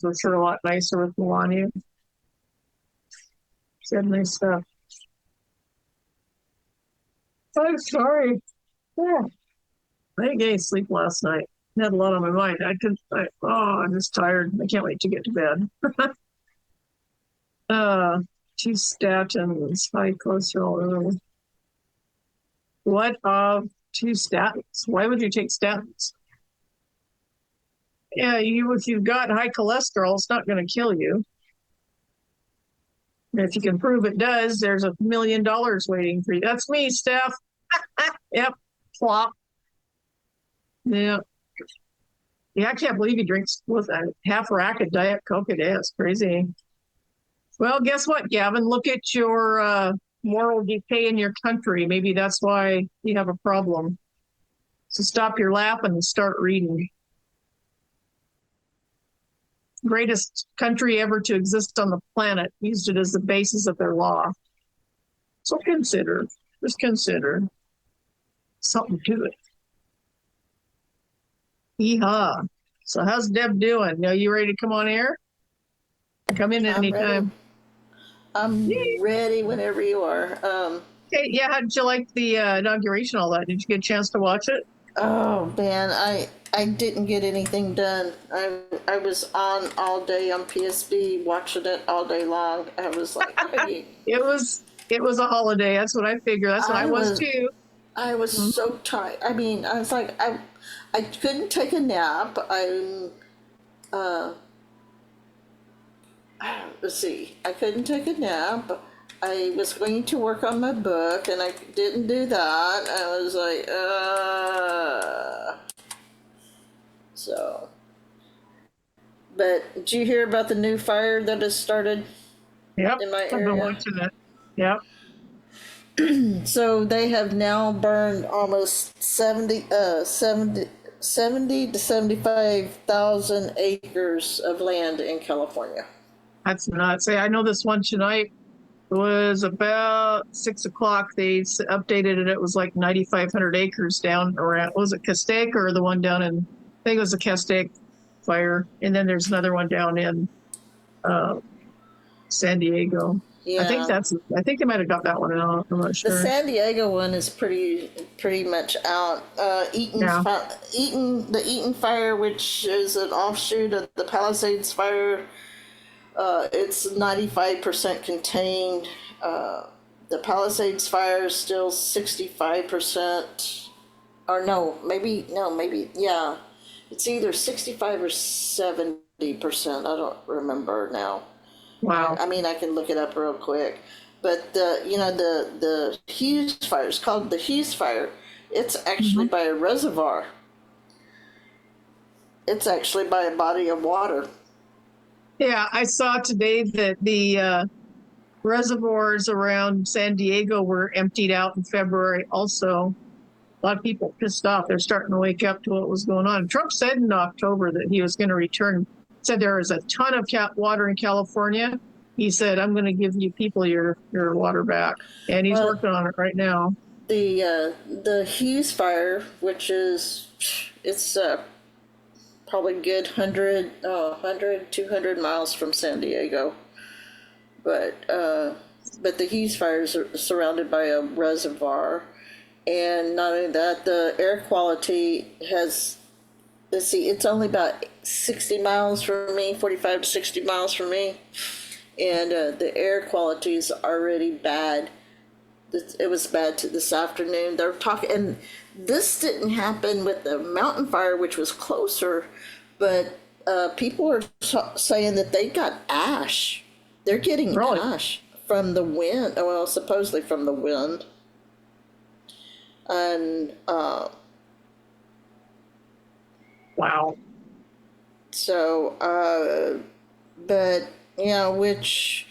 for sure a lot nicer with Melania. She had nice stuff. I'm sorry. Yeah. I didn't get any sleep last night. I had a lot on my mind. I'm just tired. I can't wait to get to bed. Two statins, high cholesterol. What of two statins? Why would you take statins? Yeah, if you've got high cholesterol, it's not going to kill you. And if you can prove it does, there's $1 million waiting for you. That's me, Steph. Yep, plop. Yeah. Yeah, I can't believe he drinks with a half rack of Diet Coke a day. That's crazy. Well, guess what, Gavin? Look at your moral decay in your country. Maybe that's why you have a problem. So stop your lapping and start reading. Greatest country ever to exist on the planet used it as the basis of their law. So just consider something to it. Yeehaw. So how's Deb doing? Are you ready to come on air? Come in anytime. I'm ready whenever you are. Hey, yeah, how did you like the inauguration, all that? Did you get a chance to watch it? Oh, man, I didn't get anything done. I was on all day on PSB, watching it all day long. I was like, hey. It was a holiday. That's what I figured. That's what I was too. I was so tired. I mean, I was like, I couldn't take a nap. Let's see. I couldn't take a nap. I was going to work on my book, and I didn't do that. I was like, So. But did you hear about the new fire that has started in my area? I've been watching it. Yep. So they have now burned almost 70 to 75,000 acres of land in California. That's nuts. I know this one tonight was about 6 o'clock. They updated it. It was like 9,500 acres down around, was it Castaic or the one down in, I think it was the Castaic fire. And then there's another one down in San Diego. Yeah. I think they might have got that one out. I'm not sure. The San Diego one is pretty much out. The Eaton fire, which is an offshoot of the Palisades fire, it's 95% contained. The Palisades fire is still 65%. Or yeah. It's either 65 or 70%. I don't remember now. Wow. I mean, I can look it up real quick. But the Hughes fire is called the Hughes fire. It's actually by a reservoir. It's actually by a body of water. Yeah, I saw today that the reservoirs around San Diego were emptied out in February also. A lot of people pissed off. They're starting to wake up to what was going on. Trump said in October that he was going to return. Said there was a ton of water in California. He said, I'm going to give you people your water back. And he's working on it right now. The Hughes fire, which is, it's probably a good 200 miles from San Diego. But the Hughes fire is surrounded by a reservoir. And not only that, the air quality has, it's only about 60 miles from me, 45 to 60 miles from me. And the air quality is already bad. It was bad this afternoon. They're talking, and this didn't happen with the mountain fire, which was closer, but people are saying that they got ash. They're getting ash from the wind. Well, supposedly from the wind. And wow. So, but which,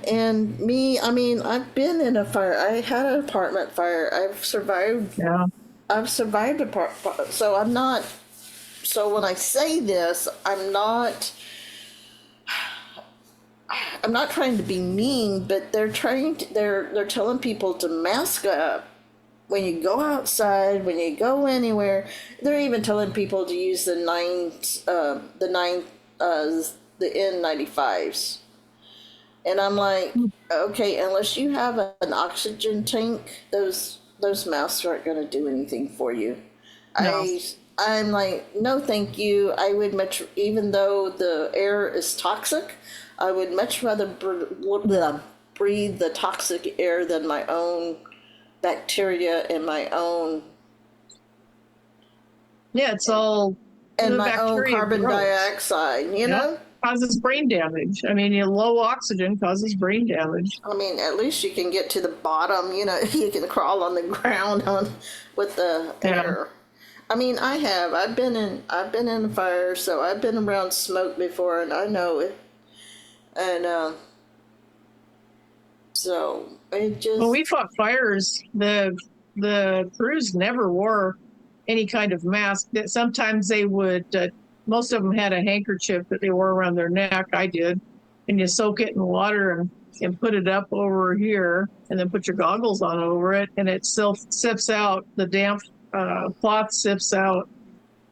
and me, I mean, I've been in a fire. I had an apartment fire. I've survived. Yeah. I've survived so I'm not. So when I say this, I'm not trying to be mean, but they're telling people to mask up when you go outside, when you go anywhere, they're even telling people to use the N95s. And I'm like, okay, unless you have an oxygen tank, those masks aren't going to do anything for you. No. I'm like, no, thank you. I would much, even though the air is toxic, I would much rather breathe the toxic air than my own bacteria and my own it's all and the my own bacteria carbon grows. dioxide, you know? Causes brain damage. I mean, low oxygen causes brain damage. I mean, at least you can get to the bottom, you know, you can crawl on the ground with the air. I mean, I've been in a fire, so I've been around smoke before, and I know it. And so it just. When we fought fires, the crews never wore any kind of mask. That sometimes they would. Most of them had a handkerchief that they wore around their neck. I did, and you soak it in water and put it up over here, and then put your goggles on over it, and it sips out the damp cloth, sips out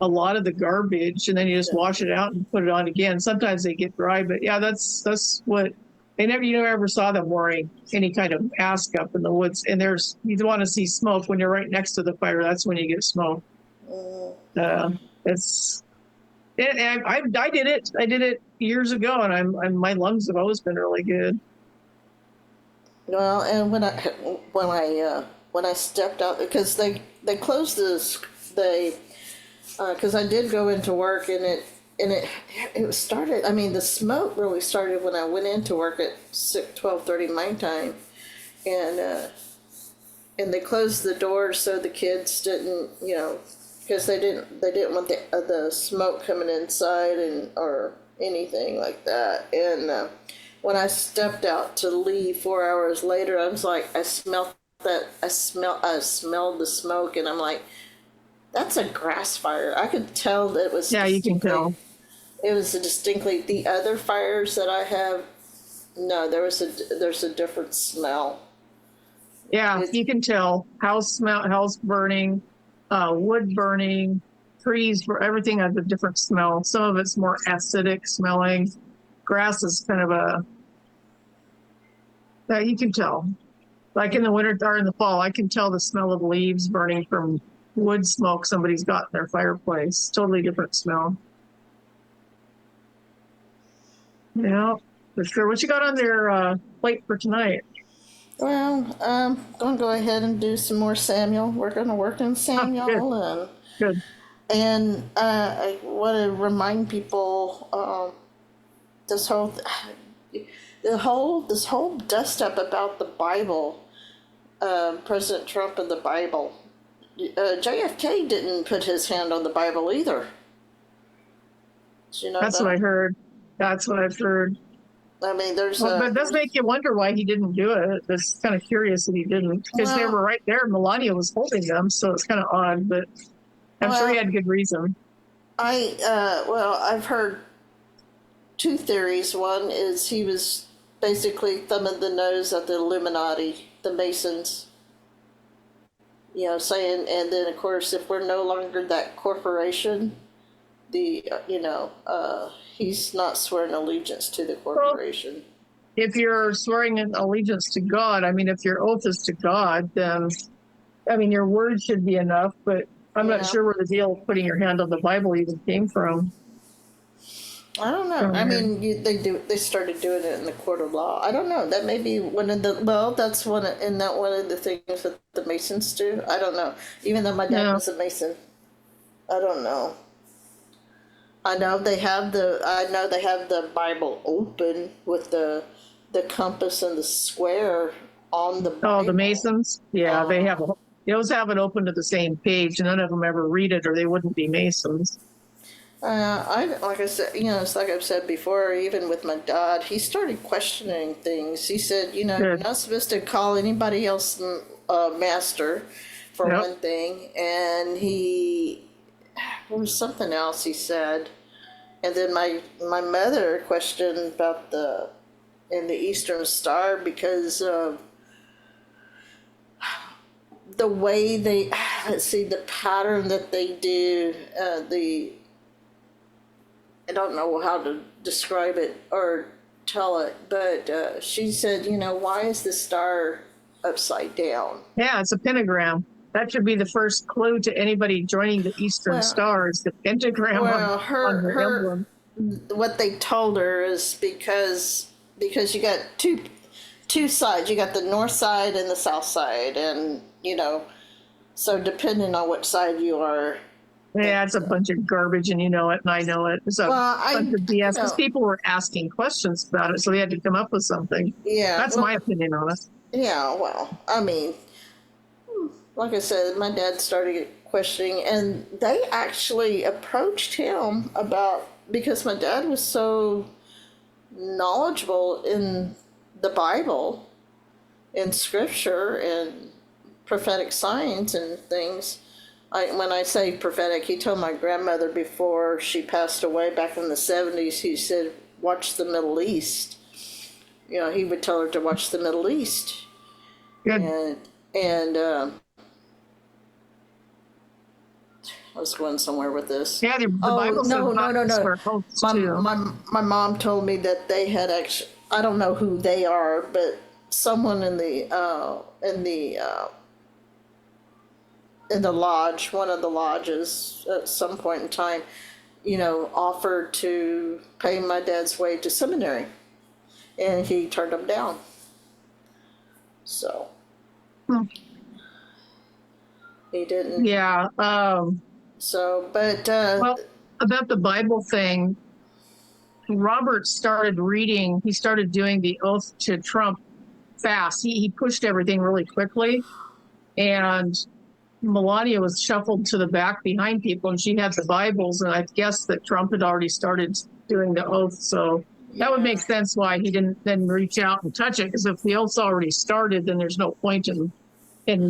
a lot of the garbage, and then you just wash it out and put it on again. Sometimes they get dry, but yeah, that's what you never ever saw them wearing any kind of mask up in the woods. And you want to see smoke when you're right next to the fire. That's when you get smoke. I did it. I did it years ago, and my lungs have always been really good. Well, and when I stepped out, because they closed because I did go into work, and it started. I mean, the smoke really started when I went into work at 12:30 my time, and they closed the doors so the kids didn't, you know, because they didn't want the smoke coming inside or anything like that. And when I stepped out to leave 4 hours later, I was like, I smelled the smoke, and I'm like, that's a grass fire. I could tell that it was. Yeah, you can tell. It was distinctly the other fires that I have. No, there's a different smell. Yeah, you can tell. House burning, wood burning, trees, everything has a different smell. Some of it's more acidic smelling. Grass is kind of you can tell. Like in the winter or in the fall, I can tell the smell of leaves burning from wood smoke somebody's got in their fireplace. Totally different smell. Yeah, for sure. What you got on their plate for tonight? Well, I'm going to go ahead and do some more Samuel. We're going to work in Samuel. Oh, good. And I want to remind people this whole dust up about the Bible, President Trump and the Bible. JFK didn't put his hand on the Bible either. Did you know That's that? what I heard. That's what I've heard. I mean, but it does make you wonder why he didn't do it. It's kind of curious that he didn't, because they were right there. Melania was holding them, so it's kind of odd, but I'm sure he had good reason. I've heard two theories. One is he was basically thumbing the nose at the Illuminati, the Masons. You know, saying, and then of course, if we're no longer that corporation, he's not swearing allegiance to the corporation. Well, if you're swearing an allegiance to God, I mean, if your oath is to God, then, I mean, your word should be enough, but I'm not sure where the deal of putting your hand on the Bible even came from. I don't know. I mean, they started doing it in the court of law. I don't know. That may be that's one of the things that the Masons do. I don't know. Even though my dad was a Mason, I don't know. I know they have the Bible open with the compass and the square on the Bible. Oh, the Masons? Yeah, they always have it open to the same page. None of them ever read it, or they wouldn't be Masons. Like I said, it's like I've said before, even with my dad, he started questioning things. He said, you're not supposed to call anybody else master, for one thing. And there was something else he said. And then my mother questioned about in the Eastern Star, because the way they, let's see, the pattern that they do, I don't know how to describe it or tell it, but she said, why is the star upside down? Yeah, it's a pentagram. That should be the first clue to anybody joining the Eastern Star, is the pentagram Well, on the emblem. what they told her is because you got two sides. You got the north side and the south side, and so depending on which side you are. Yeah, it's a bunch of garbage, and you know it, and I know it. It's a bunch of BS, because people were asking questions about it, so they had to come up with something. Yeah. That's my opinion on it. Yeah, well, I mean, like I said, my dad started questioning, and they actually approached him because my dad was so knowledgeable in the Bible, in scripture, and prophetic signs and things. When I say prophetic, he told my grandmother before she passed away back in the 70s, he said, watch the Middle East. He would tell her to watch the Middle East. Good. And I was going somewhere with this. Yeah, the Bible says no. My mom told me that they had actually, I don't know who they are, but someone in the lodge, one of the lodges at some point in time, offered to pay my dad's way to seminary, and he turned them down. So he didn't. Yeah. So, but well, about the Bible thing, Robert started reading. He started doing the oath to Trump fast. He pushed everything really quickly, and Melania was shuffled to the back behind people, and she had the Bibles, and I guess that Trump had already started doing the oath, so that would make sense why he didn't then reach out and touch it, because if the oath's already started, then there's no point in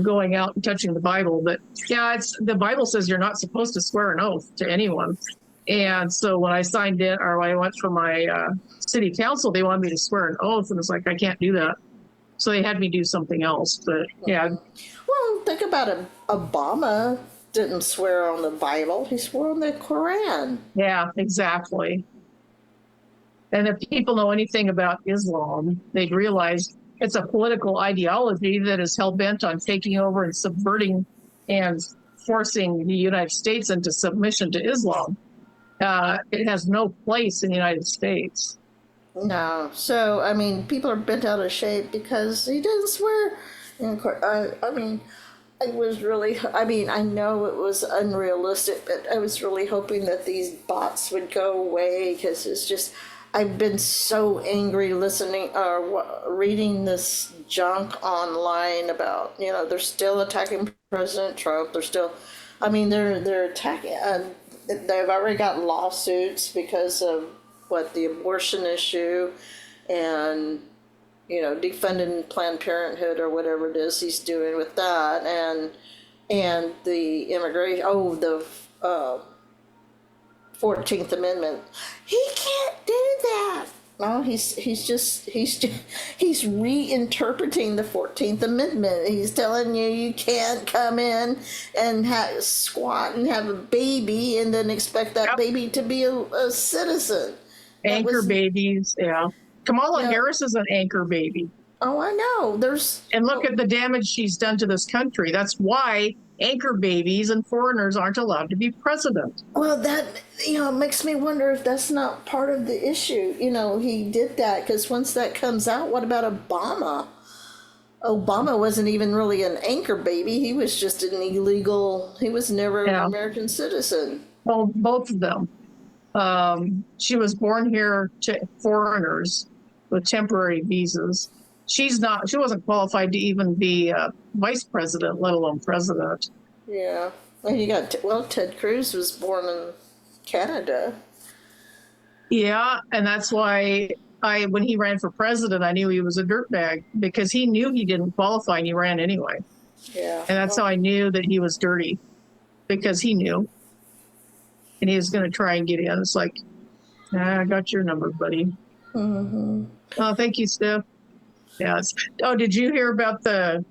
going out and touching the Bible. But yeah, the Bible says you're not supposed to swear an oath to anyone, and so when I signed in, or when I went for my city council, they wanted me to swear an oath, and it's like, I can't do that. So they had me do something else, but yeah. Well, think about it. Obama didn't swear on the Bible. He swore on the Quran. Yeah, exactly. And if people know anything about Islam, they'd realize it's a political ideology that is hell-bent on taking over and subverting and forcing the United States into submission to Islam. It has no place in the United States. No. So, I mean, people are bent out of shape because he didn't swear. And of course, I mean, I know it was unrealistic, but I was really hoping that these bots would go away, because it's just, I've been so angry reading this junk online about, they're still attacking President Trump. They're still, they're attacking, they've already got lawsuits because of the abortion issue, and defunding Planned Parenthood or whatever it is he's doing with that, and the immigration. Oh, the 14th Amendment. He can't do that. No, he's reinterpreting the 14th Amendment. He's telling you can't come in and squat and have a baby and then expect that baby to be a citizen. Anchor babies, yeah. Kamala Harris is an anchor baby. Oh, I know. And look at the damage she's done to this country. That's why anchor babies and foreigners aren't allowed to be president. Well, that, makes me wonder if that's not part of the issue. He did that because once that comes out, what about Obama? Obama wasn't even really an anchor baby. He was just an illegal, he was never an American citizen. Well, both of them. She was born here to foreigners with temporary visas. She wasn't qualified to even be vice president, let alone president. Yeah. And you got, Ted Cruz was born in Canada. Yeah, and that's why when he ran for president, I knew he was a dirtbag, because he knew he didn't qualify and he ran anyway. Yeah. And that's how I knew that he was dirty, because he knew. And he was going to try and get in. It's like, I got your number, buddy. Mm-hmm. Oh, thank you, Steph. Yeah. Did you hear about the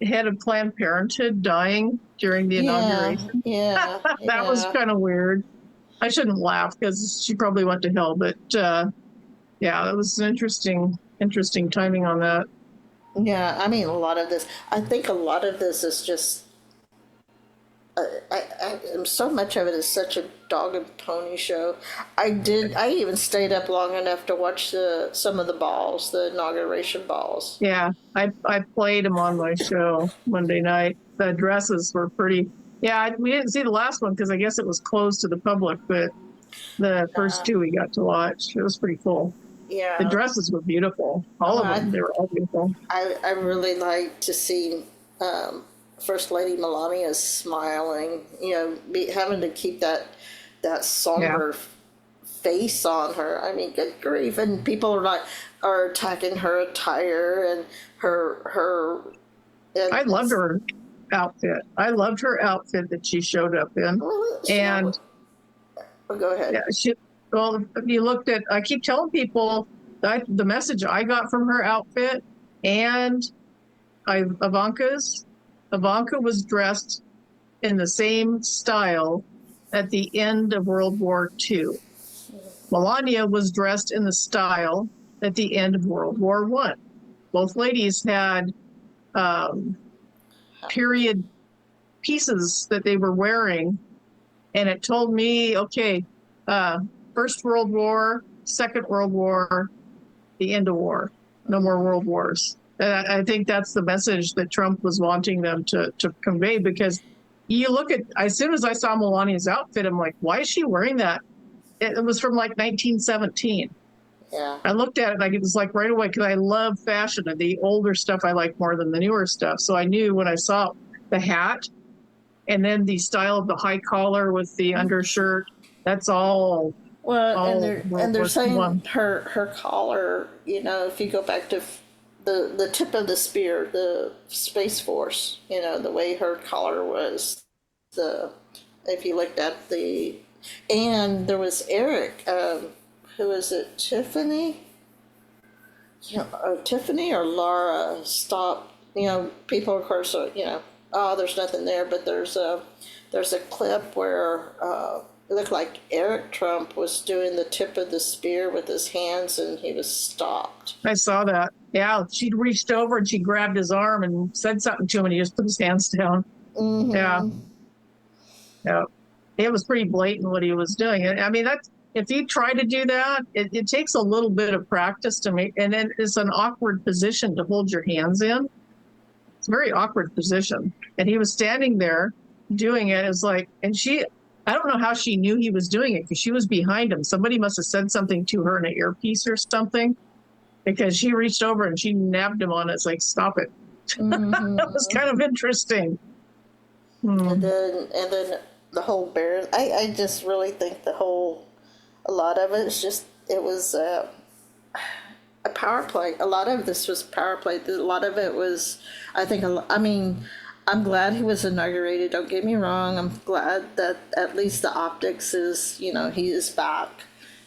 head of Planned Parenthood dying during the inauguration. Yeah. That was kind of weird. I shouldn't laugh because she probably went to hell, but yeah, it was an interesting timing on that. Yeah, I mean, I think a lot of this is just, so much of it is such a dog and pony show. I even stayed up long enough to watch some of the balls, the inauguration balls. Yeah, I played them on my show Monday night. The dresses were pretty. Yeah, we didn't see the last one because I guess it was closed to the public, but the first two we got to watch. It was pretty cool. Yeah. The dresses were beautiful. All of them. They were all beautiful. I really like to see First Lady Melania smiling, having to keep that somber face on her. I mean, good grief. And people are attacking her attire and her and I loved her outfit. I loved her outfit that she showed up in. And go ahead. Yeah, well, if you looked at, I keep telling people that the message I got from her outfit and Ivanka was dressed in the same style at the end of World War II. Melania was dressed in the style at the end of World War I. Both ladies had period pieces that they were wearing, and it told me, okay, First World War, Second World War, the end of war. No more world wars. And I think that's the message that Trump was wanting them to convey, because you look at, as soon as I saw Melania's outfit, I'm like, why is she wearing that? It was from like 1917. Yeah. I looked at it, and it was like right away, because I love fashion, and the older stuff I like more than the newer stuff. So I knew when I saw the hat and then the style of the high collar with the undershirt, that's all. Well, and they're saying her collar, if you go back to the tip of the spear, the Space Force, the way her collar was, if you looked at and there was Eric, who is it, Tiffany? Tiffany or Laura stopped, people of course, oh, there's nothing there, but there's a clip where, it looked like Eric Trump was doing the tip of the spear with his hands, and he was stopped. I saw that. Yeah, she reached over and she grabbed his arm and said something to him, and he just put his hands down. Mm-hmm. Yeah. It was pretty blatant what he was doing. I mean, if you try to do that, it takes a little bit of practice to make, and then it's an awkward position to hold your hands in. It's a very awkward position. And he was standing there doing it. It's like, and I don't know how she knew he was doing it, because she was behind him. Somebody must have said something to her in an earpiece or something, because she reached over and she nabbed him on it. It's like, stop it. Mm-hmm. That was kind of interesting. And then the whole bear, I just really think a lot of it is just, it was a power play. A lot of this was power play. A lot of it was, I'm glad he was inaugurated. Don't get me wrong. I'm glad that at least the optics is, he is back.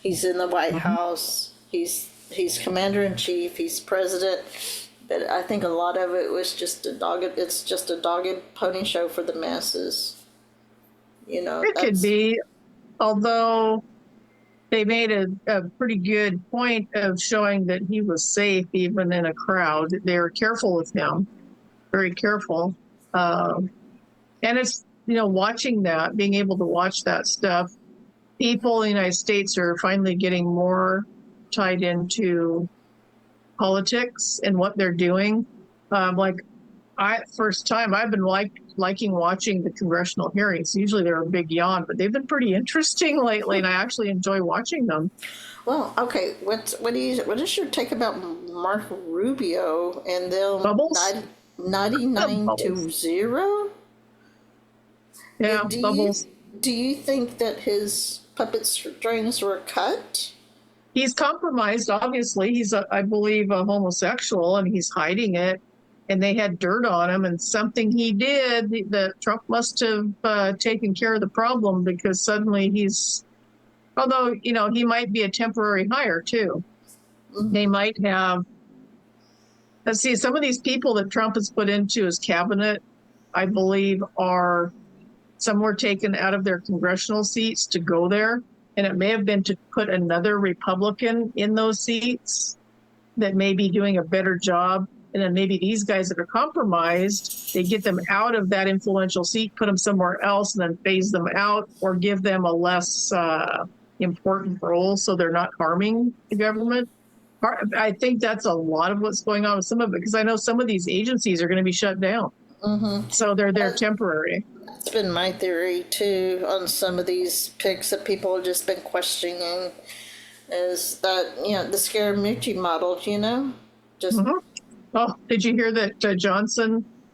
He's in the White House. He's commander-in-chief. He's president. But I think a lot of it was just it's just a dogged pony show for the masses. It could be, although they made a pretty good point of showing that he was safe even in a crowd. They were careful with him, very careful. And it's, watching that, being able to watch that stuff, people in the United States are finally getting more tied into politics and what they're doing. First time I've been liking watching the congressional hearings. Usually they're a big yawn, but they've been pretty interesting lately, and I actually enjoy watching them. Well, okay, what is your take about Mark Rubio and them? Bubbles? 99 to 0? Yeah, Bubbles. Do you think that his puppet strings were cut? He's compromised, obviously. He's, I believe, a homosexual, and he's hiding it. And they had dirt on him, and something he did, that Trump must have taken care of the problem, because suddenly although, he might be a temporary hire too. Mm-hmm. They might have Let's see, some of these people that Trump has put into his cabinet, I believe, some were taken out of their congressional seats to go there. And it may have been to put another Republican in those seats that may be doing a better job. And then maybe these guys that are compromised, they get them out of that influential seat, put them somewhere else, and then phase them out or give them a less important role so they're not harming the government. I think that's a lot of what's going on with some of it, because I know some of these agencies are going to be shut down. Mm-hmm. So they're temporary. That's been my theory, too, on some of these picks that people have just been questioning, is that, the Scaramucci model, just... Mm-hmm. Oh, did you hear that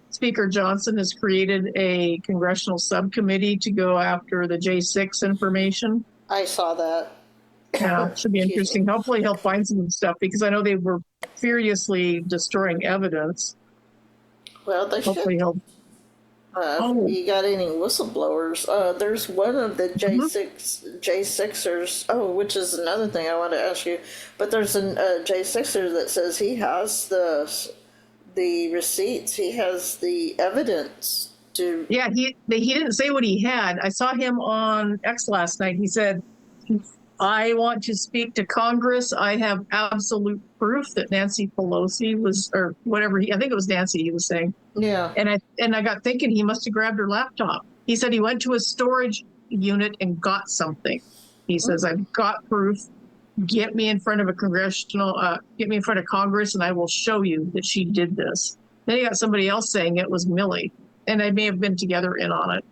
Speaker Johnson has created a congressional subcommittee to go after the J6 information? I saw that. Yeah, it should be interesting. Hopefully he'll find some stuff, because I know they were furiously destroying evidence. Well, they Hopefully should. You got any whistleblowers? There's one of the J6ers, which is another thing I want to ask you, but there's a J6er that says he has the receipts, he has the evidence to... Yeah, he didn't say what he had. I saw him on X last night. He said, I want to speak to Congress. I have absolute proof that Nancy Pelosi was, or whatever, I think it was Nancy he was saying. Yeah. And I got thinking he must have grabbed her laptop. He said he went to a storage unit and got something. He says, I've got proof. Get me in front of Congress and I will show you that she did this. Then he got somebody else saying it was Millie, and they may have been together in on it.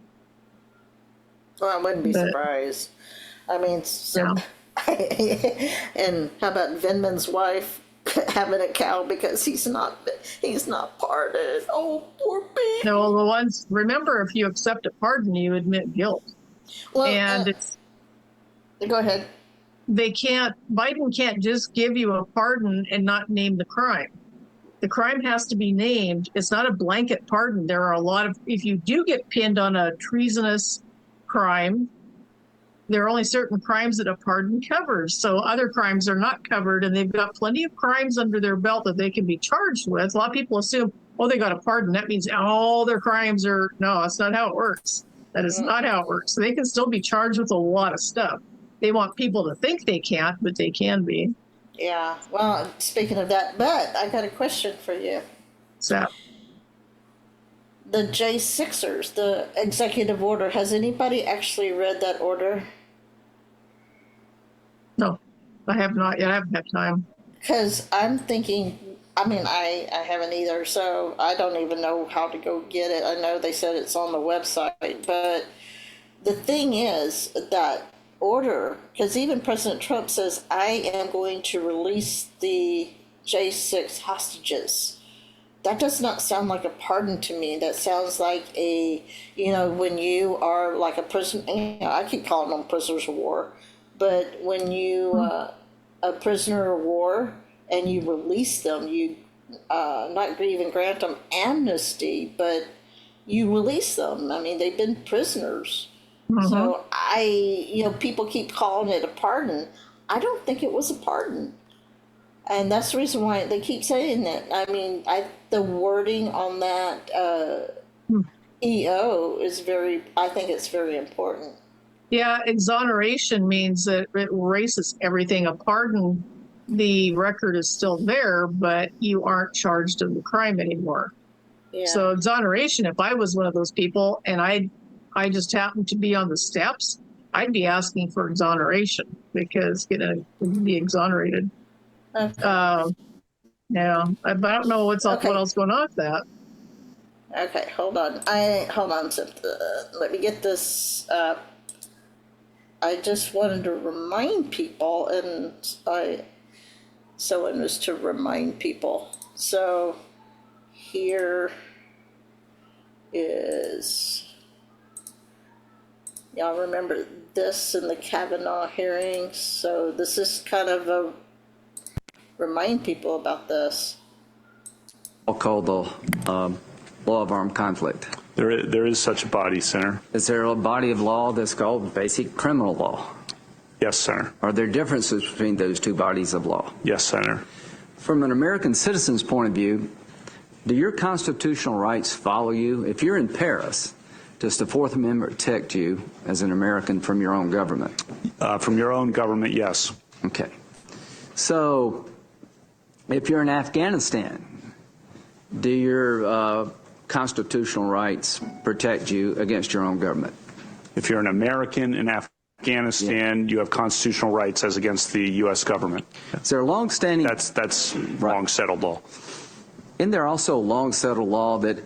Well, I wouldn't be surprised. I mean, and how about Vindman's wife having a cow because he's not pardoned? Oh, poor baby. No, the ones, remember, if you accept a pardon, you admit guilt. Well, and go ahead. Biden can't just give you a pardon and not name the crime. The crime has to be named. It's not a blanket pardon. There are a lot of, if you do get pinned on a treasonous crime, there are only certain crimes that a pardon covers. So other crimes are not covered, and they've got plenty of crimes under their belt that they can be charged with. A lot of people assume, they got a pardon. That means all their crimes are, no, that's not how it works. That is not how it works. So they can still be charged with a lot of stuff. They want people to think they can't, but they can be. Yeah. Well, speaking of that, but I got a question for you. So the J6ers, the executive order, has anybody actually read that order? No, I have not yet. I haven't had time. Because I'm thinking, I haven't either, so I don't even know how to go get it. I know they said it's on the website, but the thing is that order, because even President Trump says, I am going to release the J6 hostages. That does not sound like a pardon to me. That sounds like when you are like a prisoner, I keep calling them prisoners of war, but when you, a prisoner of war and you release them, you not even grant them amnesty, but you release them. They've been prisoners. Mm-hmm. So people keep calling it a pardon. I don't think it was a pardon. And that's the reason why they keep saying that. The wording on that EO is I think it's very important. Yeah, exoneration means that it erases everything. A pardon, the record is still there, but you aren't charged of the crime anymore. Yeah. So exoneration, if I was one of those people and I just happened to be on the steps, I'd be asking for exoneration because be exonerated. Okay. Yeah, but I don't know what else going on with that. Okay, hold on. Let me get this up. I just wanted to remind people, someone was to remind people. So here is, y'all remember this in the Kavanaugh hearings? So this is kind of remind people about this. Called the law of armed conflict. There is such a body, Senator. Is there a body of law that's called basic criminal law? Yes, Senator. Are there differences between those two bodies of law? Yes, Senator. From an American citizen's point of view, do your constitutional rights follow you? If you're in Paris, does the Fourth Amendment protect you as an American from your own government? From your own government, yes. Okay. So if you're in Afghanistan, do your constitutional rights protect you against your own government? If you're an American in Afghanistan, you have constitutional rights as against the U.S. government. Is there a long-standing... That's long settled law. Isn't there also a long-settled law that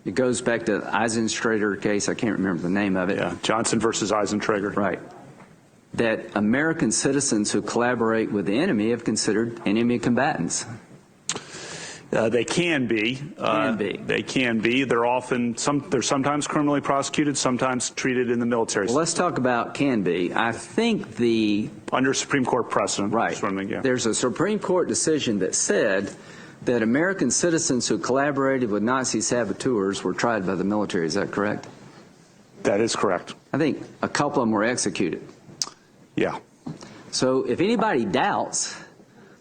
it goes back to the Eisentrager case? I can't remember the name of it. Yeah, Johnson versus Eisentrager. Right. That American citizens who collaborate with the enemy have considered enemy combatants. They can be. They can be. They're sometimes criminally prosecuted, sometimes treated in the military. Well, let's talk about can be. I think under Supreme Court precedent. Right. There's a Supreme Court decision that said that American citizens who collaborated with Nazi saboteurs were tried by the military. Is that correct? That is correct. I think a couple of them were executed. Yeah. So if anybody doubts,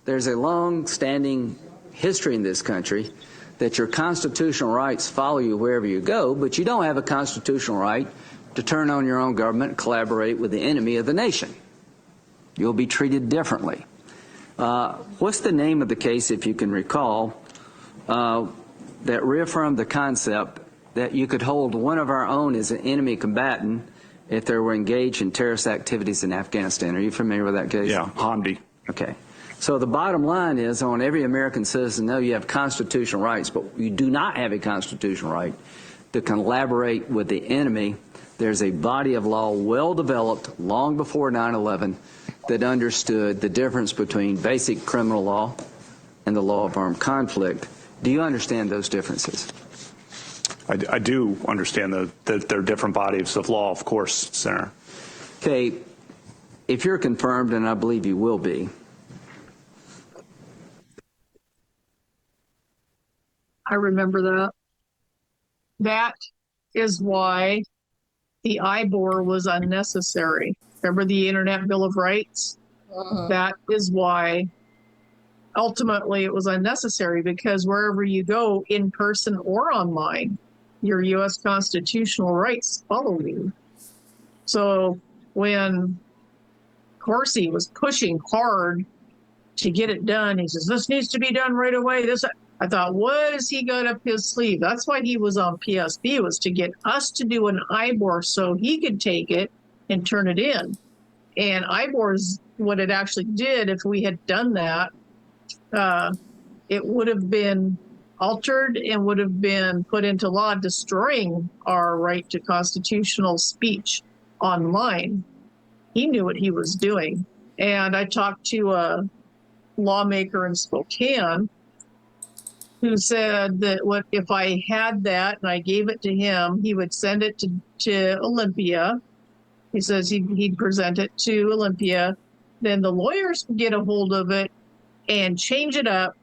there's a long-standing history in this country that your constitutional rights follow you wherever you go, but you don't have a constitutional right to turn on your own government and collaborate with the enemy of the nation. You'll be treated differently. What's the name of the case, if you can recall, that reaffirmed the concept that you could hold one of our own as an enemy combatant if they were engaged in terrorist activities in Afghanistan? Are you familiar with that case? Yeah, Hophni. Okay. So the bottom line is, I want every American citizen to know you have constitutional rights, but you do not have a constitutional right to collaborate with the enemy. There's a body of law well developed long before 9/11 that understood the difference between basic criminal law and the law of armed conflict. Do you understand those differences? I do understand that there are different bodies of law, of course, Senator. Okay. If you're confirmed, and I believe you will be, I remember that. That is why the IBOR was unnecessary. Remember the Internet Bill of Rights? That is why ultimately it was unnecessary, because wherever you go, in person or online, your U.S. constitutional rights follow you. So when Corsi was pushing hard to get it done, he says, this needs to be done right away. I thought, what has he got up his sleeve? That's why he was on PSB, was to get us to do an IBOR so he could take it and turn it in. And IBOR is what it actually did. If we had done that, it would have been altered and would have been put into law, destroying our right to constitutional speech online. He knew what he was doing. And I talked to a lawmaker in Spokane who said that what if I had that and I gave it to him, he would send it to Olympia. He says he'd present it to Olympia. Then the lawyers would get a hold of it and change it up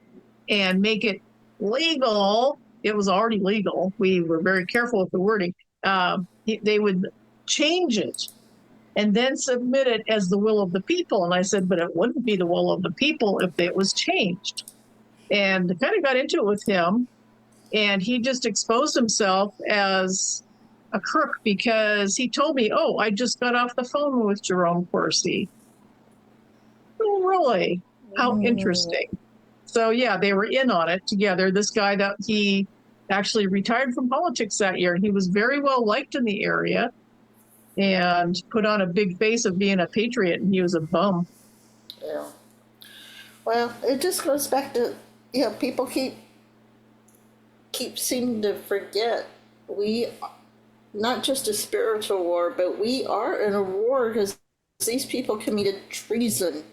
and make it legal. It was already legal. We were very careful with the wording. They would change it and then submit it as the will of the people. And I said, but it wouldn't be the will of the people if it was changed. And I kind of got into it with him, and he just exposed himself as a crook because he told me, oh, I just got off the phone with Jerome Corsi. Oh, really? How interesting. So, yeah, they were in on it together. This guy that he actually retired from politics that year, and he was very well liked in the area and put on a big face of being a patriot, and he was a bum. Yeah. Well, it just goes back to, people keep seeming to forget we, not just a spiritual war, but we are in a war because these people committed treason.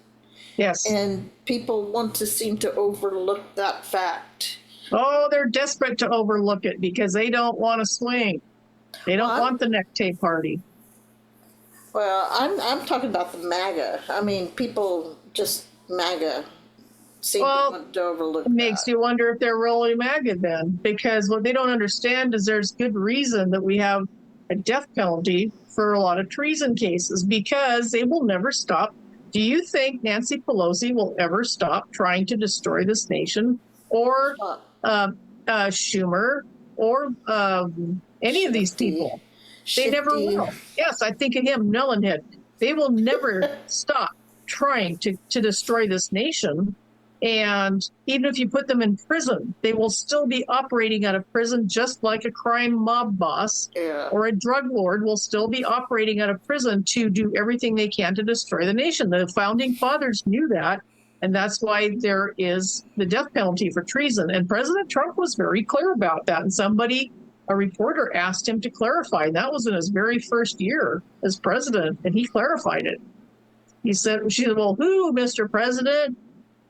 Yes. And people want to seem to overlook that fact. Oh, they're desperate to overlook it because they don't want to swing. They don't want the necktie party. Well, I'm talking about the MAGA. I mean, people just MAGA seem to want to overlook it makes you wonder if they're really MAGA then, because what they don't understand is there's good reason that we have a death penalty for a lot of treason cases, because they will never stop Do you think Nancy Pelosi will ever stop trying to destroy this nation, or Schumer, or any of these people? They never will. Yes, I think of him, Nullenhead. They will never stop trying to destroy this nation. And even if you put them in prison, they will still be operating out of prison, just like a crime mob boss or a drug lord will still be operating out of prison to do everything they can to destroy the nation. The founding fathers knew that, and that's why there is the death penalty for treason. And President Trump was very clear about that. And a reporter asked him to clarify. And that was in his very first year as president, and he clarified it. She said, well, who, Mr. President?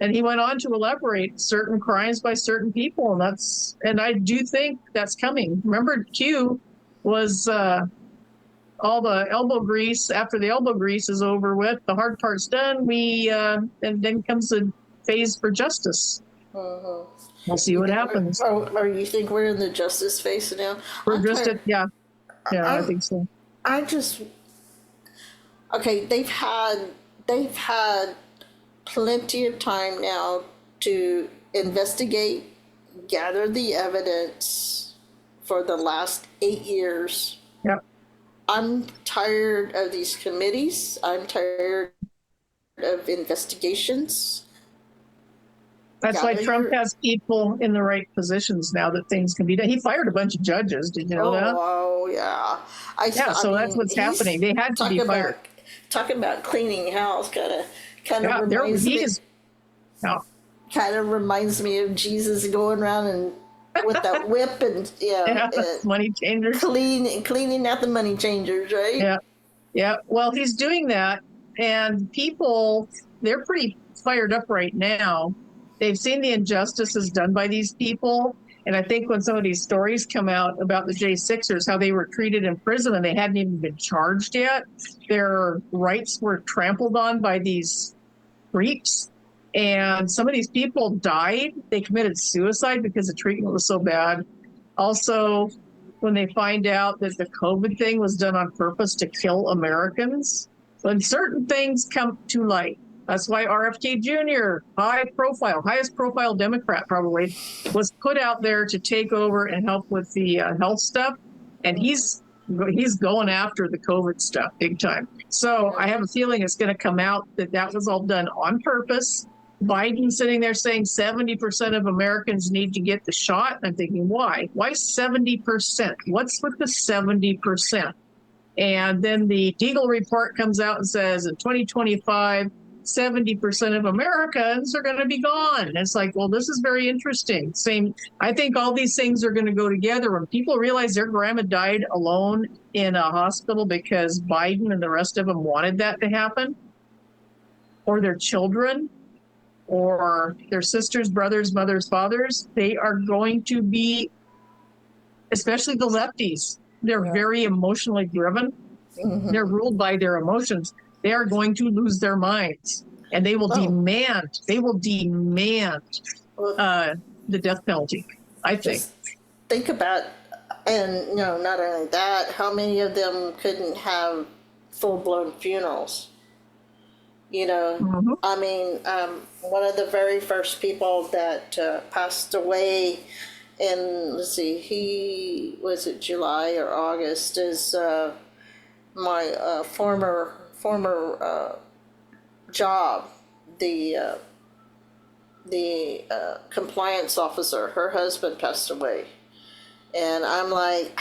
And he went on to elaborate certain crimes by certain people, and I do think that's coming. Remember, Q was all the elbow grease. After the elbow grease is over with, the hard part's done. And then comes the phase for justice. We'll see what happens. Or you think we're in the justice phase now? Yeah, I think so. Okay, they've had plenty of time now to investigate, gather the evidence for the last 8 years. Yep. I'm tired of these committees. I'm tired of investigations. That's why Trump has people in the right positions now that things can be done. He fired a bunch of judges. Did you know that? Oh, yeah. That's what's happening. They had to be fired. Talking about cleaning house, kind of reminds me of Jesus going around and with that whip and money changers, cleaning out the money changers, right? Yeah. Well, he's doing that, and people, they're pretty fired up right now. They've seen the injustices done by these people, and I think when some of these stories come out about the J6ers, how they were treated in prison and they hadn't even been charged yet, their rights were trampled on by these freaks, and some of these people died. They committed suicide because the treatment was so bad. Also, when they find out that the COVID thing was done on purpose to kill Americans, when certain things come to light. That's why RFK Jr., highest profile Democrat probably, was put out there to take over and help with the health stuff. And he's going after the COVID stuff big time. So I have a feeling it's going to come out that was all done on purpose. Biden sitting there saying 70% of Americans need to get the shot. I'm thinking, why? Why 70%? What's with the 70%? And then the Deagle report comes out and says in 2025, 70% of Americans are going to be gone. And it's like, well, this is very interesting. I think all these things are going to go together. When people realize their grandma died alone in a hospital because Biden and the rest of them wanted that to happen, or their children, or their sisters, brothers, mothers, fathers, they are going to be, especially the lefties, they're very emotionally driven. Mm-hmm. They're ruled by their emotions. They are going to lose their minds, and they will demand the death penalty, I think. Just think about, and not only that, how many of them couldn't have full-blown funerals? Mm-hmm. I mean, one of the very first people that passed away in, was it July or August, is my former job, the compliance officer. Her husband passed away, and I'm like,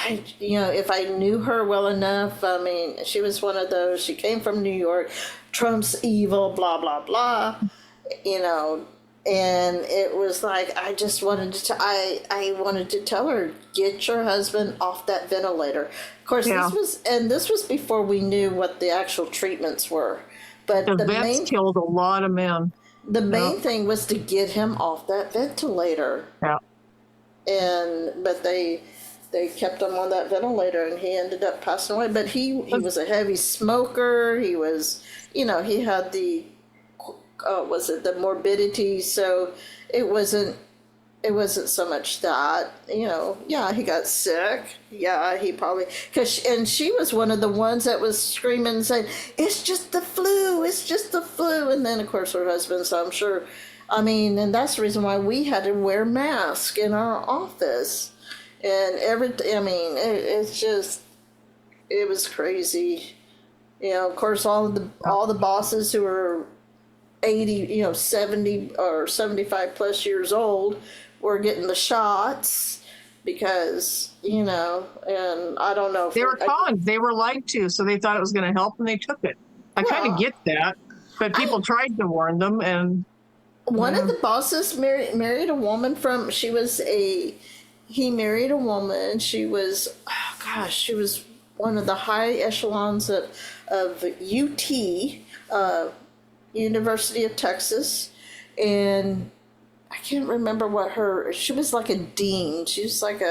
if I knew her well enough, I mean, she was one of those. She came from New York. Trump's evil, blah blah blah, and it was like I just wanted to. I wanted to tell her, get your husband off that ventilator. Of course, this was before we knew what the actual treatments were. But the vets killed a lot of men. The main thing was to get him off that ventilator. Yeah. But they kept him on that ventilator, and he ended up passing away. But he was a heavy smoker. He was, he had the the morbidity, so it wasn't it wasn't so much that, yeah, he got sick. Yeah, he probably, and she was one of the ones that was screaming and saying, it's just the flu, it's just the flu. And then, of course, her husband, so I'm sure, and that's the reason why we had to wear masks in our office. And it's just, it was crazy. Of course, all the bosses who are 80, 70 or 75 plus years old were getting the shots because, and I don't know. They were conned. They were lied to, so they thought it was going to help and they took it. I kind of get that, but people tried to warn them. And one of the bosses married a woman he married a woman. She was, she was one of the high echelons of UT, University of Texas, and I can't remember she was like a dean. She was like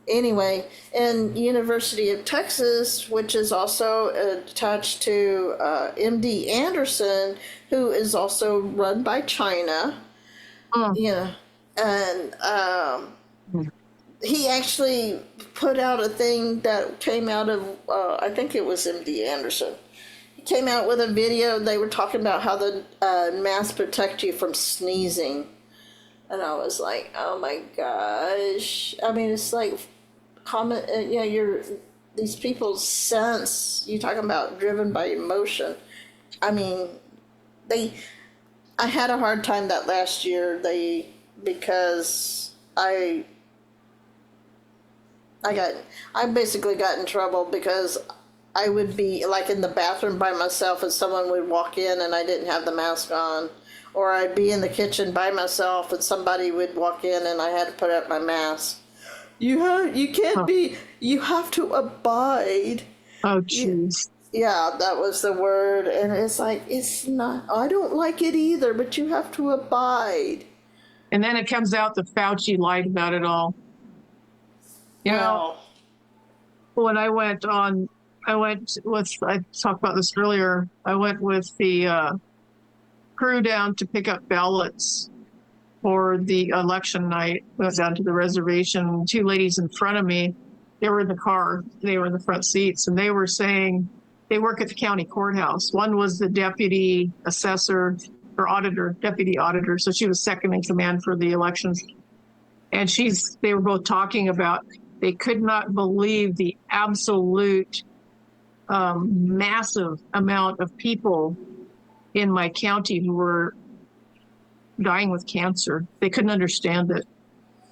anyway, and University of Texas, which is also attached to MD Anderson, who is also run by China. And he actually put out a thing that came out of, I think it was MD Anderson. He came out with a video. They were talking about how the masks protect you from sneezing. And I was like, oh my gosh. It's like, these people's sense, you're talking about driven by emotion. I had a hard time that last year, because I basically got in trouble because I would be like in the bathroom by myself and someone would walk in and I didn't have the mask on, or I'd be in the kitchen by myself and somebody would walk in and I had to put up my mask. You can't be, you have to abide. Oh, jeez. Yeah, that was the word. And it's like, it's not, I don't like it either, but you have to abide. And then it comes out that Fauci lied about it all. When I went with, I talked about this earlier, I went with the crew down to pick up ballots for the election night. Went down to the reservation. Two ladies in front of me, they were in the car, they were in the front seats, and they were saying they work at the county courthouse. One was the deputy assessor or deputy auditor, so she was second in command for the elections. And they were both talking about they could not believe the absolute massive amount of people in my county who were dying with cancer. They couldn't understand it.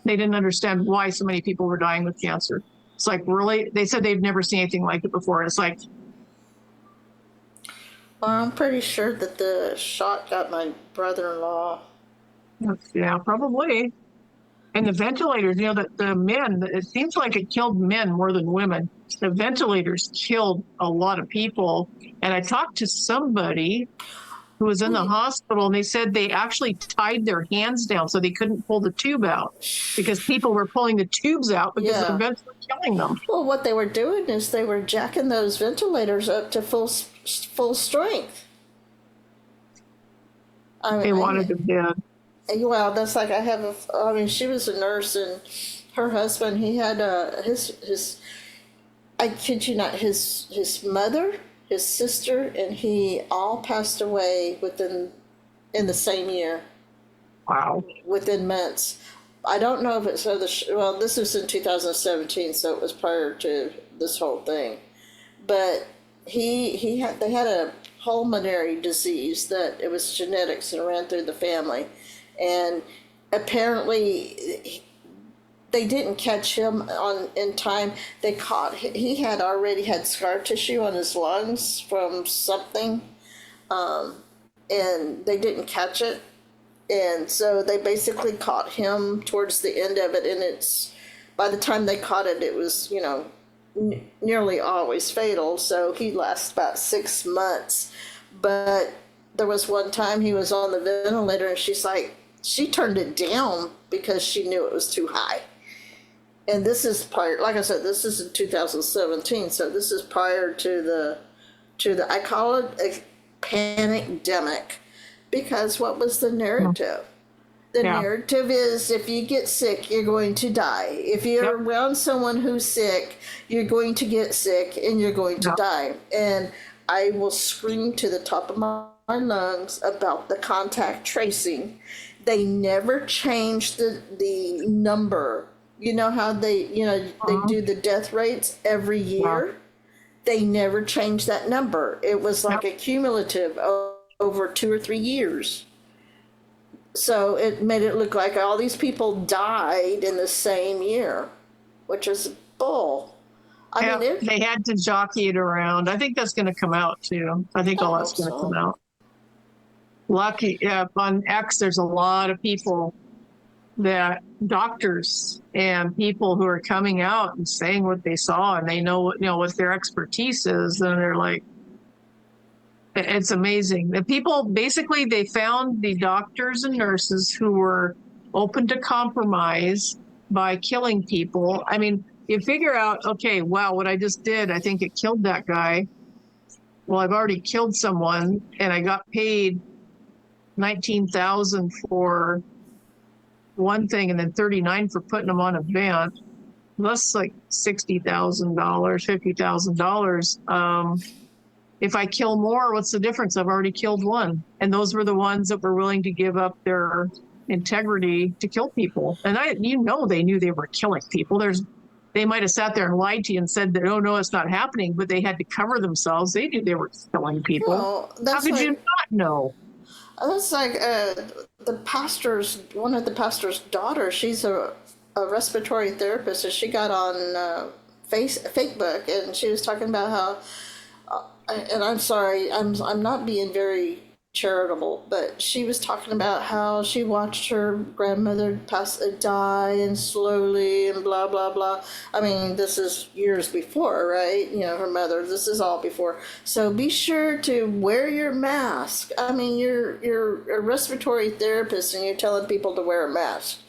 They didn't understand why so many people were dying with cancer. It's like, really? They said they've never seen anything like it before. And it's like, well, I'm pretty sure that the shot got my brother-in-law. Yeah, probably. And the ventilators, the men, it seems like it killed men more than women. The ventilators killed a lot of people. And I talked to somebody who was in the hospital, and they said they actually tied their hands down so they couldn't pull the tube out because people were pulling the tubes out because the vents were killing them. Well, what they were doing is they were jacking those ventilators up to full strength. They wanted them dead. Well, that's like she was a nurse, and her husband, he had his I kid you not, his mother, his sister, and he all passed away in the same year. Wow. Within months. I don't know if it's this was in 2017, so it was prior to this whole thing. But they had a pulmonary disease that it was genetics and ran through the family. And apparently they didn't catch him in time. He had already had scar tissue on his lungs from something, and they didn't catch it. And so they basically caught him towards the end of it, and by the time they caught it, it was, nearly always fatal. So he lasted about 6 months. But there was one time he was on the ventilator, and she turned it down because she knew it was too high. And this is prior, like I said, this is in 2017, so this is prior to the I call it a panic-demic, because what was the narrative? The Yeah. narrative is if you get sick, you're going to die. If you're around someone who's sick, you're going to get sick and you're going to die. And I will scream to the top of my lungs about the contact tracing. They never changed the number. You know how they do the death rates every year? Yeah. They never changed that number. It was like a cumulative over 2 or 3 years. So it made it look like all these people died in the same year, which is bull. I mean, They had to jockey it around. I think that's going to come out too. I think all that's going to come out. Lucky, on X, there's a lot of people doctors and people who are coming out and saying what they saw, and they know what their expertise is, and they're like, it's amazing. The people, basically, they found the doctors and nurses who were open to compromise by killing people. I mean, you figure out, okay, wow, what I just did, I think it killed that guy. Well, I've already killed someone, and I got paid $19,000 for one thing, and then $39,000 for putting them on a vent. That's like $60,000, $50,000. If I kill more, what's the difference? I've already killed one. And those were the ones that were willing to give up their integrity to kill people. And they knew they were killing people. They might have sat there and lied to you and said that, oh, no, it's not happening, but they had to cover themselves. They knew they were killing people. Well, how could you not know? That's like one of the pastor's daughters, she's a respiratory therapist, and she got on Facebook, and she was talking about how, and I'm sorry, I'm not being very charitable, but she was talking about how she watched her grandmother die and slowly and blah blah blah. I mean, this is years before, right? Her mother. This is all before. So be sure to wear your mask. I mean, you're a respiratory therapist and you're telling people to wear a mask.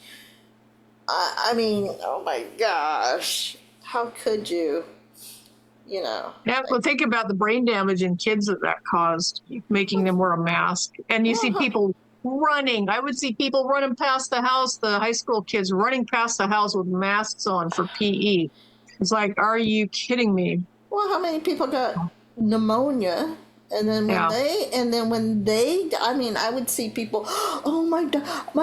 I mean, oh my gosh, how could you? Yeah, well, think about the brain damage in kids that caused, making them wear a mask. And you see people running. I would see people running past the house, the high school kids running past the house with masks on for PE. It's like, are you kidding me? Well, how many people got pneumonia? And then when they, I mean, I would see people, oh, my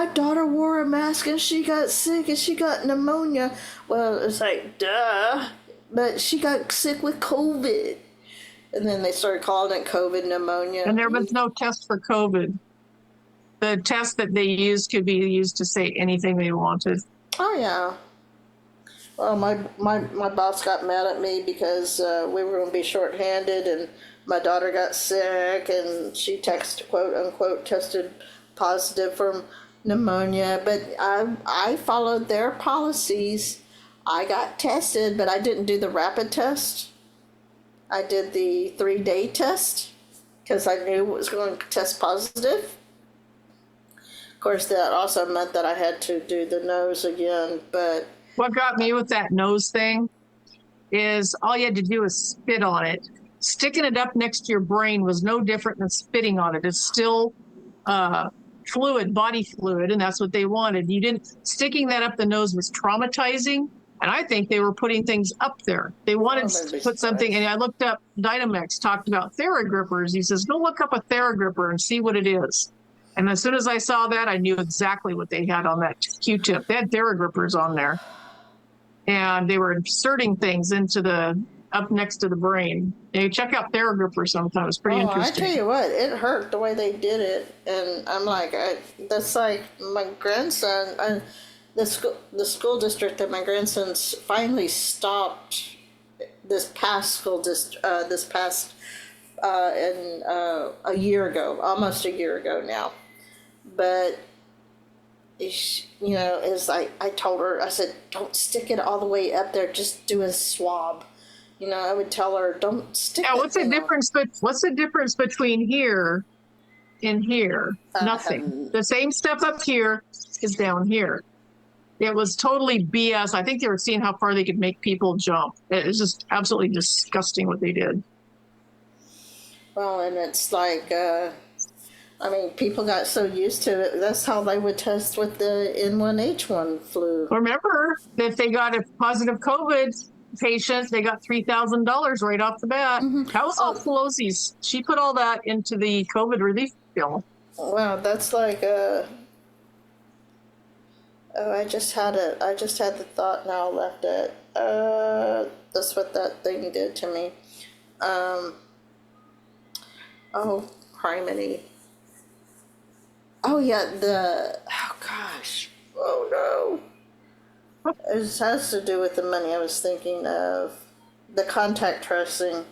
daughter wore a mask and she got sick and she got pneumonia. Well, it's like, duh. But she got sick with COVID. And then they started calling it COVID pneumonia. And there was no test for COVID. The test that they used could be used to say anything they wanted. Oh, yeah. Well, my boss got mad at me because we were going to be shorthanded, and my daughter got sick, and she quote unquote tested positive for pneumonia. But I followed their policies. I got tested, but I didn't do the rapid test. I did the 3-day test because I knew it was going to test positive. Of course, that also meant that I had to do the nose again, but... What got me with that nose thing is all you had to do was spit on it. Sticking it up next to your brain was no different than spitting on it. It's still fluid, body fluid, and that's what they wanted. Sticking that up the nose was traumatizing. And I think they were putting things up there. They wanted to put something, and I looked up, Dynamex talked about Theragrippers. He says, go look up a Theragripper and see what it is. And as soon as I saw that, I knew exactly what they had on that Q-tip. They had Theragrippers on there. And they were inserting things up next to the brain. You check out Theragripper sometime. It's pretty interesting. I tell you what, it hurt the way they did it. And I'm like, that's like my grandson... The school district that my grandson's finally stopped this past school district, a year ago, almost a year ago now. But, it's like, I told her, I said, don't stick it all the way up there, just do a swab. I would tell her, don't stick it. What's the difference between here and here? Nothing. The same stuff up here is down here. It was totally BS. I think they were seeing how far they could make people jump. It was just absolutely disgusting what they did. Well, and it's like, I mean, people got so used to it. That's how they would test with the N1H1 flu. Remember, if they got a positive COVID patient, they got $3,000 right off the bat. That was all Pelosi's. She put all that into the COVID relief bill. Wow, that's like oh, I just had the thought, now I left it. That's what that thing did to me. Oh, criminy. Oh yeah, oh gosh. Oh no. It has to do with the money. I was thinking of the contact tracing.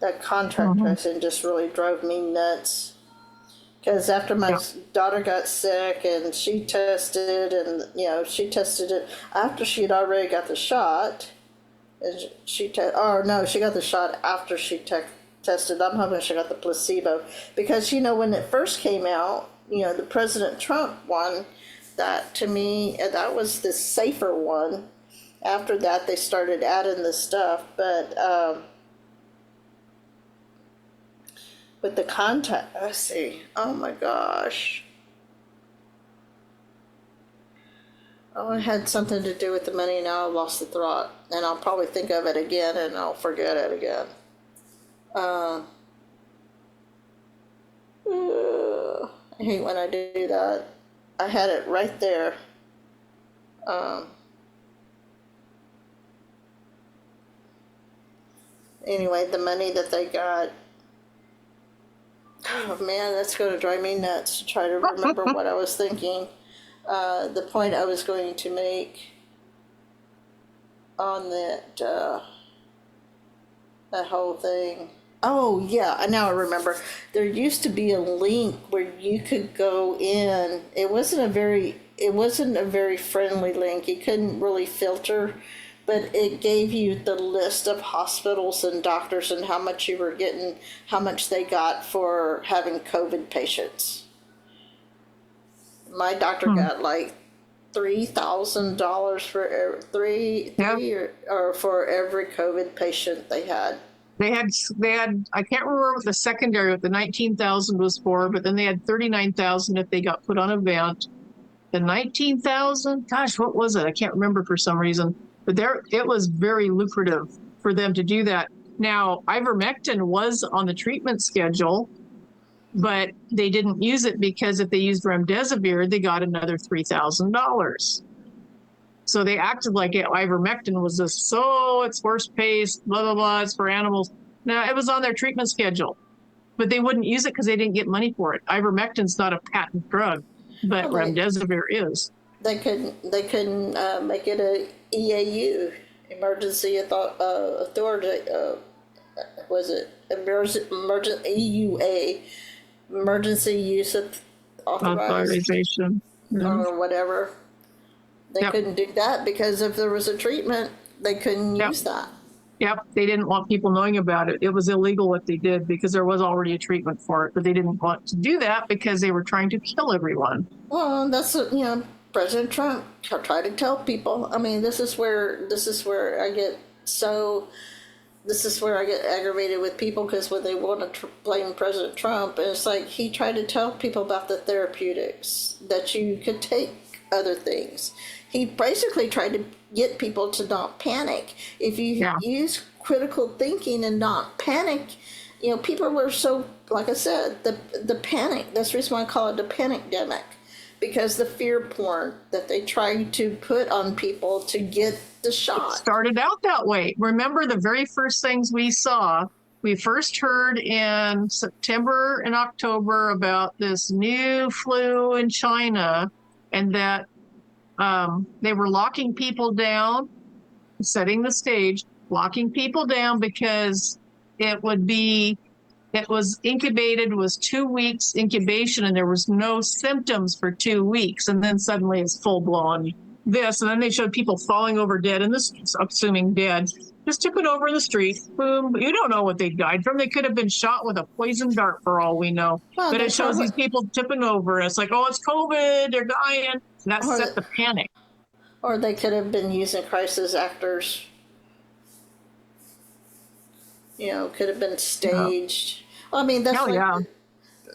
That contact tracing just really drove me nuts. Because after my daughter got sick and she tested, and she tested it after she'd already got the shot, and she got the shot after she tested. I'm hoping she got the placebo, because when it first came out, the President Trump one, that to me that was the safer one. After that, they started adding the stuff, but the contact, let's see. Oh my gosh. Oh, it had something to do with the money. Now I've lost the thought, and I'll probably think of it again, and I'll forget it again. I hate when I do that. I had it right there. Anyway, the money that they got. Oh man, that's going to drive me nuts to try to remember what I was thinking. The point I was going to make on that whole thing. Oh yeah, now I remember. There used to be a link where you could go in. It wasn't a very friendly link. You couldn't really filter, but it gave you the list of hospitals and doctors and how much you were getting, how much they got for having COVID patients. My doctor got like $3,000 for for every COVID patient they had. They had, I can't remember what the secondary, what the 19,000 was for, but then they had 39,000 if they got put on a vent. The 19,000, gosh, what was it? I can't remember for some reason, but it was very lucrative for them to do that. Now, ivermectin was on the treatment schedule, but they didn't use it because if they used remdesivir, they got another $3,000. So they acted like ivermectin was just, it's worst paced, blah, blah, blah, it's for animals. Now, it was on their treatment schedule, but they wouldn't use it because they didn't get money for it. Ivermectin's not a patent drug, but remdesivir is. They couldn't make it a EAU, Emergency Authority, was it emergent EUA, Emergency Use of Authorization. Or whatever. They couldn't do that because if there was a treatment, they couldn't use that. Yep, they didn't want people knowing about it. It was illegal what they did because there was already a treatment for it, but they didn't want to do that because they were trying to kill everyone. Well, that's President Trump tried to tell people. I mean, this is where I get aggravated with people, because when they want to blame President Trump, it's like he tried to tell people about the therapeutics, that you could take other things. He basically tried to get people to not panic. If you use critical thinking and not panic, people were so, like I said, the panic. That's the reason why I call it the panic-demic, because the fear porn that they tried to put on people to get the shot. It started out that way. Remember the very first things we saw? We first heard in September and October about this new flu in China, and that they were locking people down, setting the stage, locking people down because it was incubated, was 2 weeks incubation, and there was no symptoms for 2 weeks. And then suddenly it's full blown this. And then they showed people falling over dead in the streets, assuming dead, just took it over in the street. Boom. You don't know what they died from. They could have been shot with a poison dart for all we know. Well, but it shows these people tipping over. It's like, it's COVID. They're dying. And that set the panic. Or they could have been using crisis actors. Could have been staged. Well, I mean, that's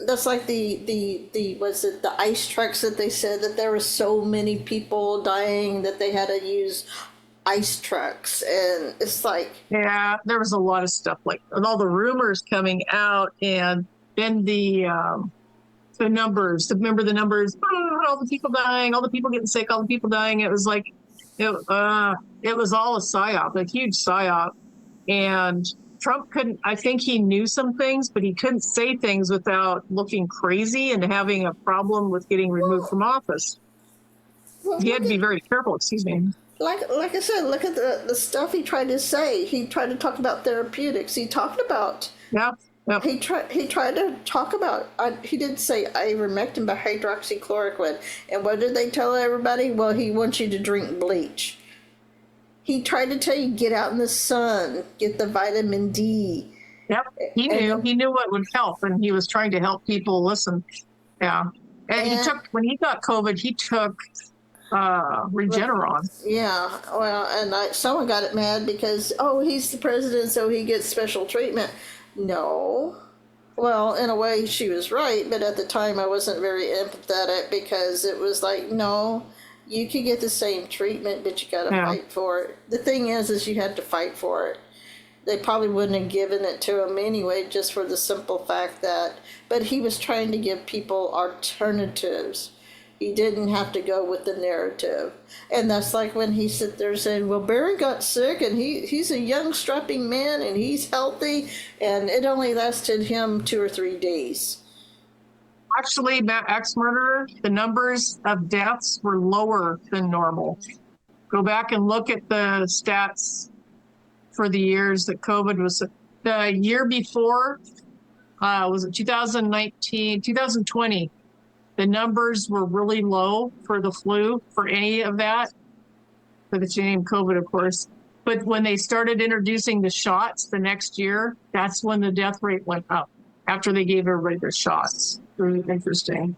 That's like the was it the ice trucks that they said that there were so many people dying that they had to use ice trucks, and it's like, Yeah, there was a lot of stuff like, and all the rumors coming out, and then the numbers. Remember the numbers? All the people dying, all the people getting sick, all the people dying. It was like, it was all a psyop, a huge psyop, and Trump couldn't. I think he knew some things, but he couldn't say things without looking crazy and having a problem with getting removed from office. well, He had to be very careful. Excuse me. like I said, look at the stuff he tried to say. He tried to talk about therapeutics. He talked about. Yeah. Yep. He tried to talk about. He did say ivermectin by hydroxychloroquine, and what did they tell everybody? Well, he wants you to drink bleach. He tried to tell you get out in the sun, get the vitamin D. Yep. He knew what would help, and he was trying to help people listen. Yeah. And he took, when he got COVID, he took Regeneron. Yeah, well, and someone got it mad because, he's the president, so he gets special treatment. No. Well, in a way, she was right, but at the time I wasn't very empathetic because it was like, no, you could get the same treatment, but you got to fight for it. The thing is you had to fight for it. They probably wouldn't have given it to him anyway, just for the simple fact that, but he was trying to give people alternatives. He didn't have to go with the narrative. And that's like when he sit there saying, well, Barron got sick and he's a young strapping man and he's healthy, and it only lasted him 2 or 3 days. Actually, axe murderer, the numbers of deaths were lower than normal. Go back and look at the stats for the years that COVID was. The year before, was it 2019, 2020, the numbers were really low for the flu, for any of that. For the name COVID, of course. But when they started introducing the shots the next year, that's when the death rate went up, after they gave everybody their shots. Really interesting.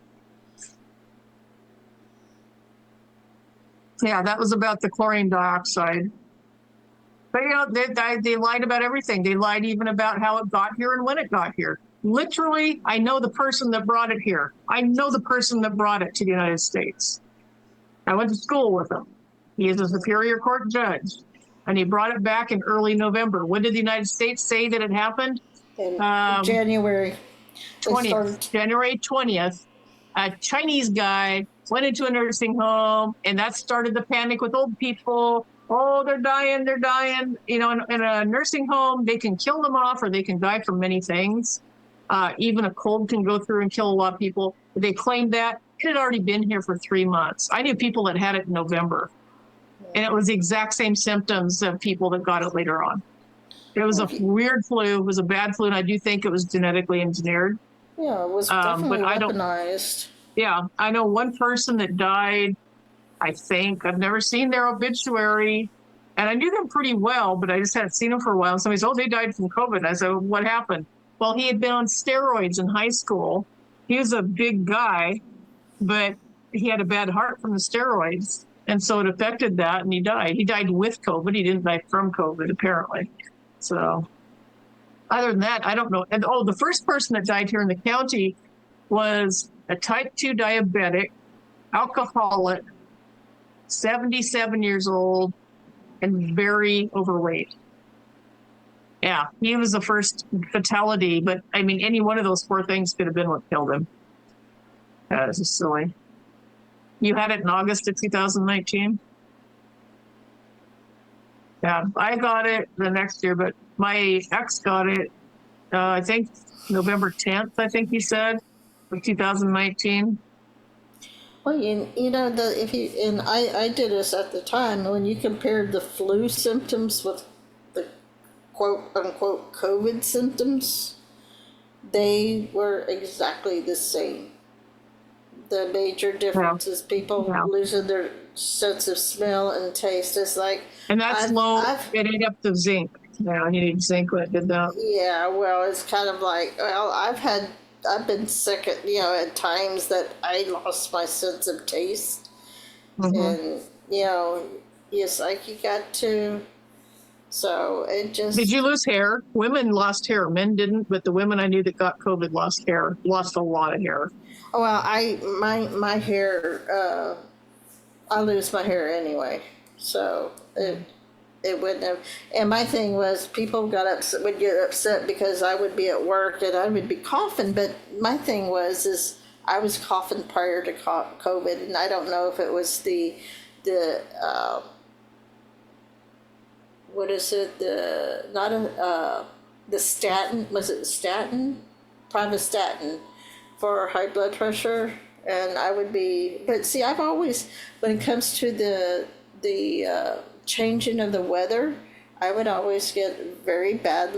Yeah, that was about the chlorine dioxide. But, they lied about everything. They lied even about how it got here and when it got here. Literally, I know the person that brought it here. I know the person that brought it to the United States. I went to school with him. He is a Superior Court judge. And he brought it back in early November. When did the United States say that it happened? In January. January 20th. A Chinese guy went into a nursing home, and that started the panic with old people. Oh, they're dying. In a nursing home, they can kill them off, or they can die from many things. Even a cold can go through and kill a lot of people. They claimed that it had already been here for 3 months. I knew people that had it in November, and it was the exact same symptoms of people that got it later on. It was a weird flu. It was a bad flu, and I do think it was genetically engineered. Yeah, it was definitely weaponized. I know one person that died, I think. I've never seen their obituary, and I knew them pretty well, but I just hadn't seen them for a while. And somebody said, they died from COVID. I said, what happened? Well, he had been on steroids in high school. He was a big guy, but he had a bad heart from the steroids. And so it affected that, and he died. He died with COVID. He didn't die from COVID, apparently. So other than that, I don't know. And the first person that died here in the county was a type 2 diabetic, alcoholic, 77 years old, and very overweight. Yeah, he was the first fatality, but I mean, any one of those 4 things could have been what killed him. That is just silly. You had it in August of 2019? Yeah, I got it the next year, but my ex got it, I think November 10th, I think he said, of 2019. Well, I did this at the time, when you compared the flu symptoms with the quote unquote COVID symptoms, they were exactly the same. The major difference is people losing their sense of smell and taste. It's like, and that's low. It ate up the zinc. Yeah, you need zinc when it did that. Yeah, well, it's kind of like, I've been sick at times that I lost my sense of taste. Mm-hmm. And, it's like you got to So it just. Did you lose hair? Women lost hair. Men didn't, but the women I knew that got COVID lost hair, lost a lot of hair. Well, my hair, I lose my hair anyway, so it wouldn't have. And my thing was, people would get upset because I would be at work and I would be coughing. But my thing is I was coughing prior to COVID, and I don't know if it was the what is it, the statin, was it statin, pravastatin for high blood pressure. And I would be, but see, I've always, when it comes to the changing of the weather, I would always get very bad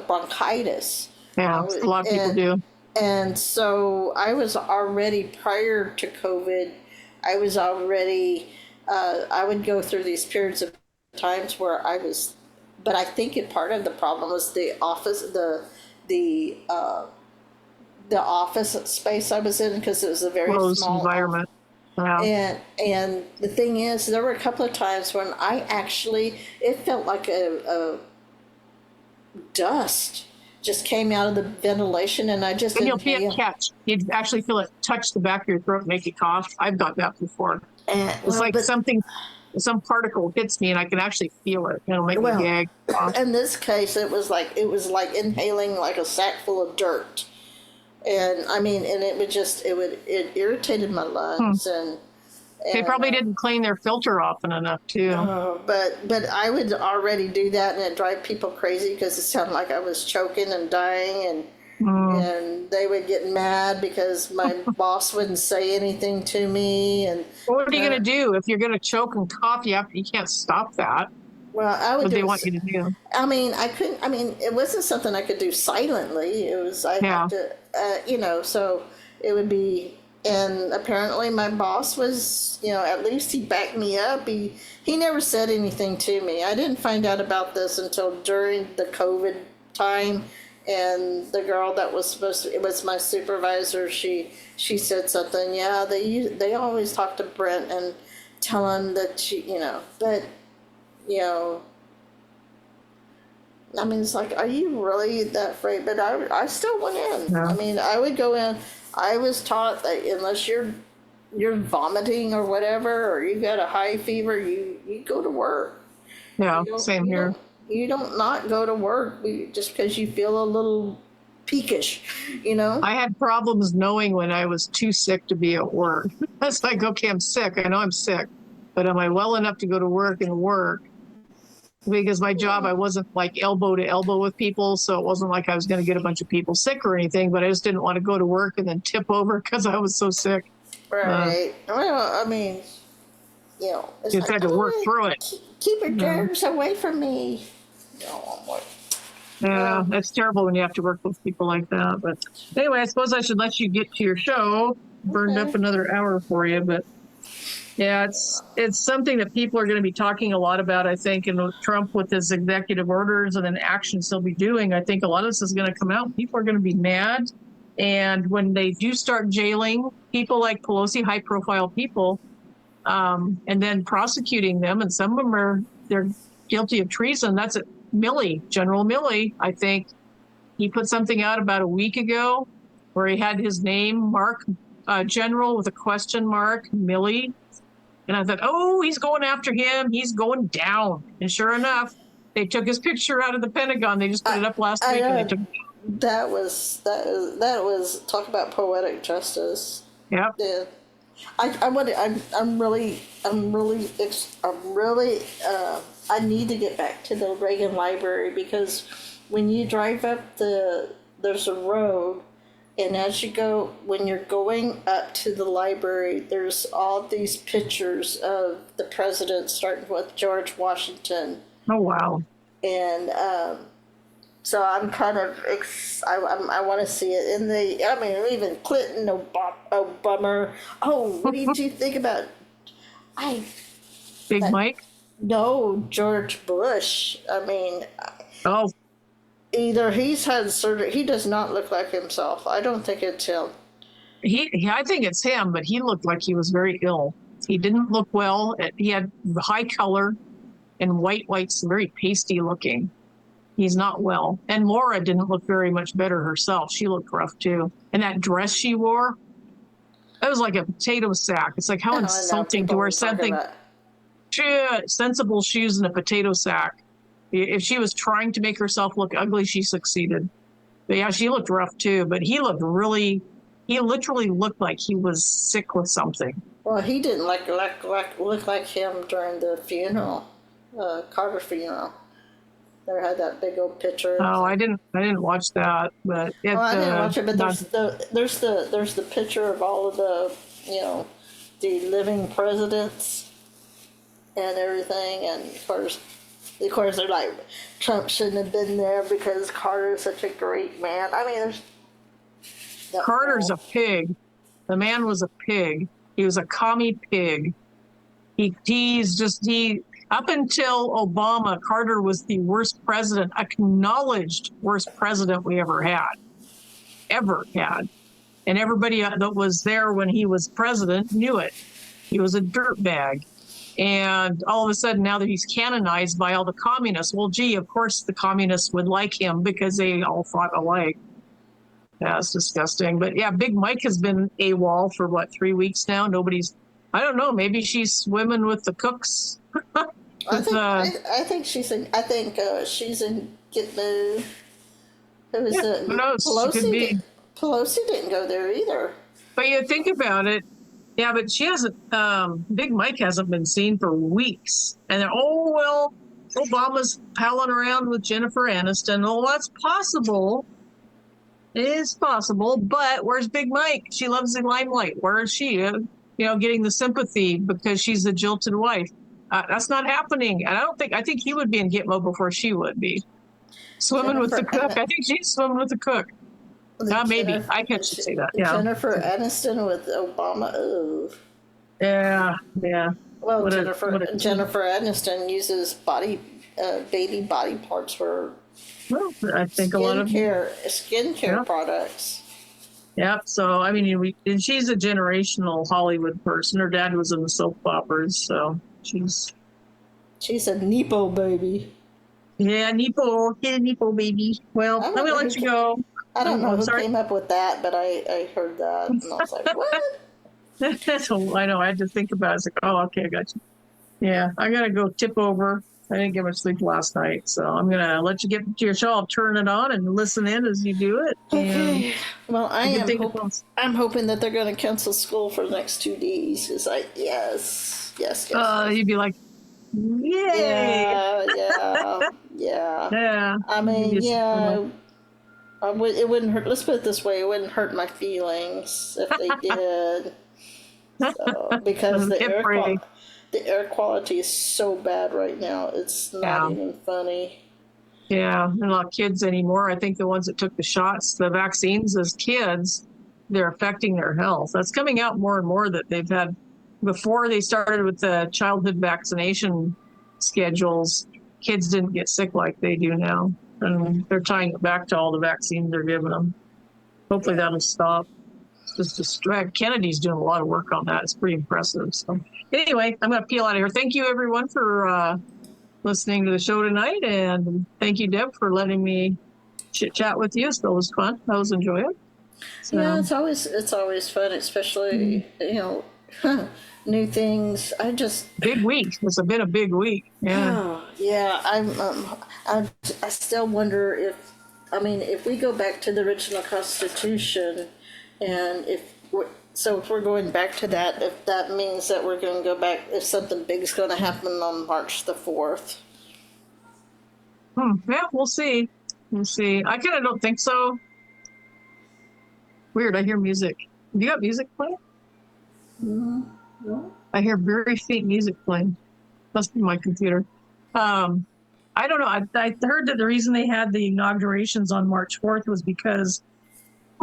bronchitis. Yeah, a lot of people do. And so I was already, prior to COVID, I was already, I would go through these periods of times where I was, but I think part of the problem was the office, the office space I was in, because it was a very closed small environment. Yeah. And the thing is, there were a couple of times when I actually, it felt like a dust just came out of the ventilation, and I just And you'll feel it catch. You'd actually feel it touch the back of your throat and make you cough. I've got that before. It's like some particle hits me and I can actually feel it. It'll make me gag. In this case, it was like inhaling like a sack full of dirt. And I mean, and it irritated my lungs. And they probably didn't clean their filter often enough too. But I would already do that, and it drive people crazy because it sounded like I was choking and dying, and they would get mad because my boss wouldn't say anything to me. And what are you going to do if you're going to choke and cough? You can't stop that. Well, I would. What they want you to do. I mean, I couldn't. I mean, it wasn't something I could do silently. It was had to, so it would be. And apparently, my boss was, at least he backed me up. He never said anything to me. I didn't find out about this until during the COVID time. And the girl that was it was my supervisor. She said something. Yeah, they always talk to Brent and tell him that but. I mean, it's like, are you really that afraid? But I still went in. Yeah. I mean, I would go in. I was taught that unless you're vomiting or whatever, or you got a high fever, you go to work. Yeah, same here. You don't not go to work just because you feel a little peakish, I had problems knowing when I was too sick to be at work. It's like, okay, I'm sick. I know I'm sick, but am I well enough to go to work and work? Because my job, I wasn't like elbow to elbow with people, so it wasn't like I was going to get a bunch of people sick or anything, but I just didn't want to go to work and then tip over because I was so sick. Right. Well, I mean, you just had to work through it. Keep your germs away from me. Yeah, that's terrible when you have to work with people like that. But anyway, I suppose I should let you get to your show. Burned up another hour for you, but yeah, it's something that people are going to be talking a lot about, I think, and with Trump with his executive orders and then actions he'll be doing. I think a lot of this is going to come out. People are going to be mad. And when they do start jailing people like Pelosi, high-profile people, and then prosecuting them, and some of them they're guilty of treason. That's it. General Milley, I think, he put something out about a week ago where he had his name, Mark General with a question mark, Milley. And I thought, oh, he's going after him. He's going down. And sure enough, they took his picture out of the Pentagon. They just put it up last week. And they took that was talk about poetic justice. Yep. Yeah. I need to get back to the Reagan Library, because when you drive up there's a road, and when you're going up to the library, there's all these pictures of the presidents, starting with George Washington. Oh, wow. And so I'm kind of, I want to see it. Even Clinton, Obama. Oh, what did you think about? Big Mike? No, George Bush. Oh. Either he's had surgery. He does not look like himself. I don't think it's him. I think it's him, but he looked like he was very ill. He didn't look well. He had high color, and White's very pasty looking. He's not well. And Laura didn't look very much better herself. She looked rough too. And that dress she wore, it was like a potato sack. It's like how insulting to wear something. Sensible shoes and a potato sack. If she was trying to make herself look ugly, she succeeded. But yeah, she looked rough too. But he literally looked like he was sick with something. Well, he didn't look like him during the funeral, Carter funeral. They had that big old picture. Oh, I didn't watch that, but I didn't watch it. But there's the picture of all of the the living presidents and everything, and of course they're like, Trump shouldn't have been there because Carter is such a great man. I mean, Carter's a pig. The man was a pig. He was a commie pig. Up until Obama, Carter was the worst president, acknowledged worst president we ever had. And everybody that was there when he was president knew it. He was a dirtbag. And all of a sudden, now that he's canonized by all the communists, well, gee, of course the communists would like him because they all thought alike. Yeah, it's disgusting. But yeah, Big Mike has been AWOL for 3 weeks now. I don't know, maybe she's swimming with the cooks. I think she's in Gitmo. Who is it? Who knows? Pelosi didn't go there either. But you think about it, yeah, but she hasn't, Big Mike hasn't been seen for weeks. And Obama's palling around with Jennifer Aniston. Oh, that's possible. It is possible, but where's Big Mike? She loves the limelight. Where is she? Getting the sympathy because she's the jilted wife. That's not happening. And I think he would be in Gitmo before she would be. Swimming with the cook. I think she's swimming with the cook. Maybe. I can't say that. Yeah. Jennifer Aniston with Obama. Ooh. Yeah. Well, Jennifer Aniston uses baby body parts for I think a lot of skincare products. Yeah. So, I mean, and she's a generational Hollywood person. Her dad was in the soap operas, so she's a Nepo baby. Yeah, Nepo baby. Well, let me let you go. I don't know who came up with that, but I heard that, and I was like, what? So, I know. I had to think about it. It's like, oh, okay, I got you. Yeah, I got to go tip over. I didn't get much sleep last night, so I'm going to let you get to your show. I'll turn it on and listen in as you do it. Okay. Well, I'm hoping that they're going to cancel school for the next 2 days. It's like, yes. You'd be like, yay! Yeah. I mean, it wouldn't hurt. Let's put it this way: it wouldn't hurt my feelings if they did. Because the air quality is so bad right now. It's not even funny. Yeah, and a lot of kids anymore. I think the ones that took the vaccines as kids, they're affecting their health. That's coming out more and more that they've had. Before they started with the childhood vaccination schedules, kids didn't get sick like they do now. And they're tying it back to all the vaccines they're giving them. Hopefully that'll stop. Kennedy's doing a lot of work on that. It's pretty impressive. So anyway, I'm going to peel out of here. Thank you, everyone, for listening to the show tonight. And thank you, Deb, for letting me chit-chat with you. So it was fun. I was enjoying it. So. Yeah, it's always fun, especially, new things. Big week. It's been a big week. Yeah. I still wonder if we go back to the original Constitution, and if we're going back to that, if that means that we're going to go back, if something big is going to happen on March the 4th. Yeah, we'll see. I kind of don't think so. Weird. I hear music. Have you got music playing? No. I hear very faint music playing. Must be my computer. I don't know. I heard that the reason they had the inaugurations on March 4th was because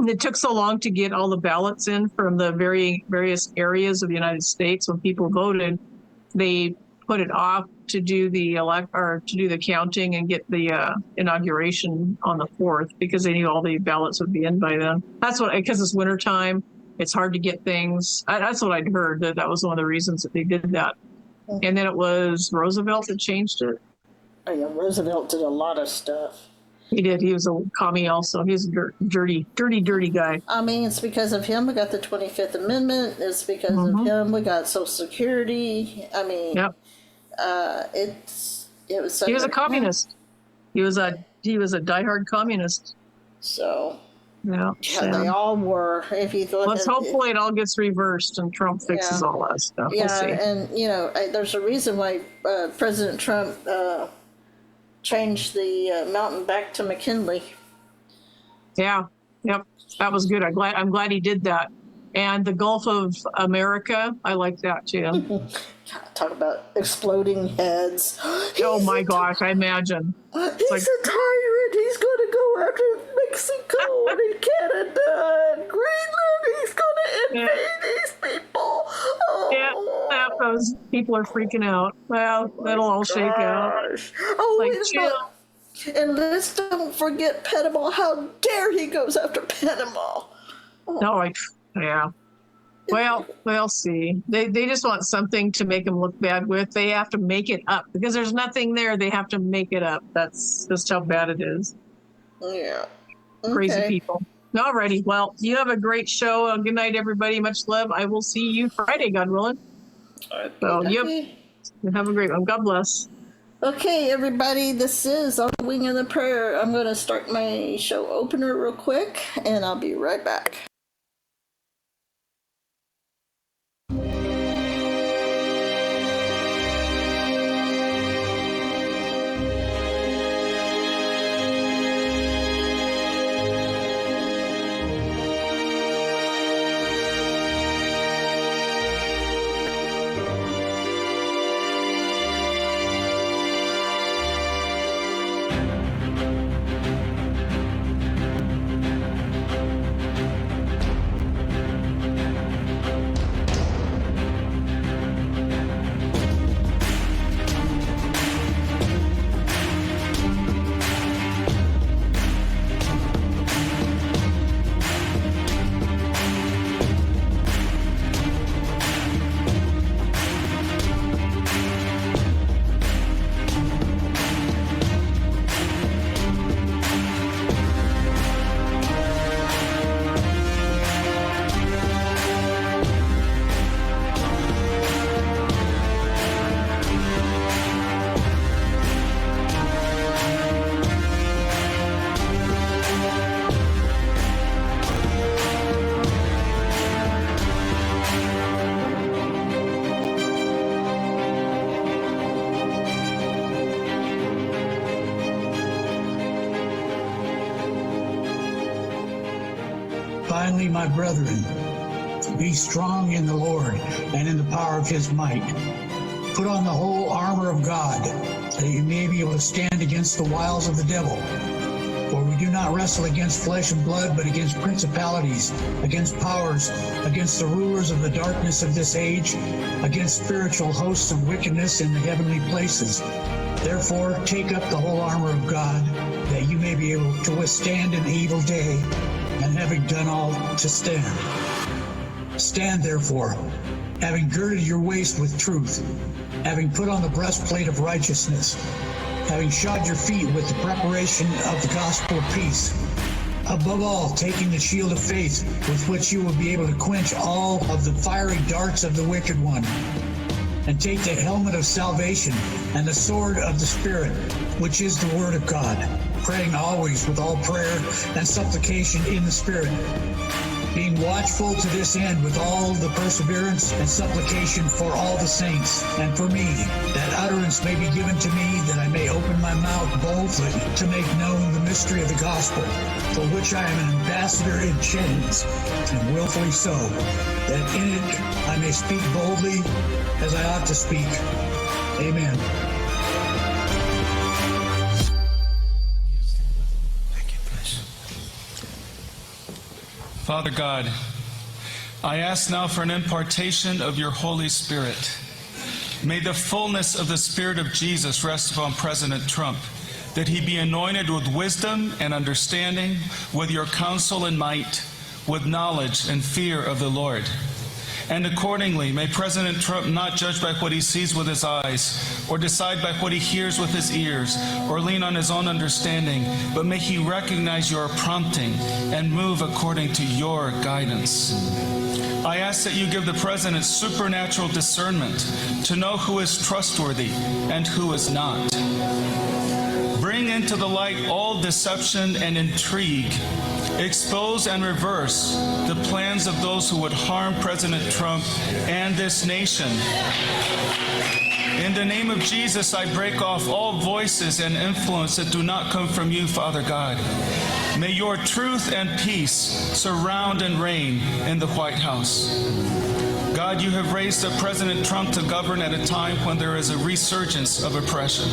it took so long to get all the ballots in from the various areas of the United States. When people voted, they put it off to do the counting and get the inauguration on the 4th because they knew all the ballots would be in by then. Because it's wintertime. It's hard to get things. That's what I'd heard, that was one of the reasons that they did that. And then it was Roosevelt that changed it. Oh yeah, Roosevelt did a lot of stuff. He did. He was a commie also. He was a dirty guy. I mean, it's because of him we got the 25th Amendment. It's because of him we got Social Security. I mean, Yep. It was. He was a communist. He was a diehard communist. So. Yeah. Yeah, they all were. If you look Let's hopefully it all gets reversed and Trump fixes all that stuff. Yeah, We'll see. and there's a reason why President Trump changed the mountain back to McKinley. Yeah. Yep. That was good. I'm glad he did that. And the Gulf of America, I like that too. Talk about exploding heads. Oh my gosh, I imagine. He's a tyrant. He's going to go after Mexico and Canada and Greenland. He's going to invade these people. Oh. Yeah, those people are freaking out. Well, that'll all shake out. Oh, and let's don't forget Panama. How dare he goes after Panama? No, yeah. Well, we'll see. They just want something to make them look bad with. They have to make it up because there's nothing there. They have to make it up. That's just how bad it is. Yeah. Crazy people. Alrighty. Well, you have a great show. Good night, everybody. Much love. I will see you Friday, God willing. So, yep. Have a great one. God bless. Okay, everybody. This is On the Wing of the Prayer. I'm going to start my show opener real quick, and I'll be right back. Finally, my brethren, be strong in the Lord and in the power of his might. Put on the whole armor of God, that you may be able to stand against the wiles of the devil. For we do not wrestle against flesh and blood, but against principalities, against powers, against the rulers of the darkness of this age, against spiritual hosts of wickedness in the heavenly places. Therefore, take up the whole armor of God, that you may be able to withstand in the evil day, and having done all, to stand. Stand therefore, having girded your waist with truth, having put on the breastplate of righteousness, having shod your feet with the preparation of the gospel of peace. Above all, taking the shield of faith, with which you will be able to quench all of the fiery darts of the wicked one. And take the helmet of salvation and the sword of the Spirit, which is the word of God, praying always with all prayer and supplication in the Spirit, being watchful to this end with all the perseverance and supplication for all the saints, and for me, that utterance may be given to me, that I may open my mouth boldly to make known the mystery of the gospel, for which I am an ambassador in chains, and willfully so, that in it I may speak boldly as I ought to speak. Amen. Father God, I ask now for an impartation of your Holy Spirit. May the fullness of the Spirit of Jesus rest upon President Trump, that he be anointed with wisdom and understanding, with your counsel and might, with knowledge and fear of the Lord. And accordingly, may President Trump not judge by what he sees with his eyes, or decide by what he hears with his ears, or lean on his own understanding, but may he recognize your prompting and move according to your guidance. I ask that you give the President supernatural discernment to know who is trustworthy and who is not. Bring into the light all deception and intrigue. Expose and reverse the plans of those who would harm President Trump and this nation. In the name of Jesus, I break off all voices and influence that do not come from you, Father God. May your truth and peace surround and reign in the White House. God, you have raised up President Trump to govern at a time when there is a resurgence of oppression.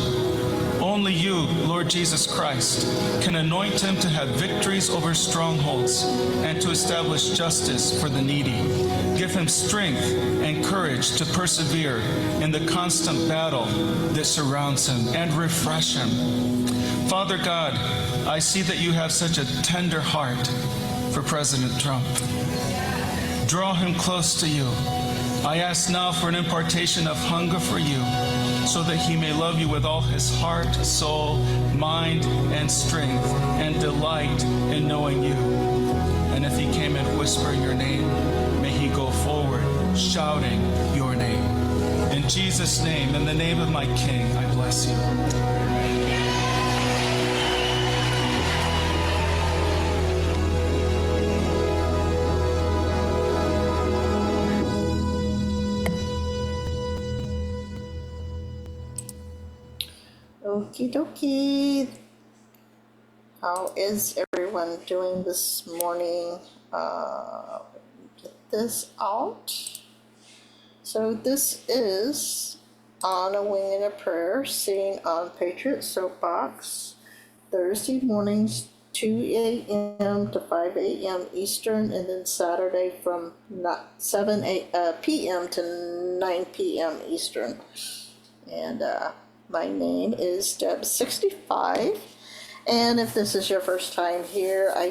Only you, Lord Jesus Christ, can anoint him to have victories over strongholds and to establish justice for the needy. Give him strength and courage to persevere in the constant battle that surrounds him, and refresh him. Father God, I see that you have such a tender heart for President Trump. Draw him close to you. I ask now for an impartation of hunger for you, so that he may love you with all his heart, soul, mind, and strength, and delight in knowing you. And if he came and whispered your name, may he go forward shouting your name. In Jesus' name, in the name of my King, I bless you. Okie dokie. How is everyone doing this morning? Get this out. So this is On a Wing and a Prayer, seen on Patriots Soapbox, Thursday mornings 2 a.m. to 5 a.m. Eastern, and then Saturday from 7 p.m. to 9 p.m. Eastern. And my name is Deb65, and if this is your first time here, I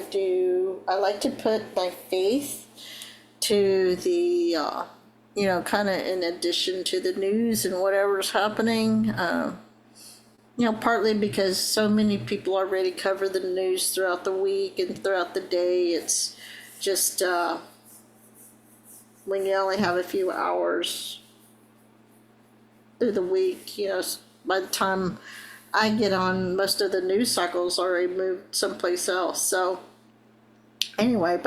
like to put my faith to the, kind of in addition to the news and whatever's happening, partly because so many people already cover the news throughout the week and throughout the day. It's just, when you only have a few hours through the week, by the time I get on, most of the news cycles already moved someplace else. So anyway,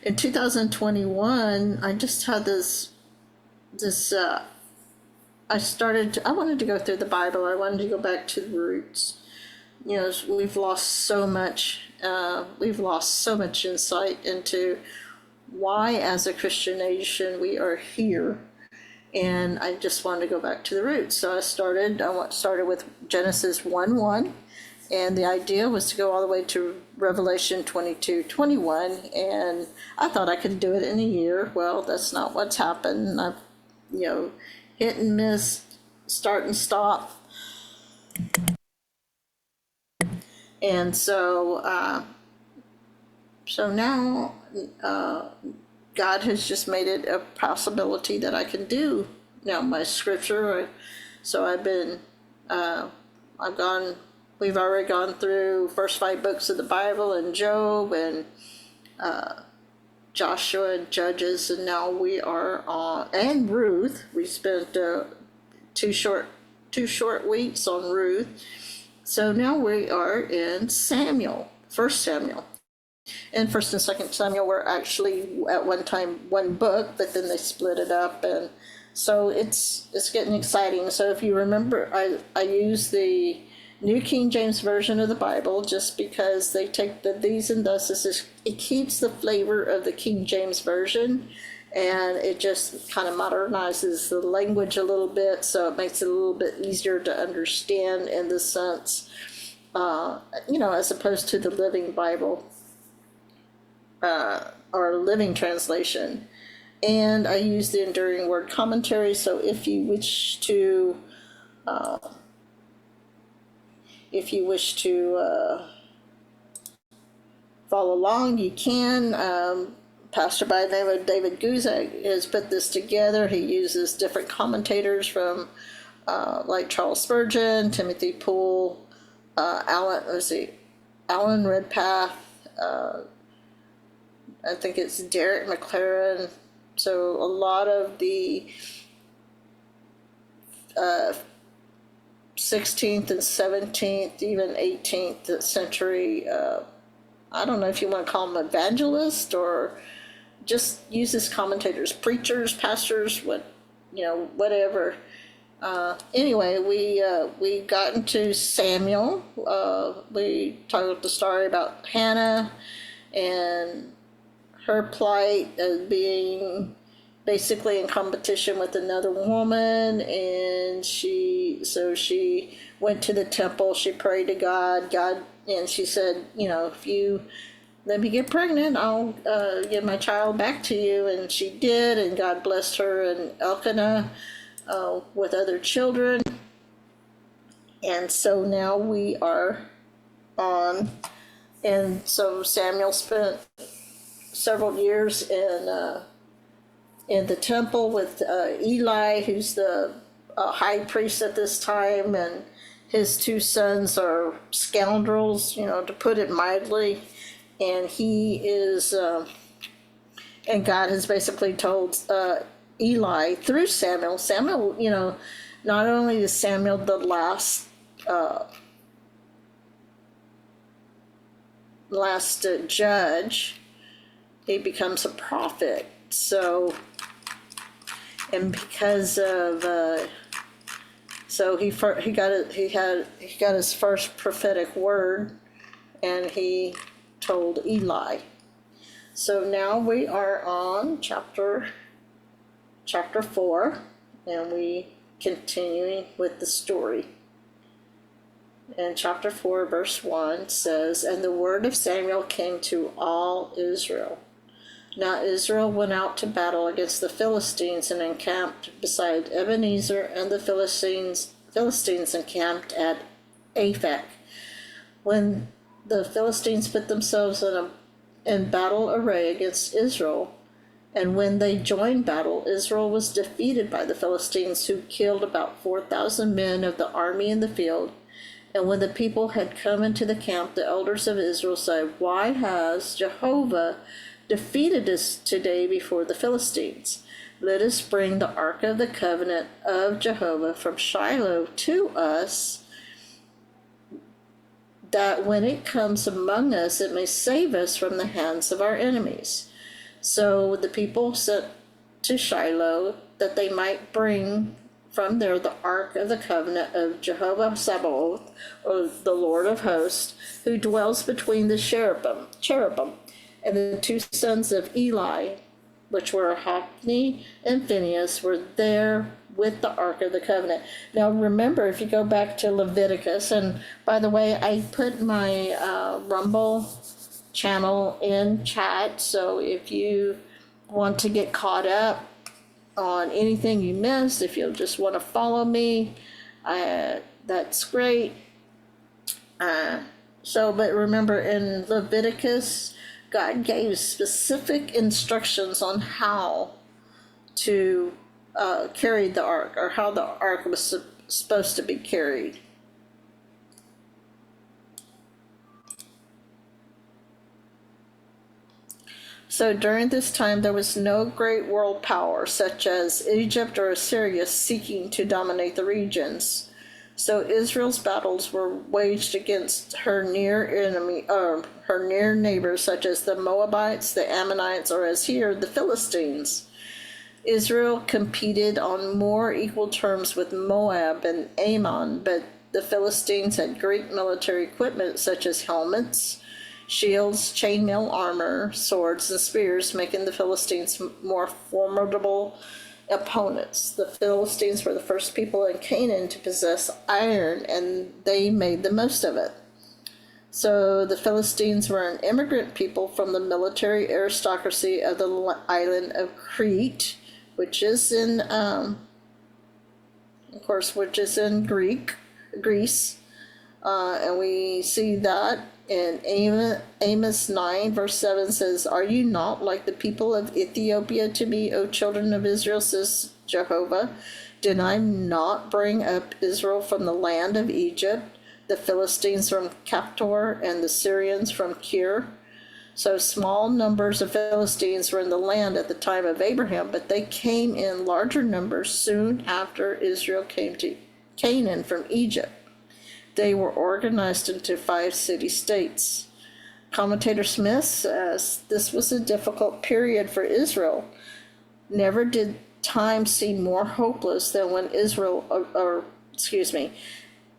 in 2021, I just had I wanted to go through the Bible. I wanted to go back to the roots. We've lost so much. We've lost so much insight into why, as a Christian nation, we are here. And I just wanted to go back to the roots. So I started with Genesis 1:1, and the idea was to go all the way to Revelation 22:21, and I thought I could do it in a year. Well, that's not what's happened. I've, hit and miss, start and stop. And so now, God has just made it a possibility that I can do now my scripture. So we've already gone through first 5 books of the Bible, and Job, and Joshua, and Judges, and now we are on, and Ruth. We spent 2 short weeks on Ruth. So now we are in Samuel, 1 Samuel. And 1st and 2nd Samuel were actually at one time one book, but then they split it up, and so it's getting exciting. So if you remember, I use the New King James Version of the Bible just because they take the these and thuses. It keeps the flavor of the King James Version, and it just kind of modernizes the language a little bit, so it makes it a little bit easier to understand in the sense, as opposed to the Living Bible. Or Living Translation. And I use the Enduring Word Commentary, so if you wish to follow along, you can. pastor by the name of David Guzak has put this together. He uses different commentators from like Charles Spurgeon, Timothy Poole, Alan Redpath, I think it's Derek McLaren. So a lot of the 16th and 17th, even 18th century, I don't know if you want to call them evangelists or just use this commentators, preachers, pastors, whatever. Anyway, we got into Samuel. We talked the story about Hannah and her plight as being basically in competition with another woman, and she went to the temple. She prayed to God, and she said, if you let me get pregnant, I'll give my child back to you. And she did, and God blessed her and Elkanah with other children. And so now we are on, and so Samuel spent several years in the temple with Eli, who's the high priest at this time, and his two sons are scoundrels, to put it mildly. And he is, and God has basically told Eli through Samuel. Samuel, not only is Samuel the last judge, he becomes a prophet. So, and because of so he got his first prophetic word, and he told Eli. So now we are on chapter 4, and we continuing with the story. And chapter 4, verse 1 says, "And the word of Samuel came to all Israel. Now Israel went out to battle against the Philistines and encamped beside Ebenezer, and the Philistines encamped at Aphek. When the Philistines put themselves in battle array against Israel, and when they joined battle, Israel was defeated by the Philistines, who killed about 4,000 men of the army in the field. And when the people had come into the camp, the elders of Israel said, 'Why has Jehovah defeated us today before the Philistines? Let us bring the ark of the covenant of Jehovah from Shiloh to us, that when it comes among us, it may save us from the hands of our enemies.' So the people sent to Shiloh, that they might bring from there the ark of the covenant of Jehovah Sabaoth, or the Lord of hosts, who dwells between the cherubim. And the two sons of Eli, which were Hophni and Phinehas, were there with the ark of the covenant." Now remember, if you go back to Leviticus, and by the way, I put my Rumble channel in chat, so if you want to get caught up on anything you missed, if you'll just want to follow me, that's great. But remember, in Leviticus, God gave specific instructions on how to carry the ark, or how the ark was supposed to be carried. So during this time, there was no great world power, such as Egypt or Assyria, seeking to dominate the regions. So Israel's battles were waged against her near neighbors, such as the Moabites, the Ammonites, or as here, the Philistines. Israel competed on more equal terms with Moab and Ammon, but the Philistines had Greek military equipment, such as helmets, shields, chainmail armor, swords, and spears, making the Philistines more formidable opponents. The Philistines were the first people in Canaan to possess iron, and they made the most of it. So the Philistines were an immigrant people from the military aristocracy of the island of Crete, which is in, Greece. And we see that And Amos 9 verse 7 says, "Are you not like the people of Ethiopia to me, O children of Israel, says Jehovah? Did I not bring up Israel from the land of Egypt, the Philistines from Captor, and the Syrians from Kir?" So small numbers of Philistines were in the land at the time of Abraham, but they came in larger numbers soon after Israel came to Canaan from Egypt. They were organized into 5 city-states. Commentator Smith says this was a difficult period for Israel. Never did time seem more hopeless than when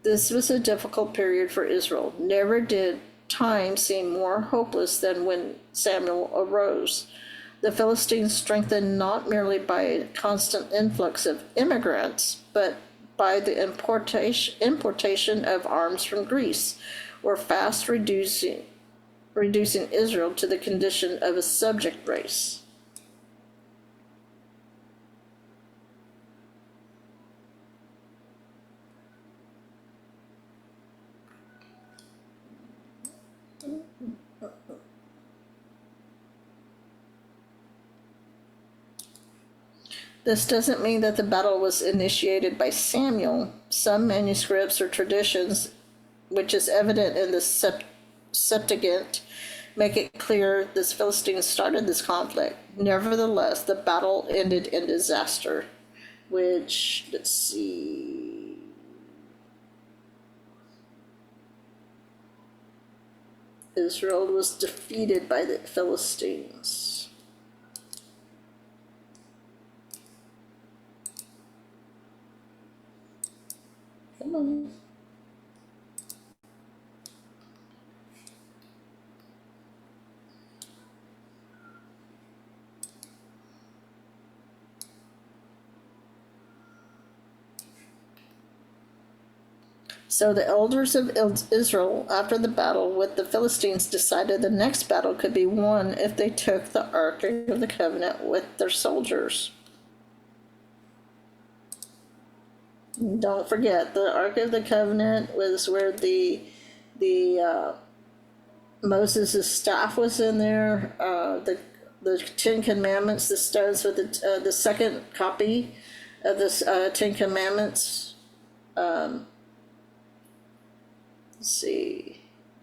this was a difficult period for Israel. Never did time seem more hopeless than when Samuel arose. The Philistines strengthened not merely by a constant influx of immigrants, but by the importation of arms from Greece, were fast reducing Israel to the condition of a subject race. This doesn't mean that the battle was initiated by Samuel. Some manuscripts or traditions, which is evident in the Septuagint, make it clear the Philistines started this conflict. Nevertheless, the battle ended in disaster, which, let's see, Israel was defeated by the Philistines. Come on. So the elders of Israel, after the battle with the Philistines, decided the next battle could be won if they took the Ark of the Covenant with their soldiers. Don't forget, the Ark of the Covenant was where the Moses' staff was in there. The 10 Commandments, the stones with the second copy of the 10 Commandments. Let's see,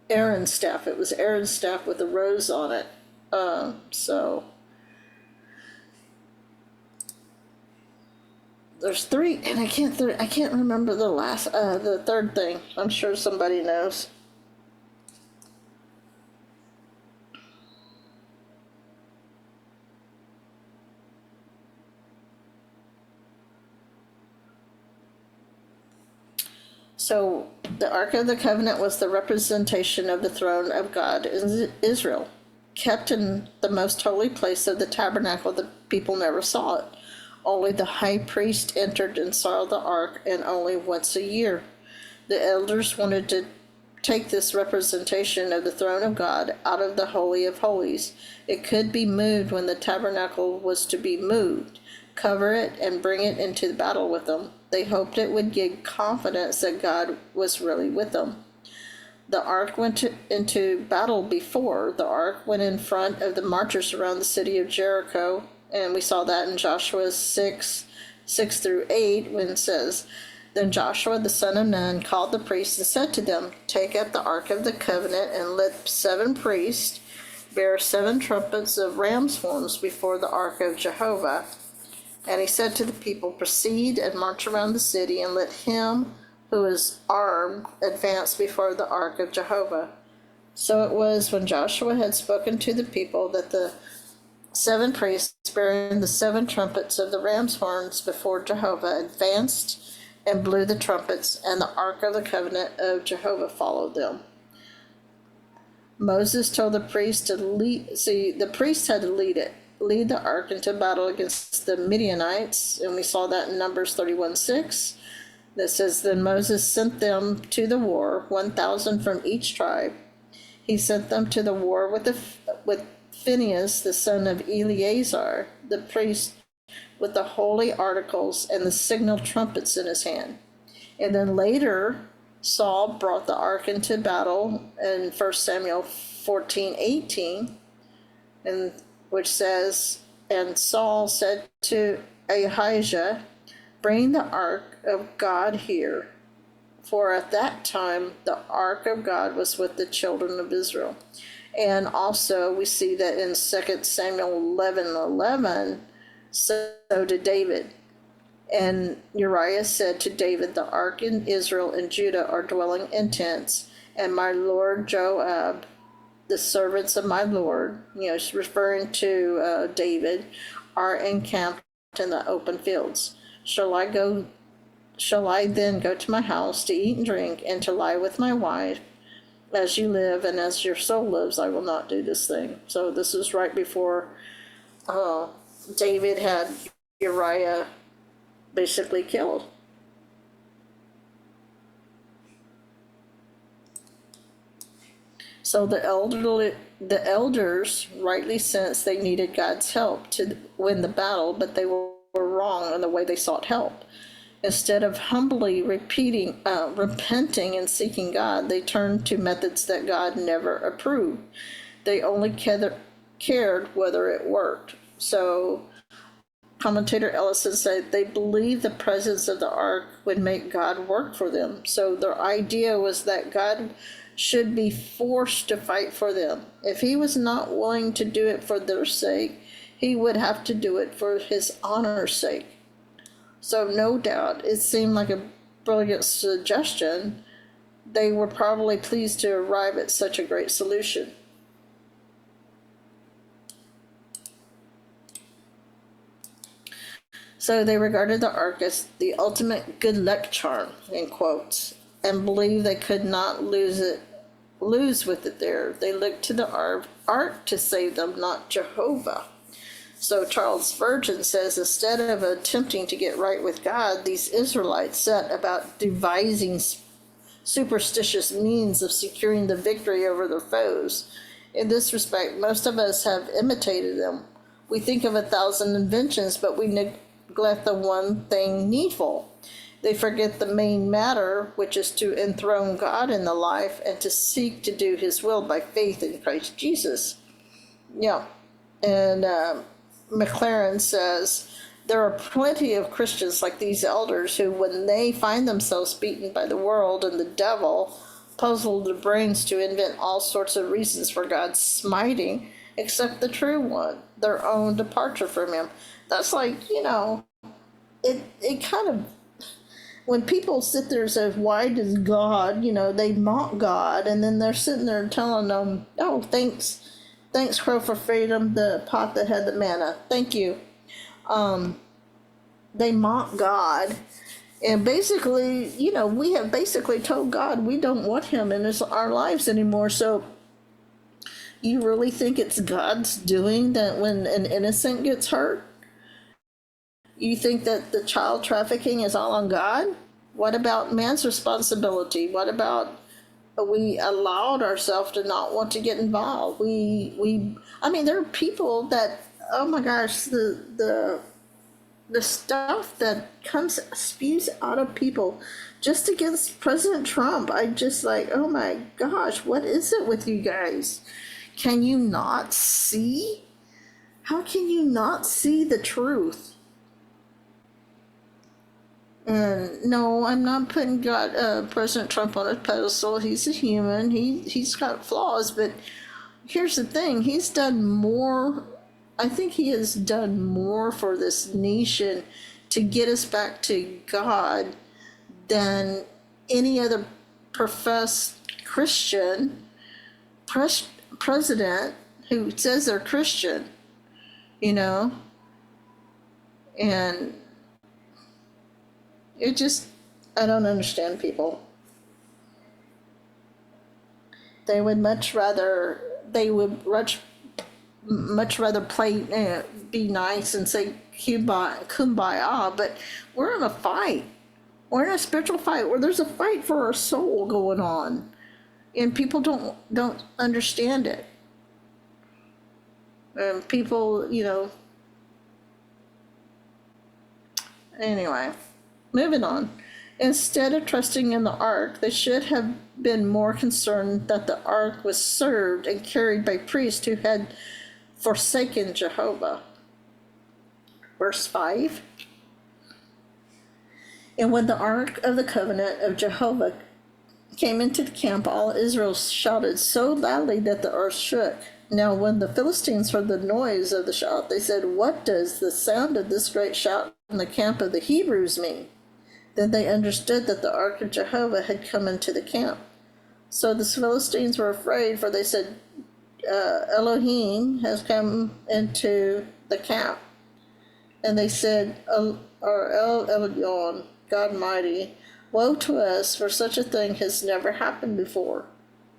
Aaron's staff. It was Aaron's staff with a rose on it. So there's 3, and I can't remember the third thing. I'm sure somebody knows. So the Ark of the Covenant was the representation of the throne of God in Israel, kept in the most holy place of the tabernacle. The people never saw it. Only the high priest entered and saw the ark, and only once a year. The elders wanted to take this representation of the throne of God out of the Holy of Holies. It could be moved when the tabernacle was to be moved, cover it, and bring it into the battle with them. They hoped it would give confidence that God was really with them. The ark went into battle before. The ark went in front of the marchers around the city of Jericho, and we saw that in Joshua 6:6-8, when it says, "Then Joshua the son of Nun called the priests and said to them, 'Take up the Ark of the Covenant, and let 7 priests bear 7 trumpets of ram's horns before the Ark of Jehovah.' And he said to the people, 'Proceed and march around the city, and let him who is armed advance before the Ark of Jehovah.' So it was, when Joshua had spoken to the people, that the 7 priests bearing the 7 trumpets of the ram's horns before Jehovah advanced and blew the trumpets, and the Ark of the Covenant of Jehovah followed them." Moses told the priest to lead. See, the priest had to lead the ark into battle against the Midianites, and we saw that in Numbers 31:6. That says, "Then Moses sent them to the war, 1,000 from each tribe. He sent them to the war with Phinehas, the son of Eleazar, the priest, with the holy articles and the signal trumpets in his hand." And then later, Saul brought the ark into battle in 1 Samuel 14:18, and which says, "And Saul said to Ahijah, bring the ark of God here, for at that time the ark of God was with the children of Israel." And also we see that in 2 Samuel 11:11, so did David. And Uriah said to David, the ark in Israel and Judah are dwelling in tents, and my lord Joab, the servants of my lord, referring to David, are encamped in the open fields. Shall I then go to my house to eat and drink and to lie with my wife? As you live and as your soul lives, I will not do this thing. So this is right before David had Uriah basically killed. So the elders rightly sensed they needed God's help to win the battle, but they were wrong in the way they sought help. Instead of humbly repenting and seeking God, they turned to methods that God never approved. They only cared whether it worked. So commentator Ellison said they believed the presence of the ark would make God work for them. So their idea was that God should be forced to fight for them. If he was not willing to do it for their sake, he would have to do it for his honor's sake. So no doubt, it seemed like a brilliant suggestion. They were probably pleased to arrive at such a great solution. So they regarded the ark as the ultimate good luck charm, in quotes, and believed they could not lose with it there. They looked to the ark to save them, not Jehovah. So Charles Spurgeon says, instead of attempting to get right with God, these Israelites set about devising superstitious means of securing the victory over their foes. In this respect, most of us have imitated them. We think of 1,000 inventions, but we neglect the one thing needful. They forget the main matter, which is to enthrone God in the life and to seek to do his will by faith in Christ Jesus. Yeah, and McLaren says, there are plenty of Christians like these elders who, when they find themselves beaten by the world and the devil, puzzle their brains to invent all sorts of reasons for God's smiting, except the true one, their own departure from him. That's like, it kind of, when people sit there and say, why does God, they mock God, and then they're sitting there telling them, oh, thanks, Crow, for freedom, the pot that had the manna. Thank you. They mock God. And basically, we have basically told God we don't want him in our lives anymore. So you really think it's God's doing that when an innocent gets hurt? You think that the child trafficking is all on God? What about man's responsibility? What about we allowed ourselves to not want to get involved? There are people that, oh my gosh, the stuff that spews out of people just against President Trump. I just like, oh my gosh, what is it with you guys? Can you not see? How can you not see the truth? And no, I'm not putting President Trump on a pedestal. He's a human. He's got flaws, but here's the thing. He's done more. I think he has done more for this nation to get us back to God than any other professed Christian president who says they're Christian, and it just, I don't understand people. They would much rather play, be nice and say kumbaya, but we're in a fight. We're in a spiritual fight where there's a fight for our soul going on, and people don't understand it. And people, anyway, moving on. Instead of trusting in the ark, they should have been more concerned that the ark was served and carried by priests who had forsaken Jehovah. Verse 5. And when the ark of the covenant of Jehovah came into the camp, all Israel shouted so loudly that the earth shook. Now when the Philistines heard the noise of the shout, they said, "What does the sound of this great shout in the camp of the Hebrews mean?" Then they understood that the ark of Jehovah had come into the camp. So the Philistines were afraid, for they said, Elohim has come into the camp. And they said, or El Elyon, God mighty, woe to us, for such a thing has never happened before.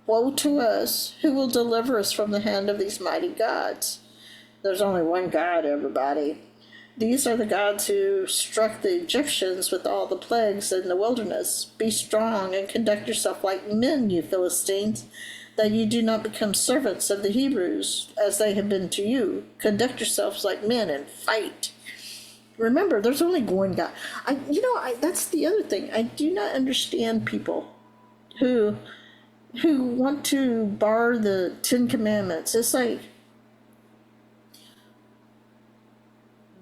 Woe to us, who will deliver us from the hand of these mighty gods? There's only one God, everybody. These are the gods who struck the Egyptians with all the plagues in the wilderness. Be strong and conduct yourself like men, you Philistines, that you do not become servants of the Hebrews, as they have been to you. Conduct yourselves like men and fight. Remember, there's only one God. That's the other thing. I do not understand people who want to bar the Ten Commandments. It's like,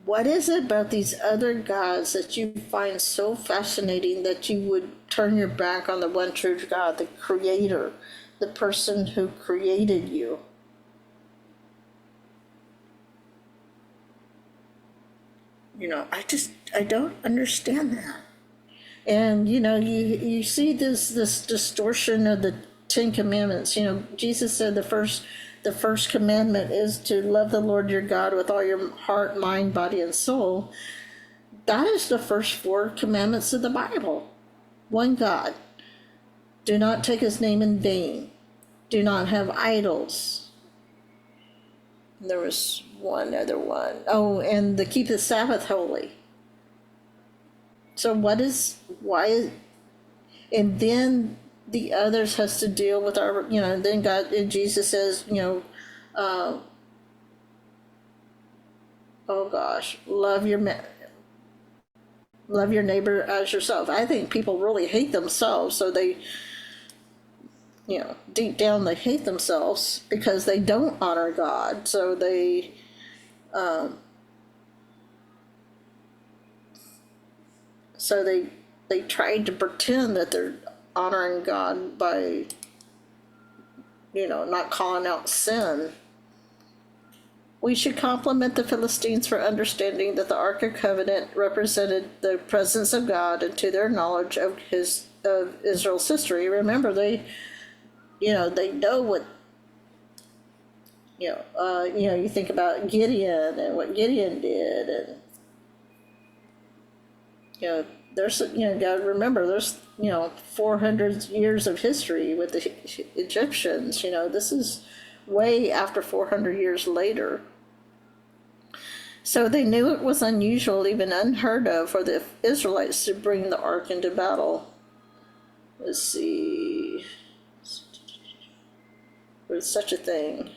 what is it about these other gods that you find so fascinating that you would turn your back on the one true God, the Creator, the person who created you? I don't understand that. And, you see this distortion of the Ten Commandments. Jesus said the first commandment is to love the Lord your God with all your heart, mind, body, and soul. That is the first 4 commandments of the Bible. One God. Do not take his name in vain. Do not have idols. There was one other one. Oh, and to keep the Sabbath holy. So and then the others has to deal with our, then God, and Jesus says, oh gosh, love your neighbor as yourself. I think people really hate themselves, so they, deep down they hate themselves because they don't honor God. So they, they tried to pretend that they're honoring God by, not calling out sin. We should compliment the Philistines for understanding that the Ark of Covenant represented the presence of God, and to their knowledge of Israel's history. Remember, they know what, you think about Gideon and what Gideon did, and, there's, God, remember, there's, 400 years of history with the Egyptians. This is way after 400 years later. So they knew it was unusual, even unheard of, for the Israelites to bring the ark into battle. Let's see. There's such a thing.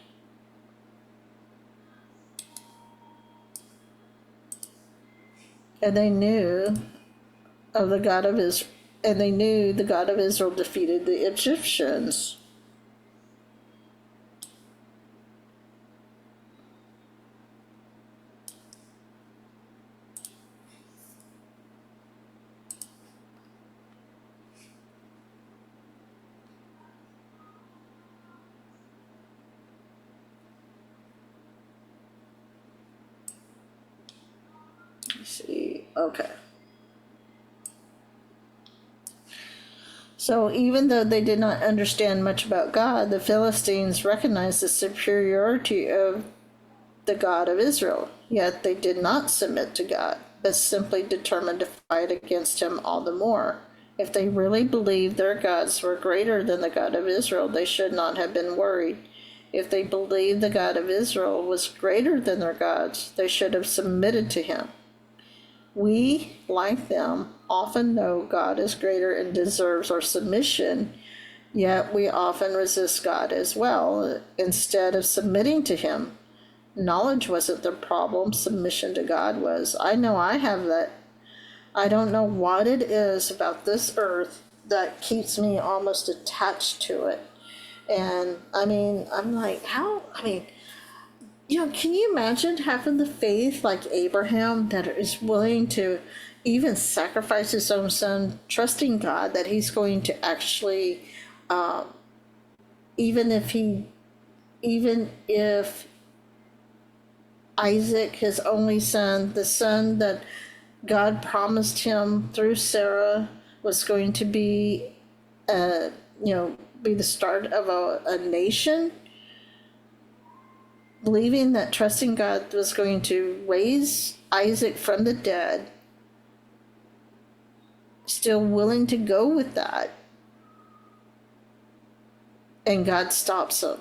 And they knew of the God of Israel, and they knew the God of Israel defeated the Egyptians. Let's see. Okay. So even though they did not understand much about God, the Philistines recognized the superiority of the God of Israel. Yet they did not submit to God, but simply determined to fight against him all the more. If they really believed their gods were greater than the God of Israel, they should not have been worried. If they believed the God of Israel was greater than their gods, they should have submitted to him. We, like them, often know God is greater and deserves our submission, yet we often resist God as well, instead of submitting to him. Knowledge wasn't the problem, submission to God was. I know I have that I don't know what it is about this earth that keeps me almost attached to it. And I mean, I'm like, how? I mean, can you imagine having the faith like Abraham that is willing to even sacrifice his own son, trusting God that he's going to actually, even if Isaac, his only son, the son that God promised him through Sarah, was going to be, be the start of a nation, believing that trusting God was going to raise Isaac from the dead, still willing to go with that, and God stops him.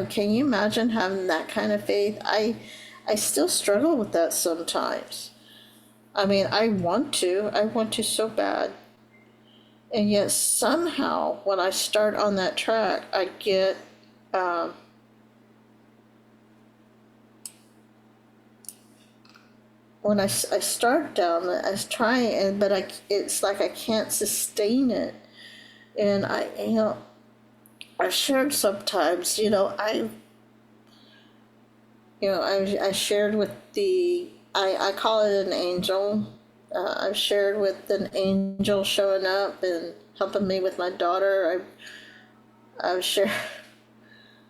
Can you imagine having that kind of faith? I still struggle with that sometimes. I mean, I want to so bad. And yet somehow when I start on that track, I get, when I start down, I was trying, but it's like I can't sustain it. And I shared sometimes, I shared with I call it an angel. I've shared with an angel showing up and helping me with my daughter. I've shared,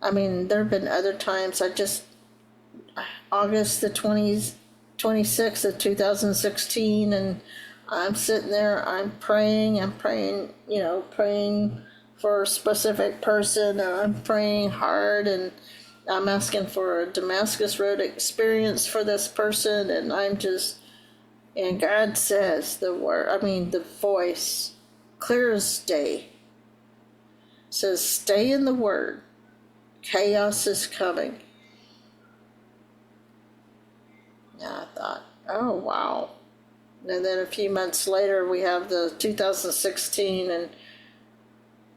there have been other times. August the 26th of 2016, and I'm sitting there, I'm praying for a specific person, and I'm praying hard, and I'm asking for a Damascus Road experience for this person, and and God says the voice, clear as day, says, stay in the Word. Chaos is coming. And I thought, oh, wow. And then a few months later, we have the 2016, and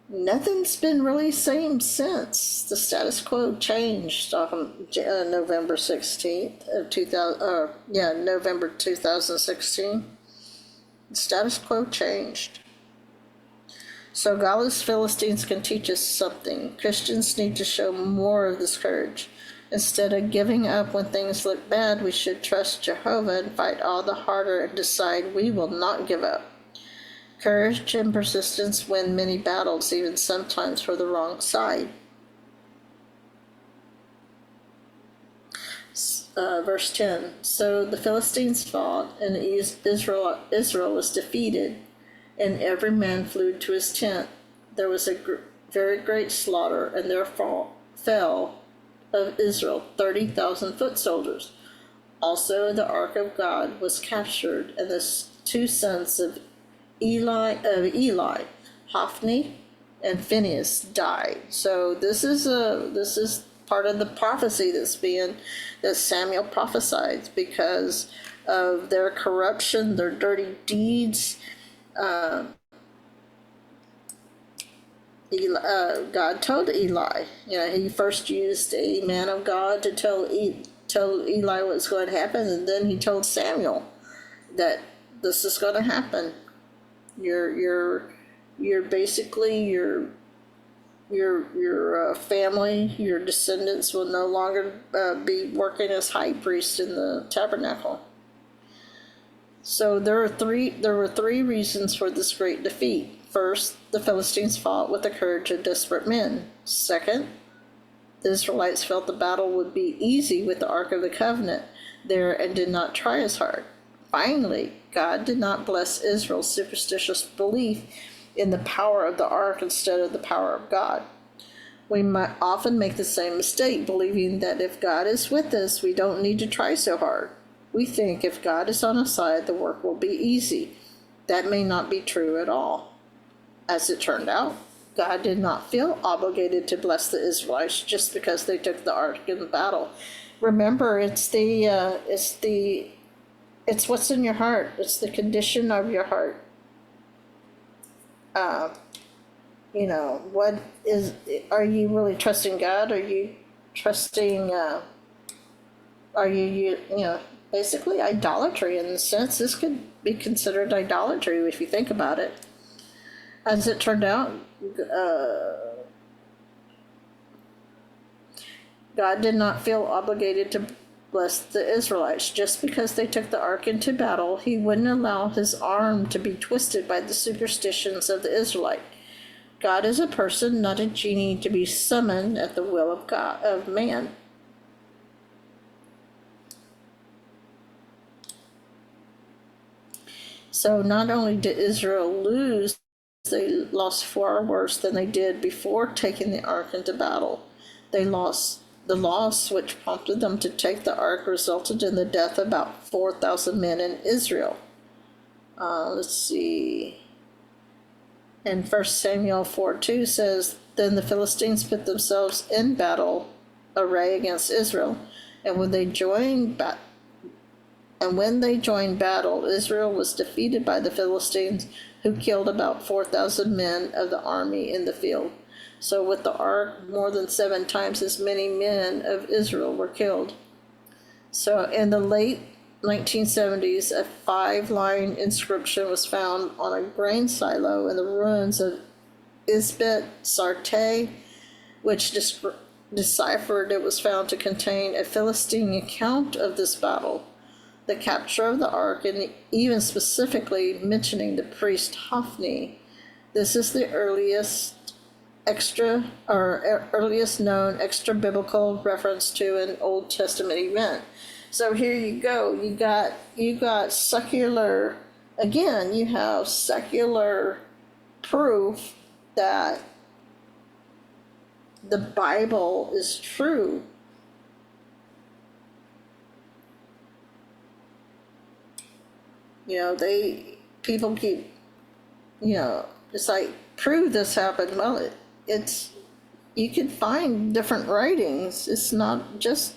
nothing's been really same since. The status quo changed on November 16th of November 2016. The status quo changed. So godless Philistines can teach us something. Christians need to show more of this courage. Instead of giving up when things look bad, we should trust Jehovah and fight all the harder and decide we will not give up. Courage and persistence win many battles, even sometimes for the wrong side. Verse 10. So the Philistines fought, and Israel was defeated, and every man flew to his tent. There was a very great slaughter, and there fell of Israel 30,000 foot soldiers. Also the ark of God was captured, and the two sons of Eli, Hophni and Phinehas, died. So this is part of the prophecy that Samuel prophesied because of their corruption, their dirty deeds. God told Eli, he first used a man of God to tell Eli what's going to happen, and then he told Samuel that this is going to happen. You're basically your family, your descendants will no longer be working as high priests in the tabernacle. So there were three reasons for this great defeat. First, the Philistines fought with the courage of desperate men. Second, the Israelites felt the battle would be easy with the Ark of the Covenant there and did not try as hard. Finally, God did not bless Israel's superstitious belief in the power of the ark instead of the power of God. We might often make the same mistake, believing that if God is with us, we don't need to try so hard. We think if God is on our side, the work will be easy. That may not be true at all. As it turned out, God did not feel obligated to bless the Israelites just because they took the ark in the battle. Remember, it's what's in your heart. It's the condition of your heart. Are you really trusting God? Are you trusting, basically idolatry in the sense. This could be considered idolatry if you think about it. As it turned out, God did not feel obligated to bless the Israelites. Just because they took the ark into battle, he wouldn't allow his arm to be twisted by the superstitions of the Israelite. God is a person, not a genie to be summoned at the will of God, of man. So not only did Israel lose, they lost far worse than they did before taking the ark into battle. They lost. The loss which prompted them to take the ark resulted in the death of about 4,000 men in Israel. Let's see. And 1 Samuel 4:2 says, "Then the Philistines put themselves in battle array against Israel, and when they joined battle, Israel was defeated by the Philistines, who killed about 4,000 men of the army in the field." So with the ark, more than 7 times as many men of Israel were killed. So in the late 1970s, a 5-line inscription was found on a grain silo in the ruins of Isbet Sartay, which deciphered it was found to contain a Philistine account of this battle, the capture of the ark, and even specifically mentioning the priest Hophni. This is the earliest known extra biblical reference to an Old Testament event. So here you go. You got secular, again, you have secular proof that the Bible is true. People keep, it's like, prove this happened. Well, you can find different writings. It's not just,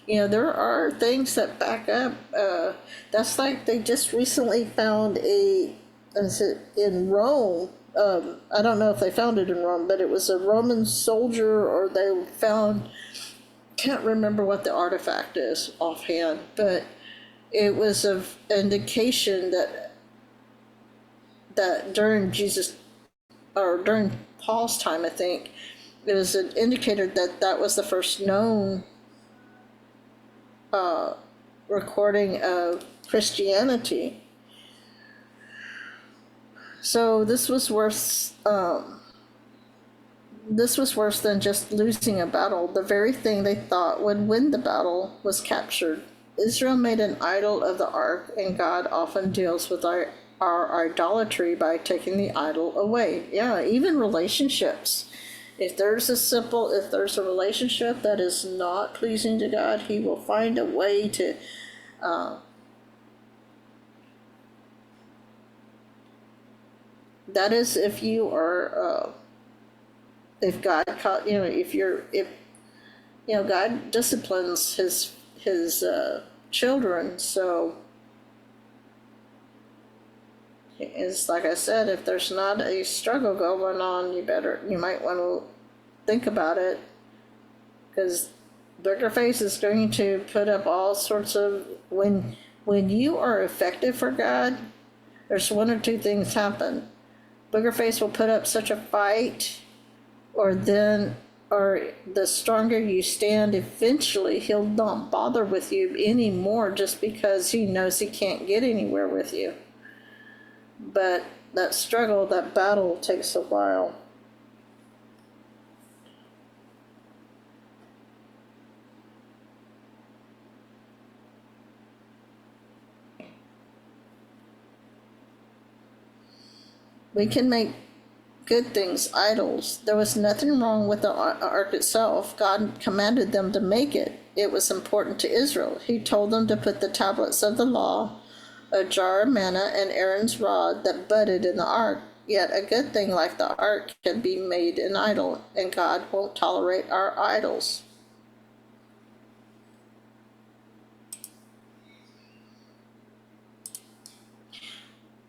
there are things that back up. That's like they just recently found in Rome. I don't know if they found it in Rome, but it was a Roman soldier, or they found, can't remember what the artifact is offhand, but it was an indication that during during Paul's time, I think, it was an indicator that was the first known recording of Christianity. So this was worse than just losing a battle. The very thing they thought would win the battle was captured. Israel made an idol of the ark, and God often deals with our idolatry by taking the idol away. Yeah, even relationships. If there's a relationship that is not pleasing to God, he will find a way to that is if you are if God God disciplines his children. So it's like I said, if there's not a struggle going on, you might want to think about it, because Bigger Face is going to put up all sorts of, when you are effective for God, there's 1 or 2 things happen. Bigger Face will put up such a fight, or the stronger you stand, eventually he'll not bother with you anymore, just because he knows he can't get anywhere with you. But that struggle, that battle, takes a while. We can make good things idols. There was nothing wrong with the ark itself. God commanded them to make it. It was important to Israel. He told them to put the tablets of the law, a jar of manna, and Aaron's rod that budded in the ark. Yet a good thing like the ark can be made an idol, and God won't tolerate our idols.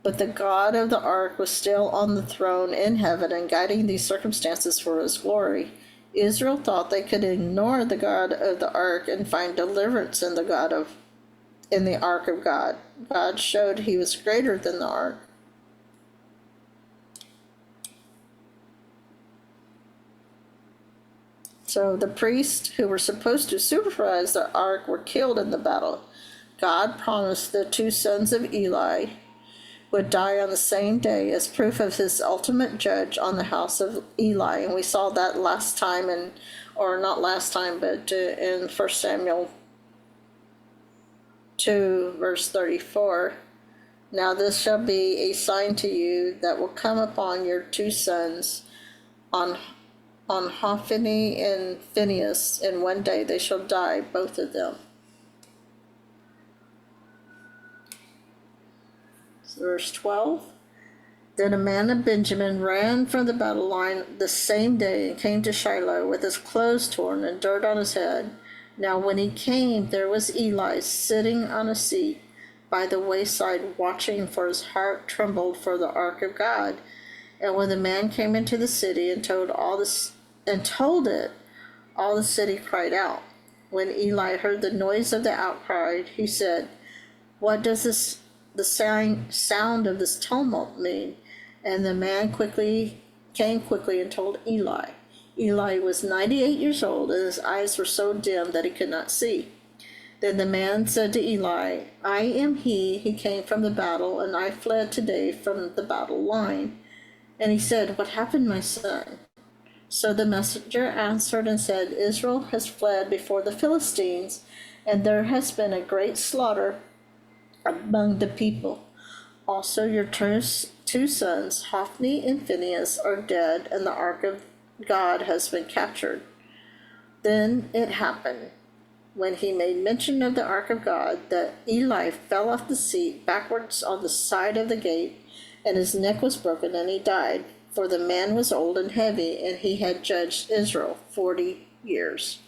But the God of the ark was still on the throne in heaven and guiding these circumstances for his glory. Israel thought they could ignore the God of the ark and find deliverance in the God of in the ark of God. God showed he was greater than the ark. So the priests who were supposed to supervise the ark were killed in the battle. God promised the two sons of Eli would die on the same day as proof of his ultimate judge on the house of Eli. And we saw that last time, or not last time, but in 1 Samuel 2, verse 34. Now this shall be a sign to you that will come upon your two sons on Hophni and Phinehas, and one day they shall die, both of them. Verse 12. Then a man of Benjamin ran from the battle line the same day and came to Shiloh with his clothes torn and dirt on his head. Now when he came, there was Eli sitting on a seat by the wayside, watching, for his heart trembled for the ark of God. And when the man came into the city and told it, all the city cried out. When Eli heard the noise of the outcry, he said, "What does the sound of this tumult mean?" And the man came quickly and told Eli. Eli was 98 years old, and his eyes were so dim that he could not see. Then the man said to Eli, "I am he came from the battle, and I fled today from the battle line." And he said, "What happened, my son?" So the messenger answered and said, "Israel has fled before the Philistines, and there has been a great slaughter among the people. Also your two sons, Hophni and Phinehas, are dead, and the ark of God has been captured." Then it happened, when he made mention of the ark of God, that Eli fell off the seat backwards on the side of the gate, and his neck was broken, and he died. For the man was old and heavy, and he had judged Israel 40 years.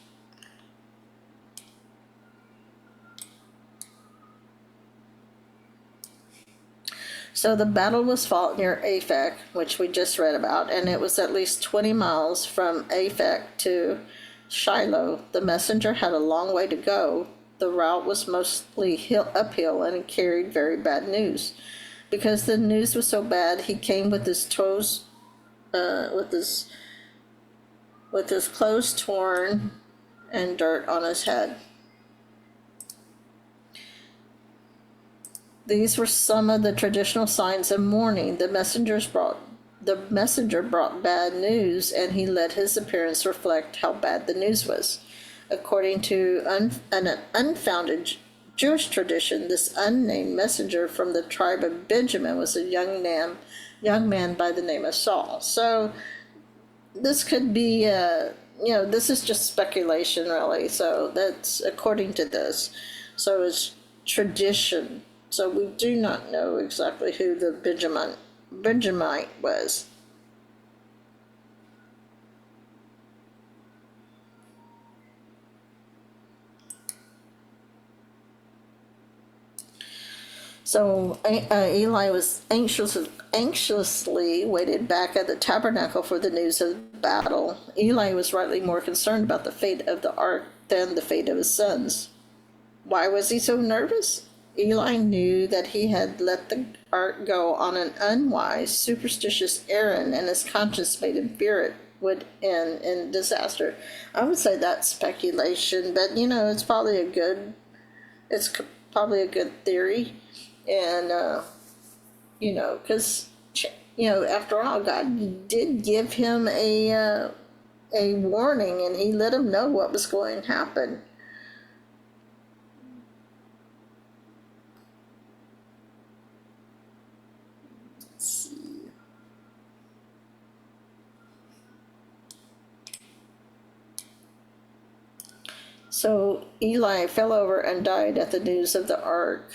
So the battle was fought near Aphek, which we just read about, and it was at least 20 miles from Aphek to Shiloh. The messenger had a long way to go. The route was mostly uphill, and he carried very bad news. Because the news was so bad, he came with his clothes torn and dirt on his head. These were some of the traditional signs of mourning. The messenger brought bad news, and he let his appearance reflect how bad the news was. According to an unfounded Jewish tradition, this unnamed messenger from the tribe of Benjamin was a young man by the name of Saul. So this could be, this is just speculation, really. So that's according to this. So it's tradition. So we do not know exactly who the Benjamite was. So Eli was anxiously waited back at the tabernacle for the news of the battle. Eli was rightly more concerned about the fate of the ark than the fate of his sons. Why was he so nervous? Eli knew that he had let the ark go on an unwise, superstitious errand, and his conscience made him fear it would end in disaster. I would say that's speculation, but it's probably a good theory. And because after all, God did give him a warning, and he let him know what was going to happen. Let's see. So Eli fell over and died at the news of the ark.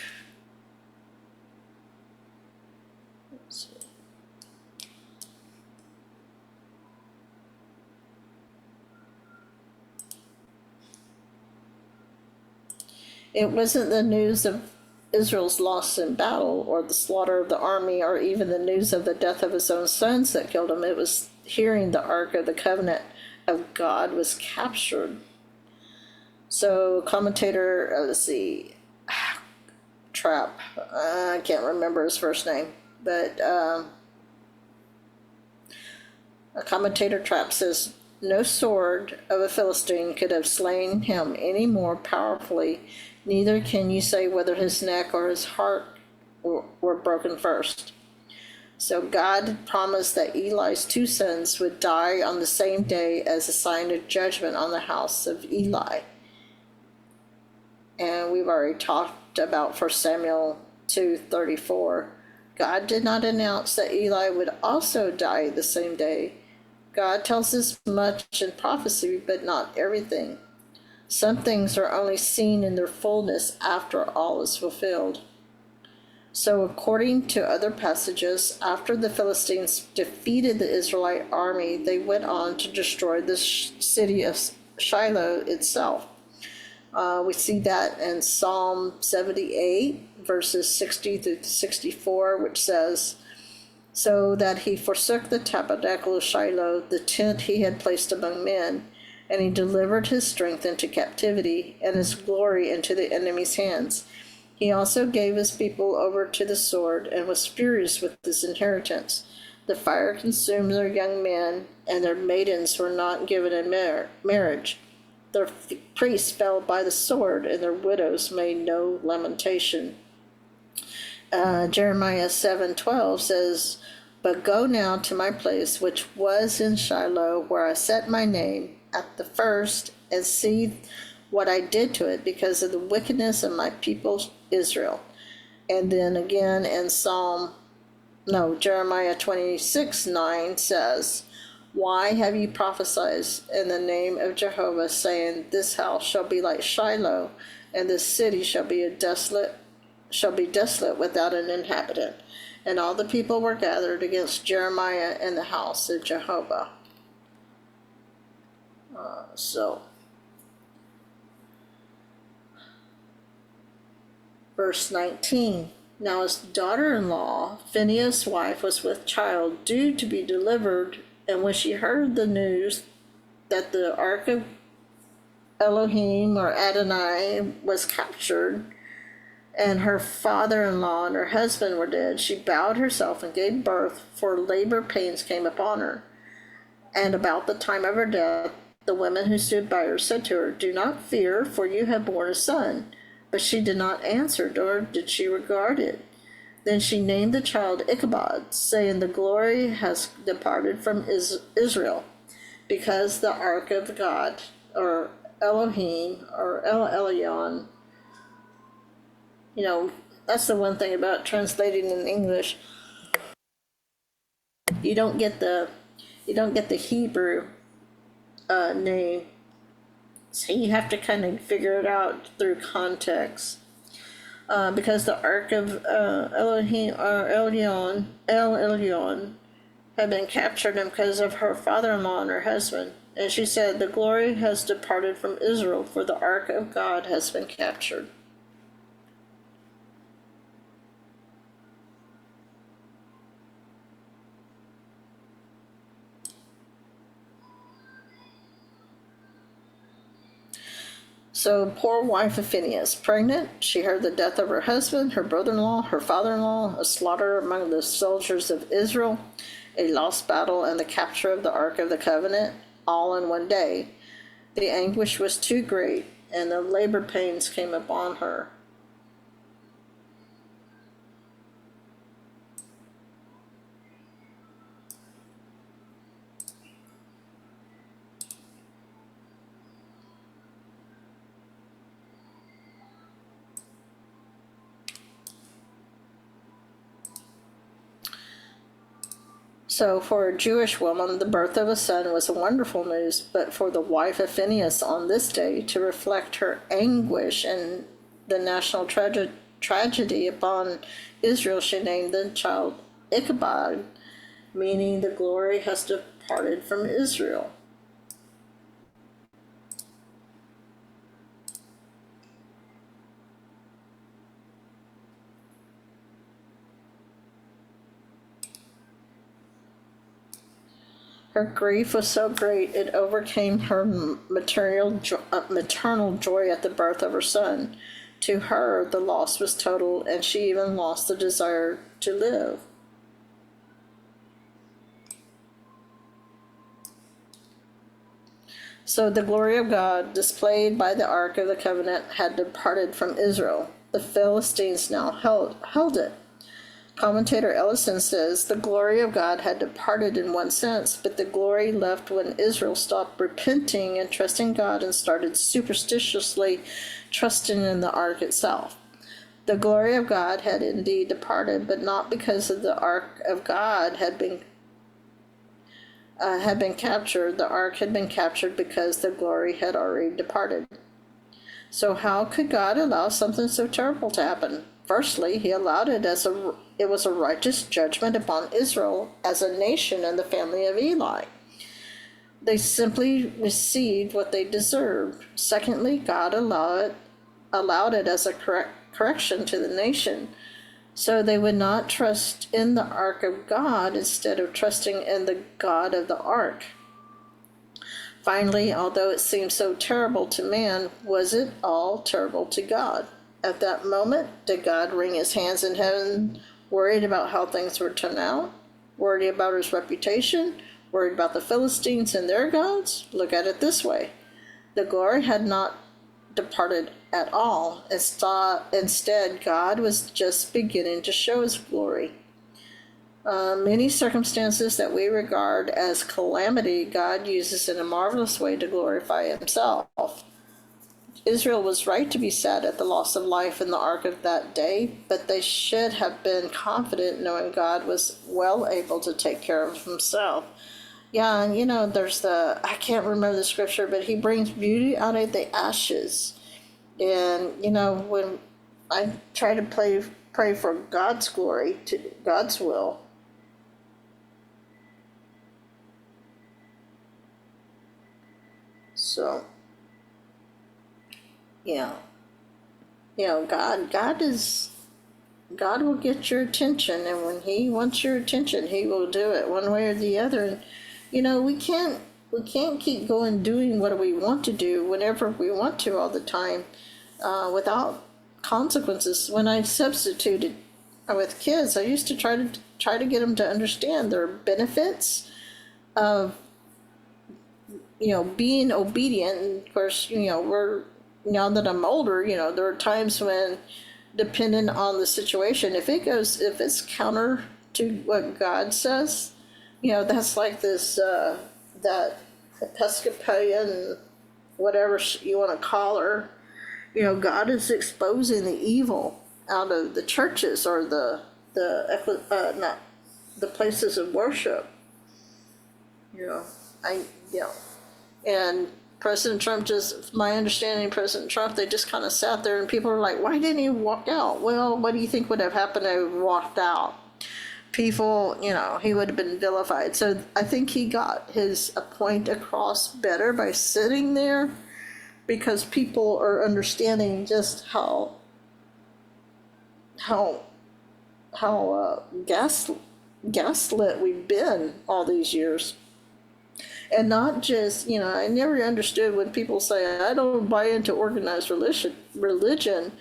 It wasn't the news of Israel's loss in battle, or the slaughter of the army, or even the news of the death of his own sons that killed him. It was hearing the Ark of the Covenant of God was captured. So commentator, trap. I can't remember his first name, but a commentator trap says, no sword of a Philistine could have slain him any more powerfully, neither can you say whether his neck or his heart were broken first. So God promised that Eli's 2 sons would die on the same day as a sign of judgment on the house of Eli. And we've already talked about 1 Samuel 2:34. God did not announce that Eli would also die the same day. God tells us much in prophecy, but not everything. Some things are only seen in their fullness after all is fulfilled. So according to other passages, after the Philistines defeated the Israelite army, they went on to destroy the city of Shiloh itself. We see that in Psalm 78, verses 60 through 64, which says, so that he forsook the tabernacle of Shiloh, the tent he had placed among men, and he delivered his strength into captivity, and his glory into the enemy's hands. He also gave his people over to the sword, and was furious with his inheritance. The fire consumed their young men, and their maidens were not given in marriage. Their priests fell by the sword, and their widows made no lamentation. Jeremiah 7:12 says, but go now to my place which was in Shiloh, where I set my name at the first, and see what I did to it because of the wickedness of my people Israel. And then again in Jeremiah 26:9 says, why have you prophesied in the name of Jehovah, saying, this house shall be like Shiloh, and this city shall be desolate without an inhabitant? And all the people were gathered against Jeremiah in the house of Jehovah. Verse 19. Now his daughter-in-law, Phinehas' wife, was with child, due to be delivered, and when she heard the news that the ark of Elohim, or Adonai, was captured, and her father-in-law and her husband were dead, she bowed herself and gave birth, for labor pains came upon her. And about the time of her death, the women who stood by her said to her, do not fear, for you have borne a son. But she did not answer, nor did she regard it. Then she named the child Ichabod, saying, the glory has departed from Israel, because the ark of God, or Elohim, or El Elyon, that's the one thing about translating in English. You don't get the Hebrew name, so you have to kind of figure it out through context. Because the ark of Elohim, or El Elyon, had been captured, and because of her father-in-law and her husband. And she said, the glory has departed from Israel, for the ark of God has been captured. So poor wife of Phinehas, pregnant, she heard the death of her husband, her brother-in-law, her father-in-law, a slaughter among the soldiers of Israel, a lost battle, and the capture of the Ark of the Covenant, all in one day. The anguish was too great, and the labor pains came upon her. So for a Jewish woman, the birth of a son was a wonderful news, but for the wife of Phinehas on this day, to reflect her anguish and the national tragedy upon Israel, she named the child Ichabod, meaning the glory has departed from Israel. Her grief was so great it overcame her maternal joy at the birth of her son. To her, the loss was total, and she even lost the desire to live. So the glory of God, displayed by the Ark of the Covenant, had departed from Israel. The Philistines now held it. Commentator Ellison says the glory of God had departed in one sense, but the glory left when Israel stopped repenting and trusting God and started superstitiously trusting in the ark itself. The glory of God had indeed departed, but not because of the ark of God had been captured. The ark had been captured because the glory had already departed. So how could God allow something so terrible to happen? Firstly, he allowed it it was a righteous judgment upon Israel as a nation and the family of Eli. They simply received what they deserved. Secondly, God allowed it as a correction to the nation, so they would not trust in the ark of God instead of trusting in the God of the ark. Finally, although it seemed so terrible to man, was it all terrible to God? At that moment, did God wring his hands in heaven, worried about how things would turn out? Worried about his reputation? Worried about the Philistines and their gods? Look at it this way. The glory had not departed at all. Instead, God was just beginning to show his glory. Many circumstances that we regard as calamity, God uses in a marvelous way to glorify himself. Israel was right to be sad at the loss of life in the ark of that day, but they should have been confident knowing God was well able to take care of himself. Yeah, and there's I can't remember the scripture, but he brings beauty out of the ashes. And, when I try to pray for God's glory, to God's will, so, God will get your attention, and when he wants your attention, he will do it one way or the other. And, we can't keep going doing what we want to do whenever we want to all the time, without consequences. When I substituted with kids, I used to try to get them to understand their benefits of, being obedient. And of course, now that I'm older, there are times when, depending on the situation, if it's counter to what God says, that's like this, that Episcopalian, whatever you want to call her, God is exposing the evil out of the churches or not the places of worship. And President Trump my understanding, President Trump, they just kind of sat there and people were like, why didn't he walk out? Well, what do you think would have happened if he walked out? People, he would have been vilified. So I think he got his point across better by sitting there, because people are understanding just how gaslit we've been all these years. And not just, I never understood when people say, I don't buy into organized religion.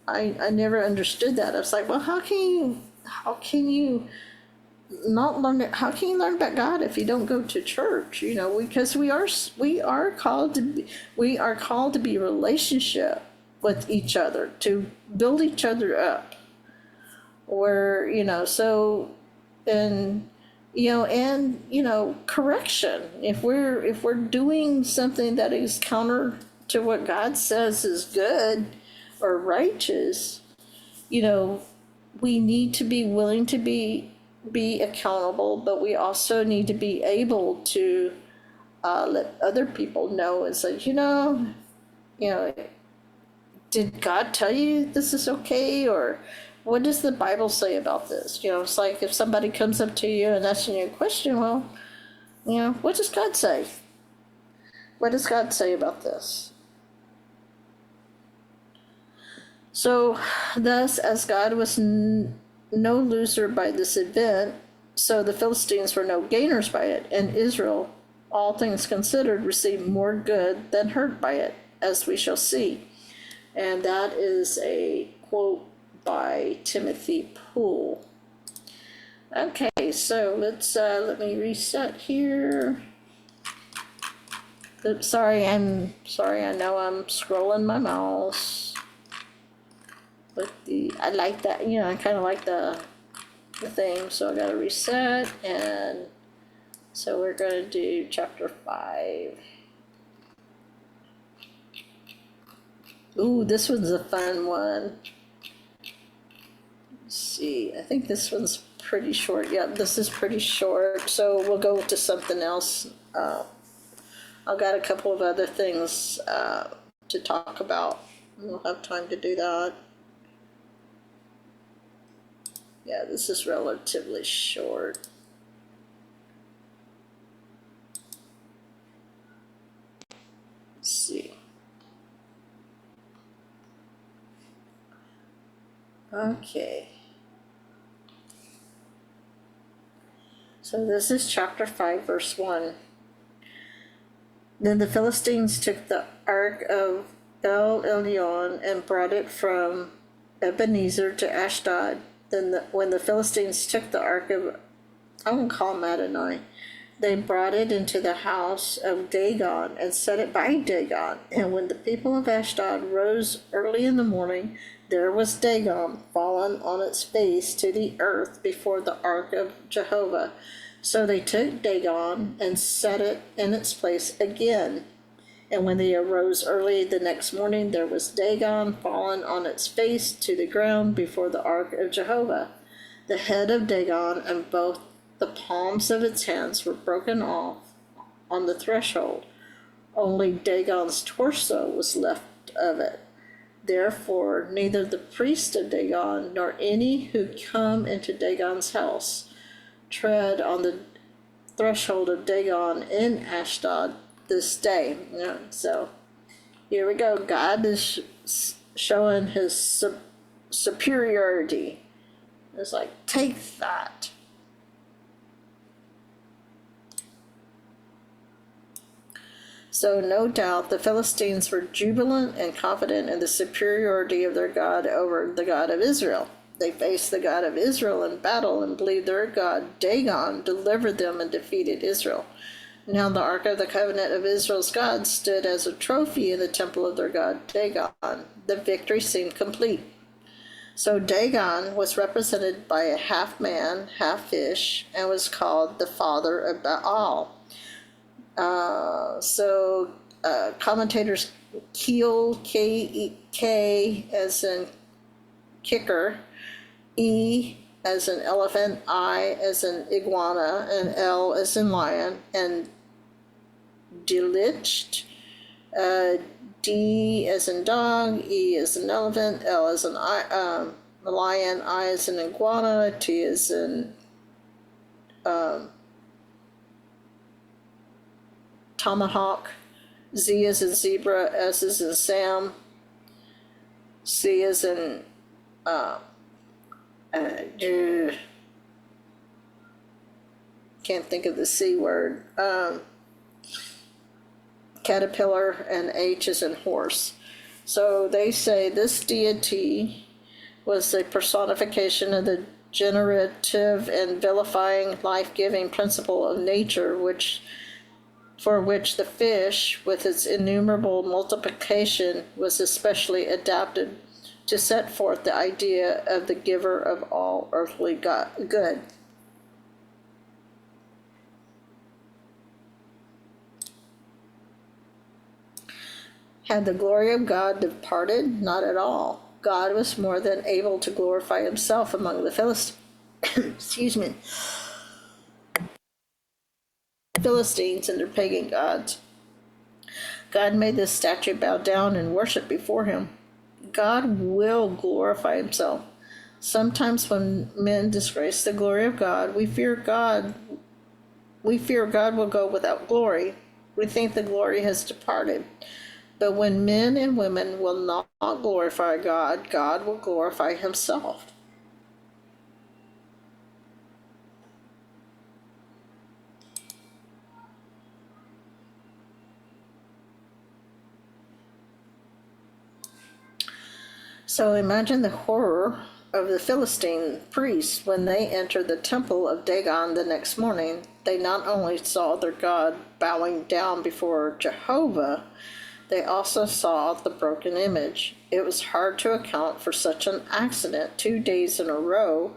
I never understood that. I was like, well, how can you learn about God if you don't go to church? Because we are called to be relationship with each other, to build each other up. Correction. If we're doing something that is counter to what God says is good or righteous, we need to be willing to be accountable, but we also need to be able to let other people know and say, did God tell you this is okay? Or what does the Bible say about this? It's like if somebody comes up to you and asking you a question, well, what does God say? What does God say about this? So, thus, as God was no loser by this event, so the Philistines were no gainers by it, and Israel, all things considered, received more good than hurt by it, as we shall see. And that is a quote by Timothy Poole. Okay, so let me reset here. Oops, sorry, I know I'm scrolling my mouse. But I like that, I kind of like the thing, so I gotta reset, and so we're gonna do chapter 5. Ooh, this one's a fun one. Let's see, I think this one's pretty short. Yeah, this is pretty short, so we'll go to something else. I've got a couple of other things to talk about. We'll have time to do that. Yeah, this is relatively short. Let's see. Okay. So this is chapter 5, verse 1. Then the Philistines took the ark of El Elyon and brought it from Ebenezer to Ashdod. Then when the Philistines took the ark of, I won't call him Adonai, they brought it into the house of Dagon and set it by Dagon. And when the people of Ashdod rose early in the morning, there was Dagon fallen on its face to the earth before the ark of Jehovah. So they took Dagon and set it in its place again. And when they arose early the next morning, there was Dagon fallen on its face to the ground before the ark of Jehovah. The head of Dagon and both the palms of its hands were broken off on the threshold. Only Dagon's torso was left of it. Therefore, neither the priest of Dagon nor any who come into Dagon's house tread on the threshold of Dagon in Ashdod this day. So here we go. God is showing his superiority. It's like, take that. So no doubt the Philistines were jubilant and confident in the superiority of their God over the God of Israel. They faced the God of Israel in battle and believed their God, Dagon, delivered them and defeated Israel. Now the Ark of the Covenant of Israel's God stood as a trophy in the temple of their God, Dagon. The victory seemed complete. So Dagon was represented by a half man, half fish, and was called the father of Baal. Commentators Keel, K as in kicker, E as in elephant, I as in iguana, and L as in lion, and Delitzed, D as in dog, E as in elephant, L as in lion, I as in iguana, T as in tomahawk, Z as in zebra, S as in Sam, C as in can't think of the C word, caterpillar, and H as in horse. So they say this deity was the personification of the generative and vilifying life-giving principle of nature, for which the fish, with its innumerable multiplication, was especially adapted to set forth the idea of the giver of all earthly good. Had the glory of God departed? Not at all. God was more than able to glorify himself among the Philistines and their pagan gods. God made this statue bow down and worship before him. God will glorify himself. Sometimes when men disgrace the glory of God, we fear God will go without glory. We think the glory has departed. But when men and women will not glorify God, God will glorify himself. So imagine the horror of the Philistine priests when they entered the temple of Dagon the next morning. They not only saw their god bowing down before Jehovah, they also saw the broken image. It was hard to account for such an accident 2 days in a row,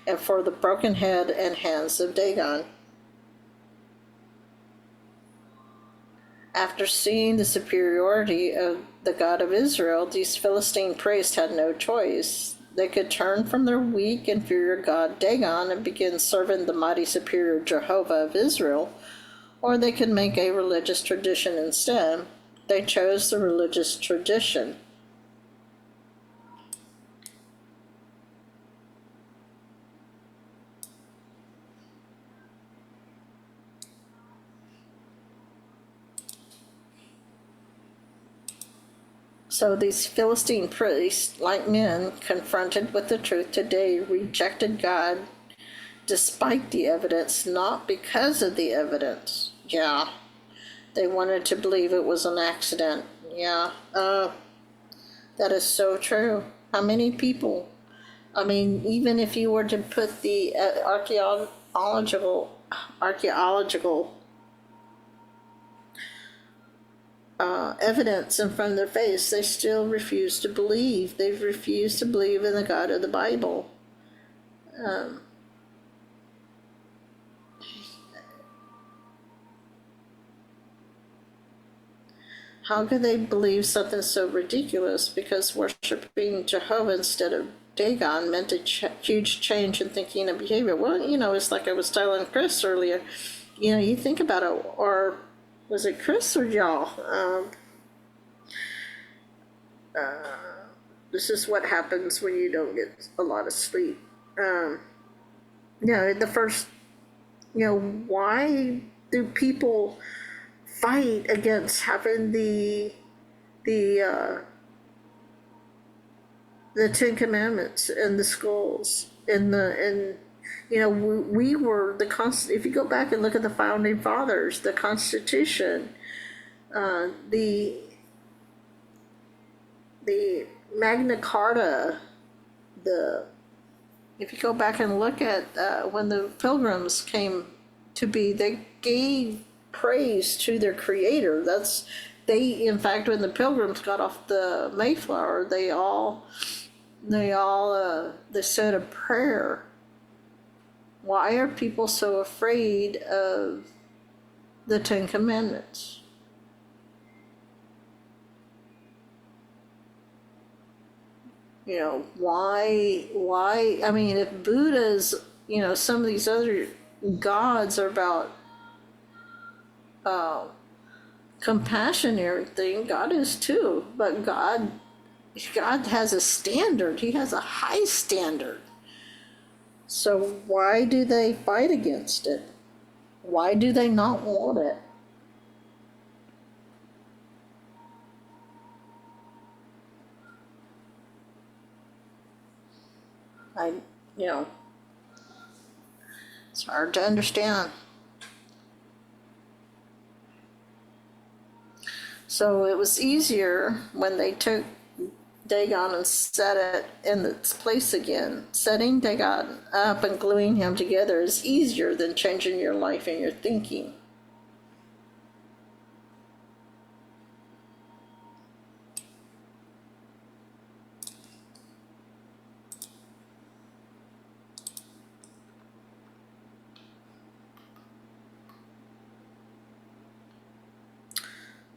and for the broken head and hands of Dagon. After seeing the superiority of the God of Israel, these Philistine priests had no choice. They could turn from their weak, inferior god Dagon and begin serving the mighty superior Jehovah of Israel, or they could make a religious tradition instead. They chose the religious tradition. So these Philistine priests, like men confronted with the truth today, rejected God despite the evidence, not because of the evidence. Yeah, they wanted to believe it was an accident. Yeah, that is so true. How many people? I mean, even if you were to put the archaeological evidence in front of their face, they still refuse to believe. They've refused to believe in the God of the Bible. How could they believe something so ridiculous? Because worshiping Jehovah instead of Dagon meant a huge change in thinking and behavior. Well, it's like I was telling Chris earlier. You think about it, or was it Chris or y'all? This is what happens when you don't get a lot of sleep. The first, why do people fight against having the Ten Commandments and the schools we were if you go back and look at the founding fathers, the Constitution, the Magna Carta, if you go back and look at when the Pilgrims came to be, they gave praise to their creator. In fact, when the Pilgrims got off the Mayflower, they said a prayer. Why are people so afraid of the Ten Commandments? Why, I mean, if Buddha's, some of these other gods are about compassion and everything, God is too, but God has a standard. He has a high standard. So why do they fight against it? Why do they not want it? It's hard to understand. So it was easier when they took Dagon and set it in its place again. Setting Dagon up and gluing him together is easier than changing your life and your thinking.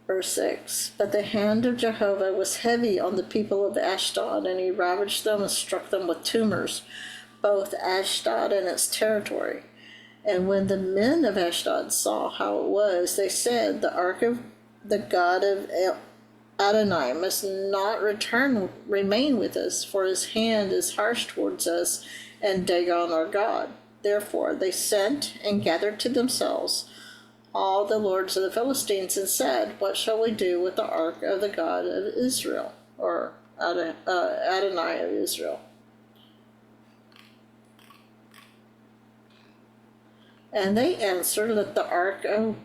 Verse 6, but the hand of Jehovah was heavy on the people of Ashdod, and he ravaged them and struck them with tumors, both Ashdod and its territory. And when the men of Ashdod saw how it was, they said, the ark of the God of Adonai must not remain with us, for his hand is harsh towards us and Dagon our God. Therefore they sent and gathered to themselves all the lords of the Philistines and said, what shall we do with the ark of the God of Israel, or Adonai of Israel? And they answered, let the ark of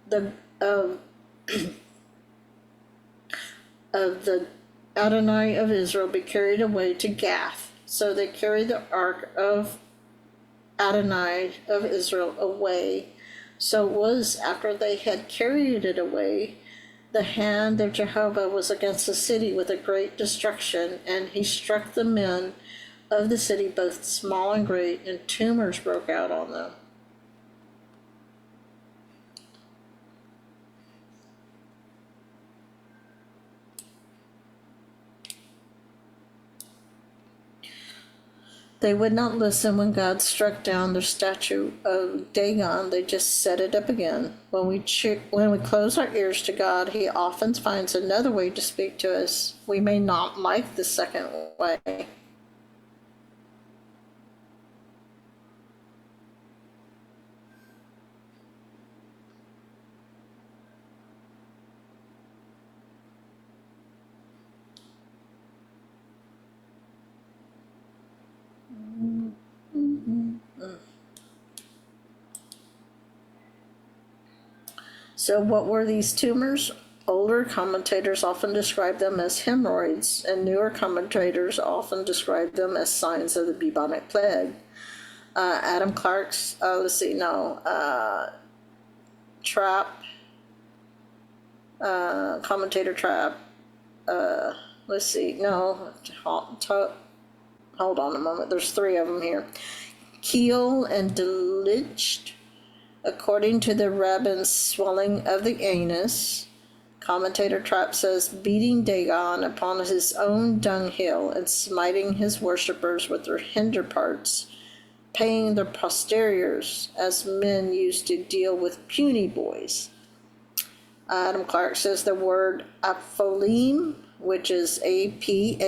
the Adonai of Israel be carried away to Gath. So they carried the ark of Adonai of Israel away. So it was after they had carried it away, the hand of Jehovah was against the city with a great destruction, and he struck the men of the city, both small and great, and tumors broke out on them. They would not listen when God struck down their statue of Dagon. They just set it up again. When we close our ears to God, he often finds another way to speak to us. We may not like the second way. So what were these tumors? Older commentators often describe them as hemorrhoids, and newer commentators often describe them as signs of the bubonic plague. Adam Clark's, Trapp, commentator Trapp, hold on a moment, there's three of them here. Keel and Delitzsch, according to the rabbin's swelling of the anus. Commentator Trapp says, beating Dagon upon his own dunghill and smiting his worshippers with their hinder parts, paying their posteriors as men used to deal with puny boys. Adam Clark says the word apholim, which is A-P-H-O-L-I-M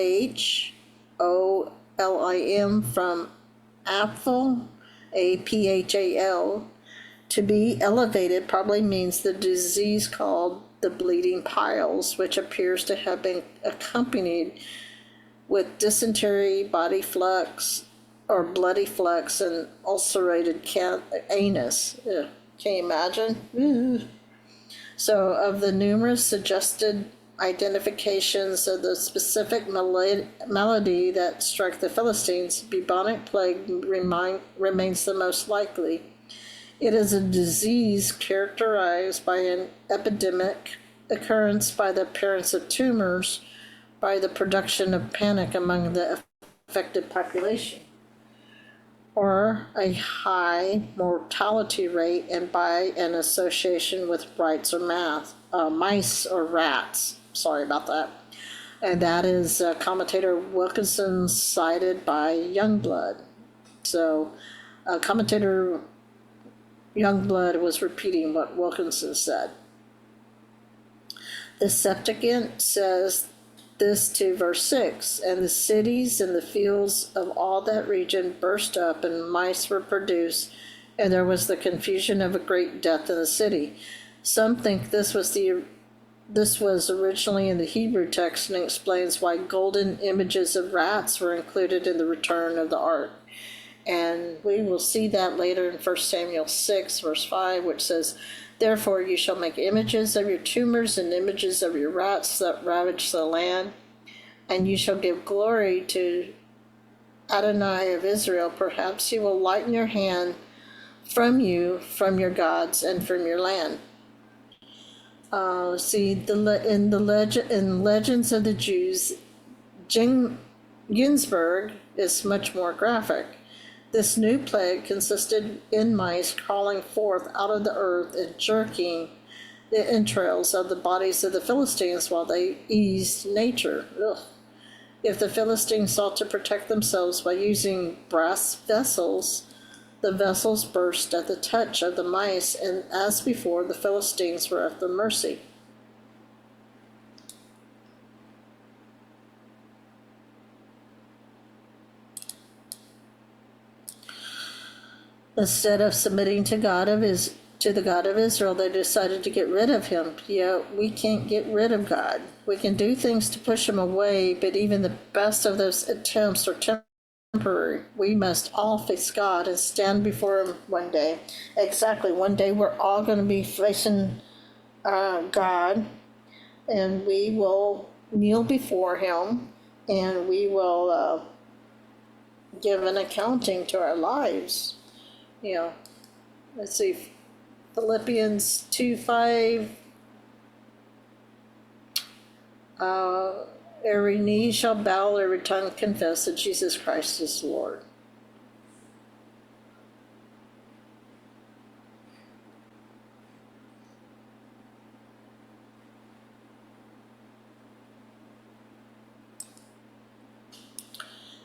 from aphel, A-P-H-A-L, to be elevated probably means the disease called the bleeding piles, which appears to have been accompanied with dysentery, body flux, or bloody flux, and ulcerated anus. Ugh. Can you imagine? Ugh. So, of the numerous suggested identifications of the specific malady that struck the Philistines, bubonic plague remains the most likely. It is a disease characterized by an epidemic occurrence, by the appearance of tumors, by the production of panic among the affected population, or a high mortality rate, and by an association with mice or rats. Sorry about that. And that is commentator Wilkinson cited by Youngblood. So commentator Youngblood was repeating what Wilkinson said. The Septuagint says this to verse 6, and the cities and the fields of all that region burst up, and mice were produced, and there was the confusion of a great death in the city. Some think this was originally in the Hebrew text, and explains why golden images of rats were included in the return of the ark. And we will see that later in 1 Samuel 6, verse 5, which says, therefore you shall make images of your tumors and images of your rats that ravage the land, and you shall give glory to Adonai of Israel. Perhaps he will lighten your hand from you, from your gods, and from your land. In Legends of the Jews, Ginsburg is much more graphic. This new plague consisted in mice crawling forth out of the earth and jerking the entrails of the bodies of the Philistines while they eased nature. Ugh. If the Philistines sought to protect themselves by using brass vessels, the vessels burst at the touch of the mice, and as before, the Philistines were at their mercy. Instead of submitting to the God of Israel, they decided to get rid of him. Yeah, we can't get rid of God. We can do things to push him away, but even the best of those attempts are temporary. We must all face God and stand before him one day. Exactly, one day we're all going to be facing God, and we will kneel before him, and we will give an accounting to our lives. You know, let's see, Philippians 2:5. Every knee shall bow, every tongue confess that Jesus Christ is Lord.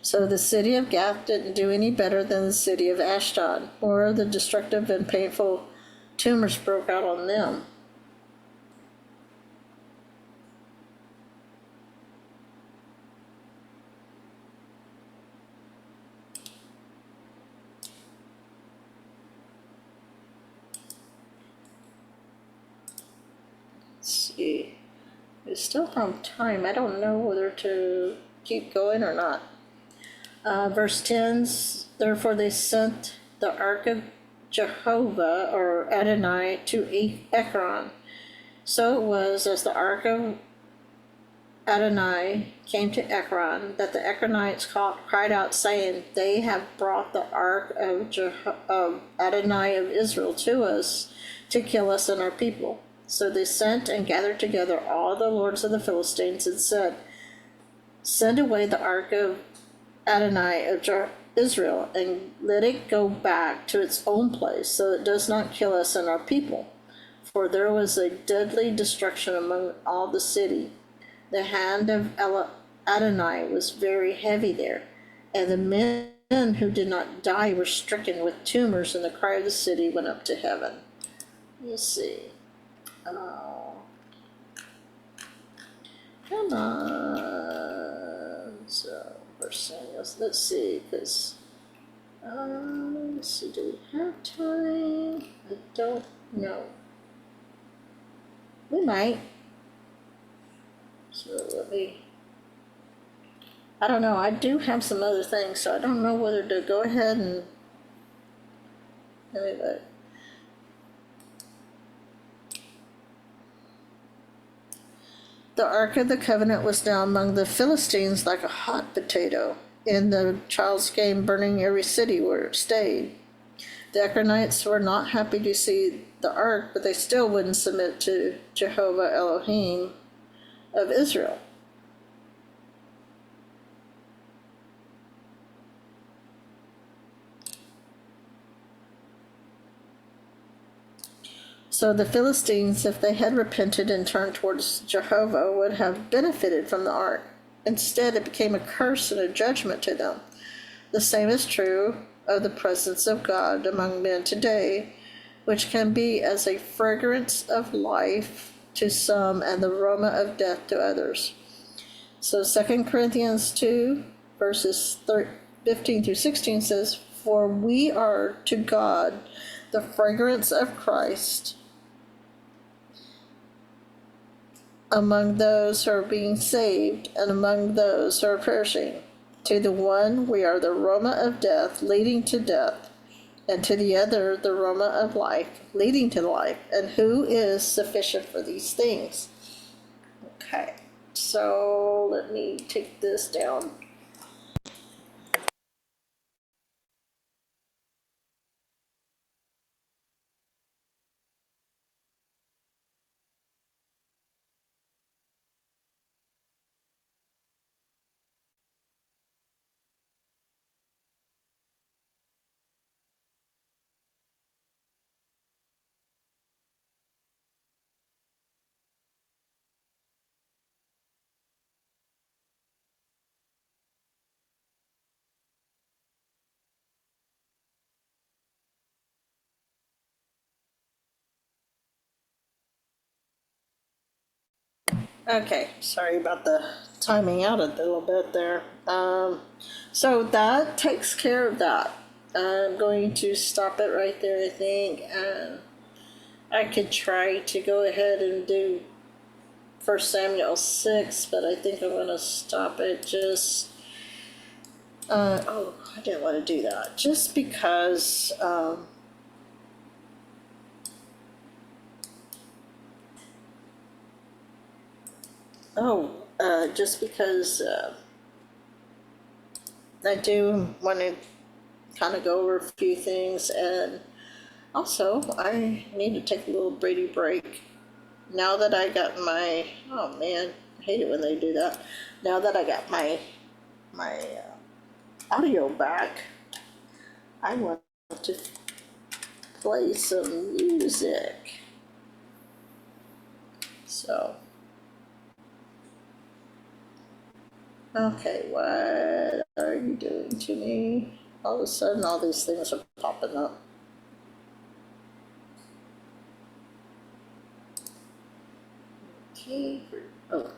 So the city of Gath didn't do any better than the city of Ashdod, or the destructive and painful tumors broke out on them. Let's see. It's still from time. I don't know whether to keep going or not. Verse 10, therefore they sent the ark of Jehovah, or Adonai, to Ekron. So it was, as the ark of Adonai came to Ekron, that the Ekronites cried out, saying, they have brought the ark of Adonai of Israel to us, to kill us and our people. So they sent and gathered together all the lords of the Philistines, and said, send away the ark of Adonai of Israel, and let it go back to its own place, so it does not kill us and our people. For there was a deadly destruction among all the city. The hand of Adonai was very heavy there, and the men who did not die were stricken with tumors, and the cry of the city went up to heaven. Let's see. Come on. So, First Samuel, let's see, because, let's see, do we have time? I don't know. We might. So I don't know, I do have some other things, so I don't know whether to go ahead and, anyway. The Ark of the Covenant was now among the Philistines like a hot potato, and the child's game burning every city where it stayed. The Ekronites were not happy to see the Ark, but they still wouldn't submit to Jehovah Elohim of Israel. So the Philistines, if they had repented and turned towards Jehovah, would have benefited from the ark. Instead, it became a curse and a judgment to them. The same is true of the presence of God among men today, which can be as a fragrance of life to some and the aroma of death to others. So 2 Corinthians 2, verses 15 through 16 says, for we are to God the fragrance of Christ among those who are being saved and among those who are perishing. To the one we are the aroma of death leading to death, and to the other the aroma of life leading to life. And who is sufficient for these things? Okay, so let me take this down. Okay, sorry about the timing out a little bit there. So that takes care of that. I'm going to stop it right there, I think. I could try to go ahead and do 1 Samuel 6, but I think I'm going to stop it just... I didn't want to do that. Just because... just because I do want to kind of go over a few things, and also I need to take a little Brady break. Now that I got my, oh man, I hate it when they do that. Now that I got my audio back, I want to play some music. So, okay, what are you doing to me? All of a sudden, all these things are popping up. Okay. Oh.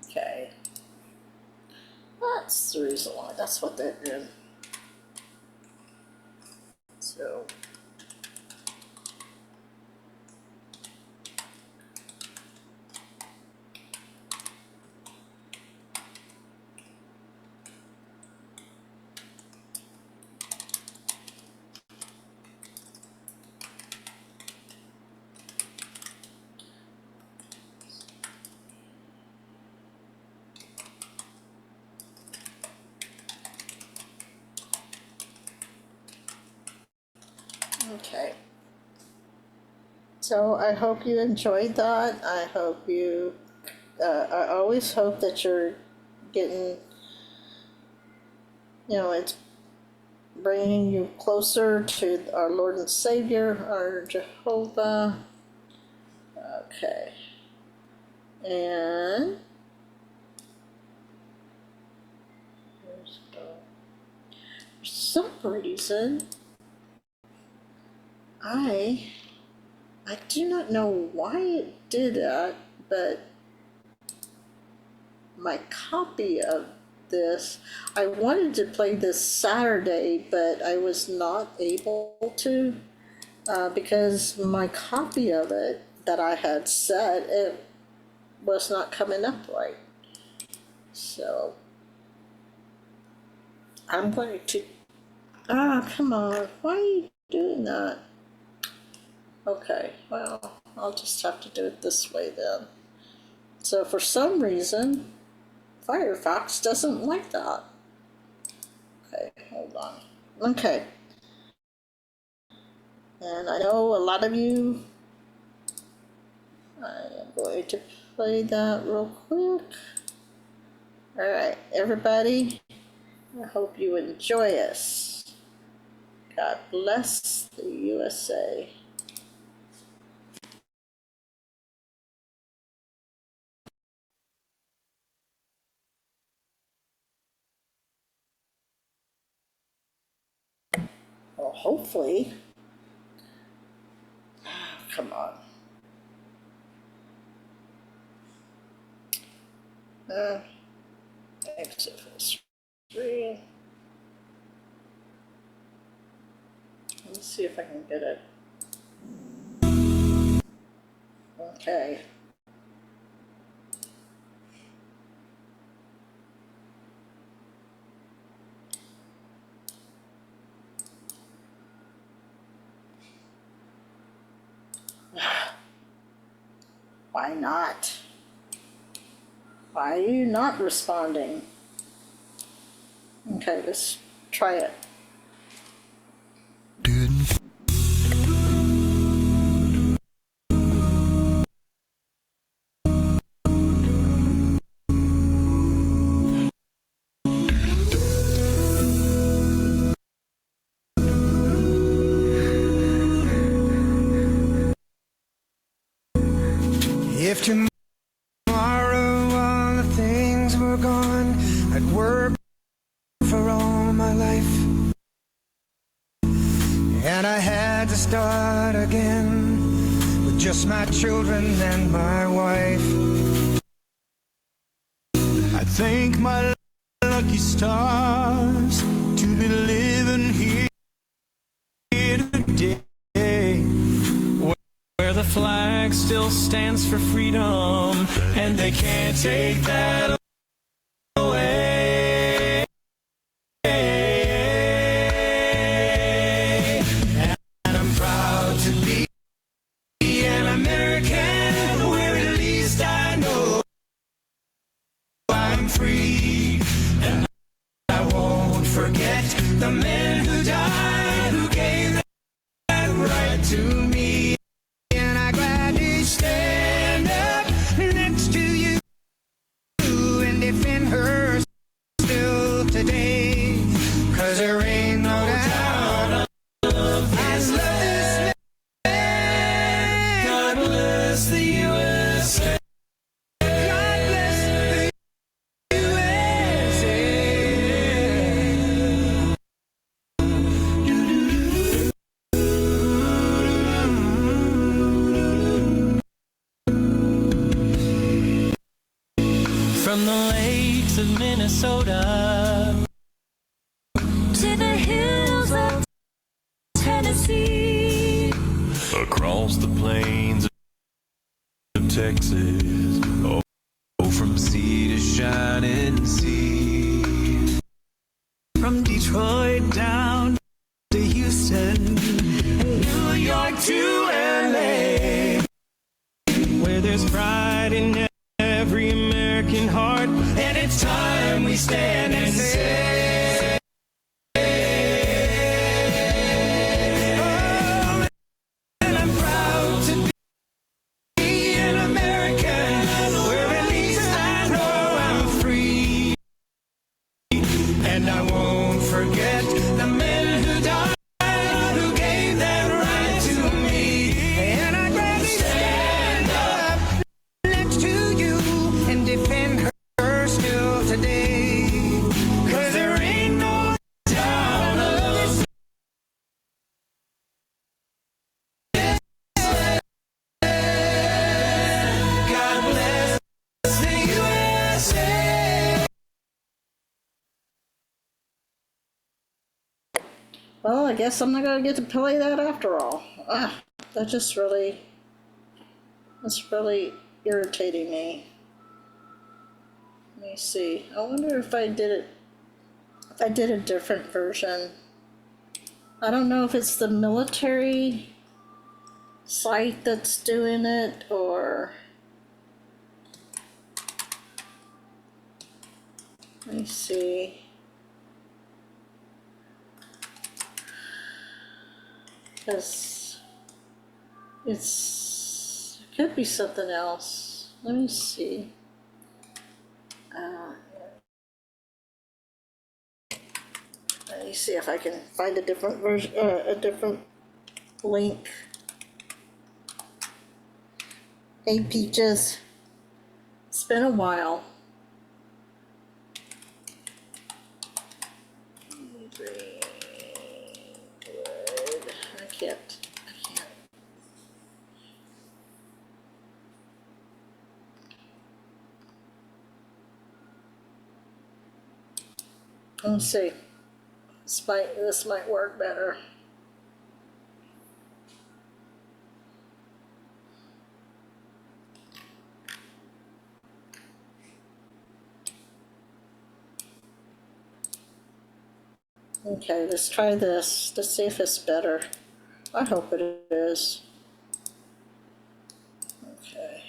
Okay. That's the reason why. That's what that did. So. Okay. So I hope you enjoyed that. I hope you, I always hope that you're getting, it's bringing you closer to our Lord and Savior, our Jehovah. Okay. And for some reason, I do not know why it did that, but my copy of this, I wanted to play this Saturday, but I was not able to because my copy of it that I had set, it was not coming up right. So I'm going to, come on, why are you doing that? Okay, well, I'll just have to do it this way then. So for some reason, Firefox doesn't like that. Okay, hold on. Okay. And I know a lot of you, I am going to play that real quick. All right, everybody, I hope you enjoy us. God bless the USA. Well, hopefully. Come on. Exit full screen. Let's see if I can get it. Okay. Why not? Why are you not responding? Okay, let's try it. If tomorrow all the things were gone, I'd work for all my life, and I had to start again with just my children and my wife. I thank my lucky stars to be living here today, where the the flag still stands for freedom, and they can't take that away. And I'm proud to be an American, where at least I know I'm free. And I won't forget the men who died, who gave that right to me. And I gladly stand up next to you and defend her still today. 'Cause there ain't no doubt I love this land. God bless the USA. God bless the USA. From the lakes of Minnesota to the hills of Tennessee, across the plains of Texas, oh, from sea to shining sea, from Detroit down to Houston, New York to LA, where there's pride in every American heart, and it's time we stand and say, oh, and I'm proud to be an American, where at least I know I'm free, and I won't forget the men who died, who gave that right to me, and I'd rather stand up next to you and defend her still today. 'Cause there ain't no doubt of this. God bless the USA. Well, I guess I'm not gonna get to play that after all. That's really irritating me. Let me see. I wonder if I did a different version. I don't know if it's the military site that's doing it, or let me see. Because it could be something else. Let me see. Let me see if I can find a different version, a different link. Hey, Peaches. It's been a while. I can't. Let's see. This might work better. Okay, let's try this. Let's see if it's better. I hope it is. Okay.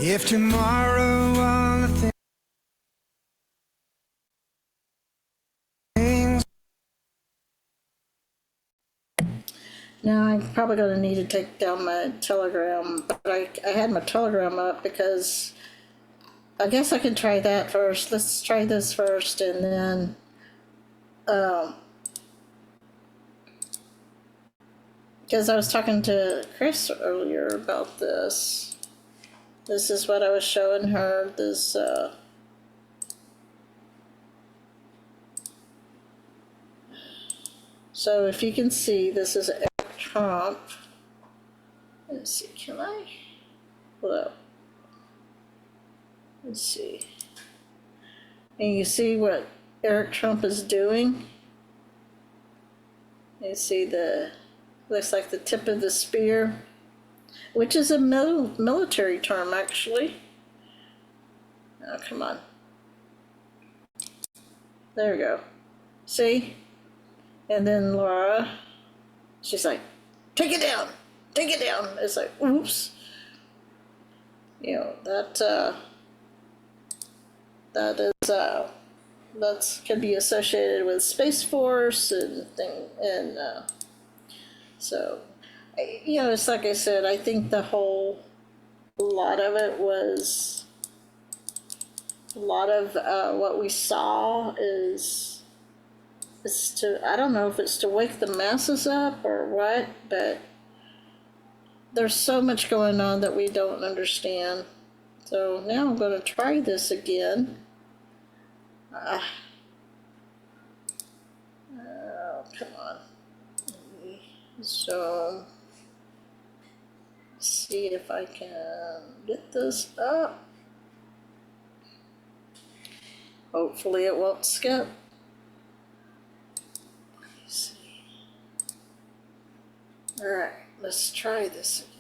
If tomorrow all the things Now I'm probably going to need to take down my Telegram, but I had my Telegram up because I guess I can try that first. Let's try this first, and then because I was talking to Chris earlier about this. This is what I was showing her, this so if you can see, this is Eric Trump. Let's see, can I? Well, let's see. And you see what Eric Trump is doing? You see looks like the tip of the spear, which is a military term, actually. Oh, come on. There we go. See? And then Laura, she's like, take it down, take it down. It's like, oops. You know, that can be associated with Space Force and so, you know, it's like I said, I think a lot of it was, a lot of what we saw is to, I don't know if it's to wake the masses up or what, but there's so much going on that we don't understand. So now I'm going to try this again. Oh, come on. So, see if I can get this up. Hopefully it won't skip. Let's see. Alright, let's try this again.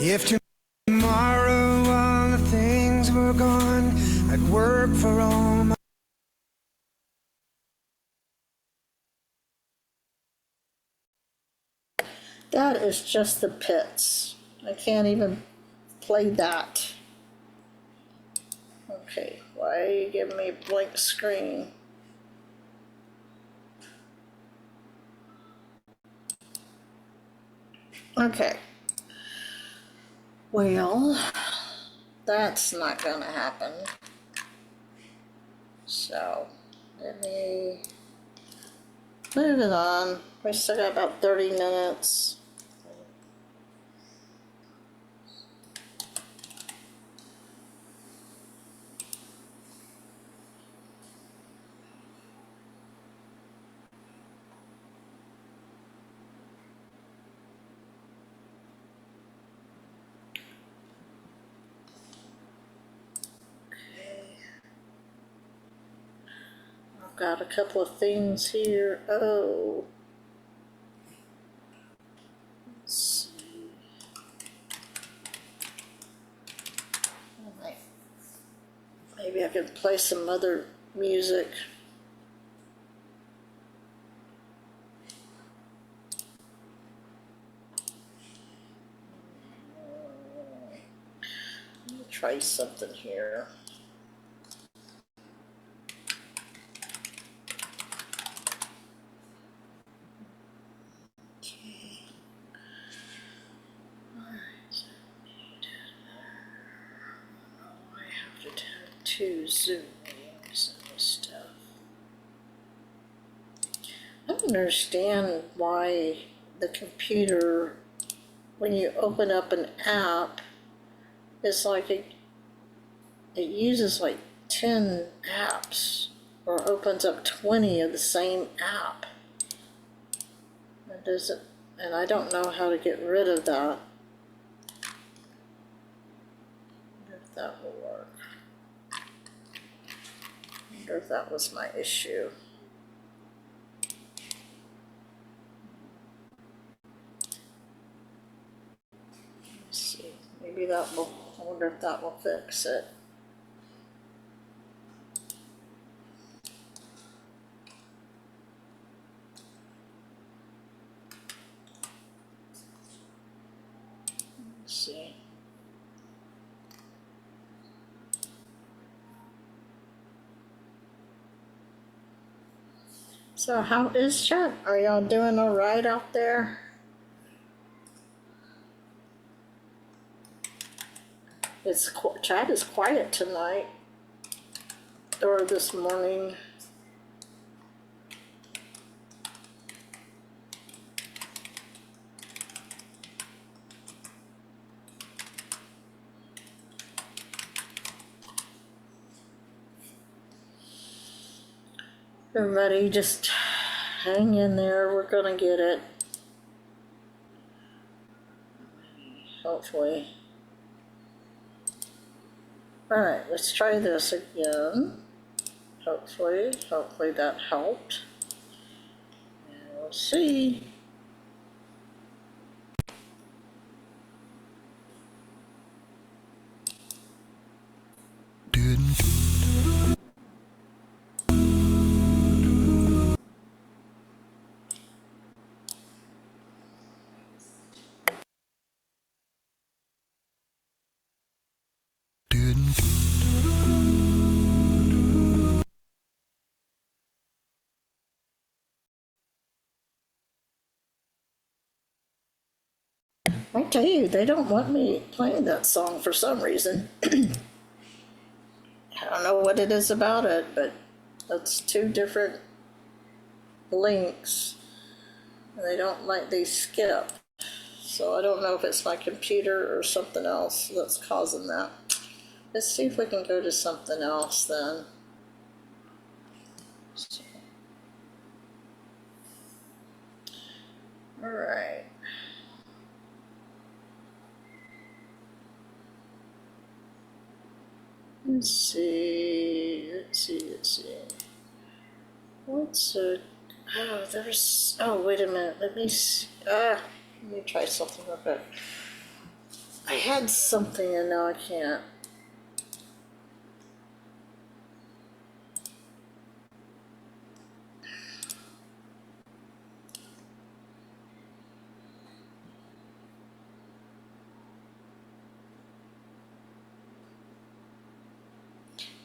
If tomorrow all the things were gone, I'd work for all my... That is just the pits. I can't even play that. Okay, why are you giving me a blank screen? Okay. Well, that's not gonna happen. So, let me move it on. We still got about 30 minutes. Got a couple of things here. Oh. Let's see. Maybe I could play some other music. Let me try something here. Two Zoom meetings and stuff. I don't understand why the computer, when you open up an app, it's like it uses like 10 apps or opens up 20 of the same app. It doesn't, and I don't know how to get rid of that. If that will work. I wonder if that was my issue. Let's see, maybe that will, wonder if that will fix it. Let's see. So how is chat? Are y'all doing all right out there? Chat is quiet tonight or this morning. Everybody just hang in there. We're gonna get it. Hopefully. Alright, let's try this again. Hopefully that helped. And we'll see. I tell you, they don't want me playing that song for some reason. I don't know what it is about it, but that's two different links. And they skip. So I don't know if it's my computer or something else that's causing that. Let's see if we can go to something else then. All right. Let's see. Oh, wait a minute. Let me try something real quick. I had something and now I can't.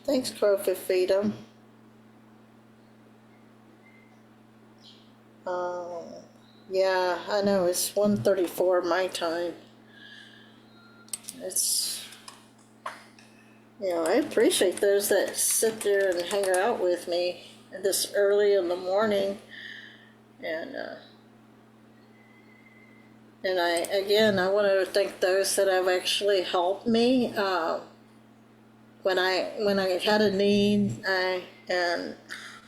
Thanks, Crowfish Freedom. Yeah, I know, it's 1:34 my time. It's, I appreciate those that sit there and hang out with me this early in the morning. And I want to thank those that have actually helped me. When I had a need, and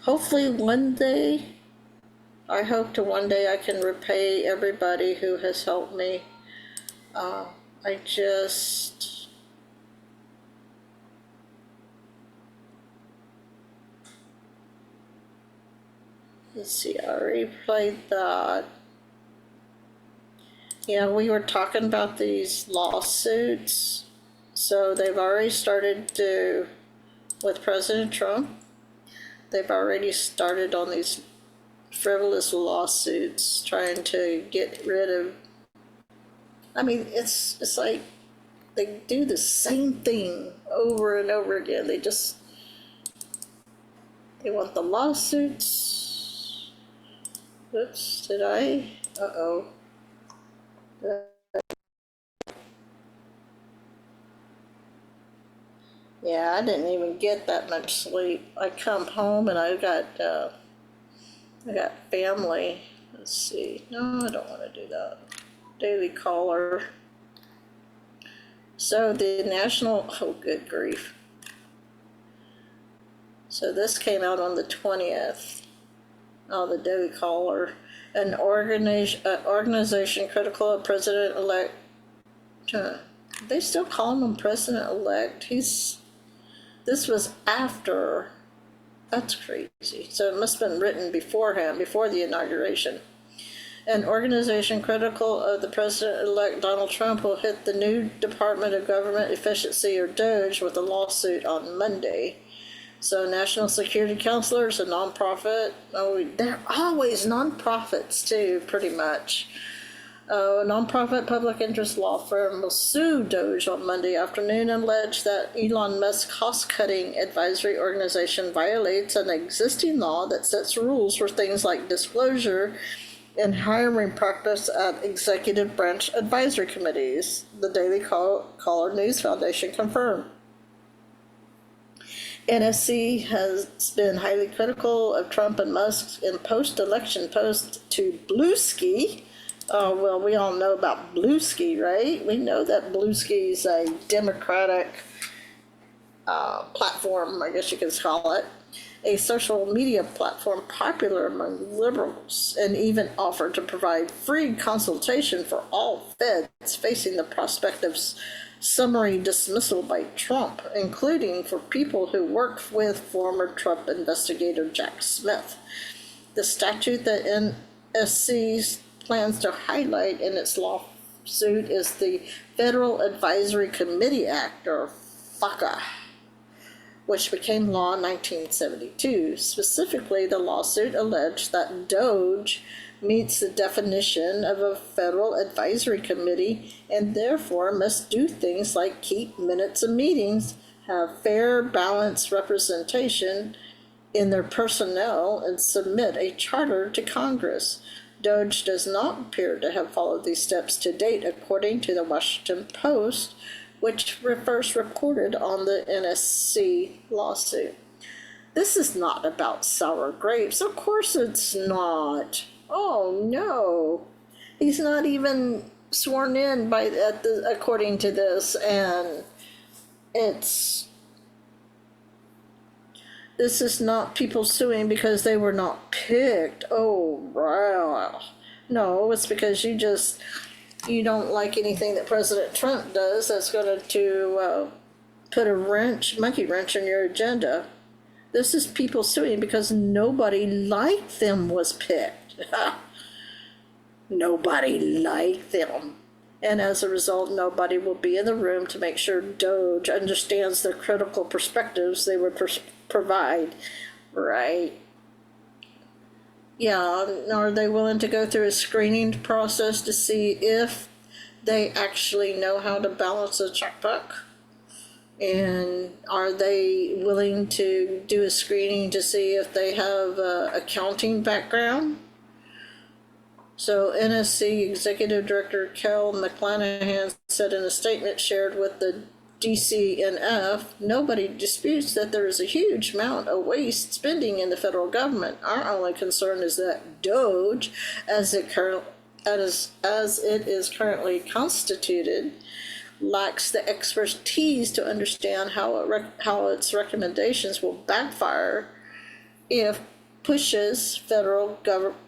hopefully one day, I hope to one day I can repay everybody who has helped me. Let's see, I already played that. We were talking about these lawsuits. So they've already started with President Trump, they've already started on these frivolous lawsuits trying to get rid of, it's like they do the same thing over and over again. They want the lawsuits. Oops, did I? Uh-oh. Yeah, I didn't even get that much sleep. I come home and I got family. Let's see. No, I don't want to do that. Daily caller. So the oh, good grief. So this came out on the 20th. Oh, the Daily Caller. An organization critical of President-elect. They still call him President-elect. This was after. That's crazy. So it must have been written beforehand, before the inauguration. An organization critical of the President-elect Donald Trump will hit the new Department of Government Efficiency, or DOGE, with a lawsuit on Monday. So national security counselors, a nonprofit, they're always nonprofits too, pretty much. A nonprofit public interest law firm will sue DOGE on Monday afternoon and allege that Elon Musk's cost-cutting advisory organization violates an existing law that sets rules for things like disclosure and hiring practice at executive branch advisory committees, the Daily Caller News Foundation confirmed. NSC has been highly critical of Trump and Musk in post-election post to Bluesky. Oh, well, we all know about Bluesky, right? We know that Bluesky is a Democratic platform, I guess you could call it, a social media platform popular among liberals, and even offered to provide free consultation for all feds facing the prospect of summary dismissal by Trump, including for people who worked with former Trump investigator Jack Smith. The statute that NSC plans to highlight in its lawsuit is the Federal Advisory Committee Act, or FACA, which became law in 1972. Specifically, the lawsuit alleged that DOGE meets the definition of a federal advisory committee and therefore must do things like keep minutes of meetings, have fair, balanced representation in their personnel, and submit a charter to Congress. DOGE does not appear to have followed these steps to date, according to the Washington Post, which first reported on the NSC lawsuit. This is not about sour grapes. Of course it's not. Oh no. He's not even sworn in according to this, and this is not people suing because they were not picked. Oh, wow. No, it's because you don't like anything that President Trump does that's going to put a monkey wrench in your agenda. This is people suing because nobody like them was picked. Nobody like them. And as a result, nobody will be in the room to make sure DOGE understands the critical perspectives they would provide, right? Yeah, are they willing to go through a screening process to see if they actually know how to balance a checkbook? And are they willing to do a screening to see if they have an accounting background? So NSC Executive Director Kel McClanahan said in a statement shared with the DCNF, nobody disputes that there is a huge amount of waste spending in the federal government. Our only concern is that DOGE, as it is currently constituted, lacks the expertise to understand how its recommendations will backfire if pushes federal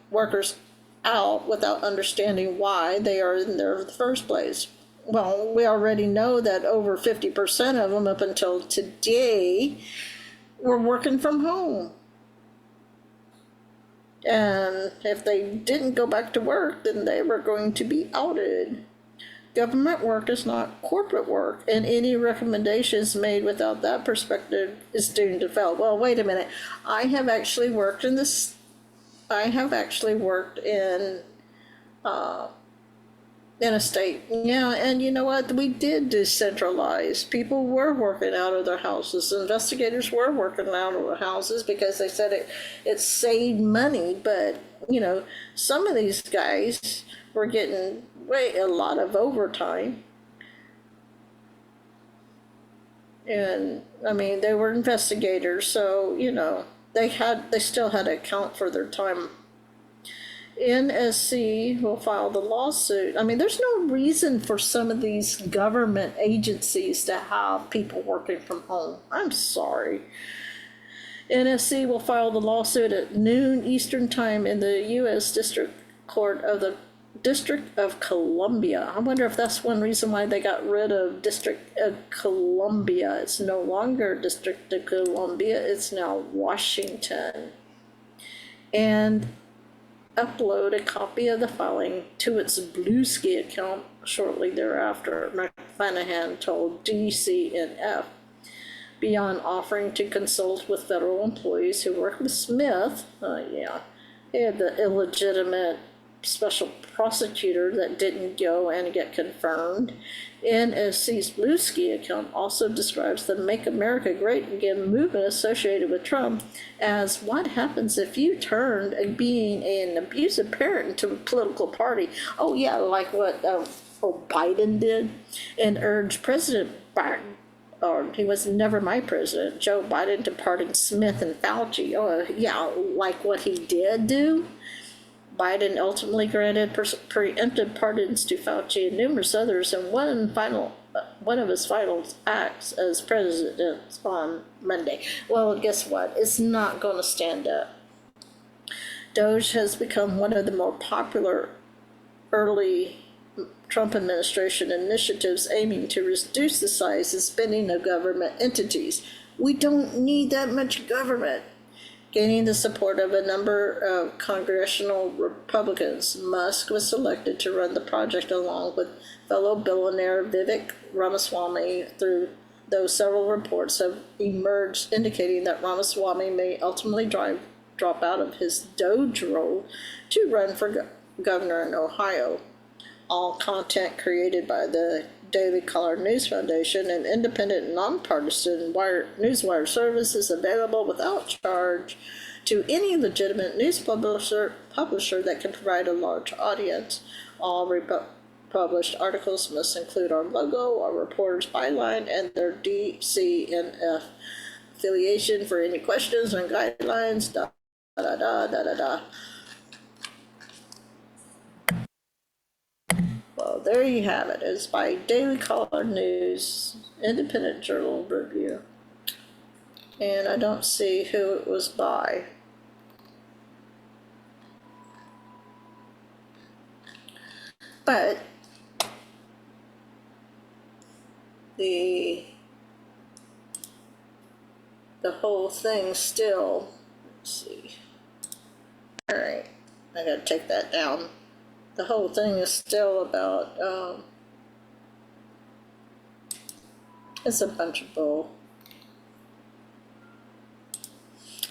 workers out without understanding why they are in there in the first place. Well, we already know that over 50% of them up until today were working from home. And if they didn't go back to work, then they were going to be outed. Government work is not corporate work, and any recommendations made without that perspective is doomed to fail. Well, wait a minute. I have actually worked in a state. Yeah, and you know what? We did decentralize. People were working out of their houses. Investigators were working out of their houses because they said it saved money. But, some of these guys were getting a lot of overtime. And, they were investigators, so, they still had to account for their time. NSC will file the lawsuit. There's no reason for some of these government agencies to have people working from home. I'm sorry. NSC will file the lawsuit at noon Eastern Time in the U.S. District Court of the District of Columbia. I wonder if that's one reason why they got rid of District of Columbia. It's no longer District of Columbia. It's now Washington. And upload a copy of the filing to its Bluesky account shortly thereafter, Phinehas told DCNF. Beyond offering to consult with federal employees who work with Smith, he had the illegitimate special prosecutor that didn't go and get confirmed. NSC's Bluesky account also describes the Make America Great Again movement associated with Trump as what happens if you turned being an abusive parent into a political party. Oh yeah, like what Biden did, and urged President Biden, or he was never my president, Joe Biden, to pardon Smith and Fauci. Oh yeah, like what he did do. Biden ultimately granted preemptive pardons to Fauci and numerous others, and one of his final acts as president on Monday. Well, guess what? It's not going to stand up. Doge has become one of the more popular early Trump administration initiatives aiming to reduce the size and spending of government entities. We don't need that much government. Gaining the support of a number of congressional Republicans, Musk was selected to run the project along with fellow billionaire Vivek Ramaswamy, though several reports have emerged indicating that Ramaswamy may ultimately drop out of his Doge role to run for governor in Ohio. All content created by the Daily Caller News Foundation, an independent, nonpartisan newswire service, is available without charge to any legitimate news publisher that can provide a large audience. All published articles must include our logo, our reporter's byline, and their DCNF affiliation. For any questions and guidelines, Well, there you have it. It's by Daily Caller News, independent journal review. And I don't see who it was by. But the whole thing still, let's see. All right, I gotta take that down. The whole thing is still about, it's a bunch of bull.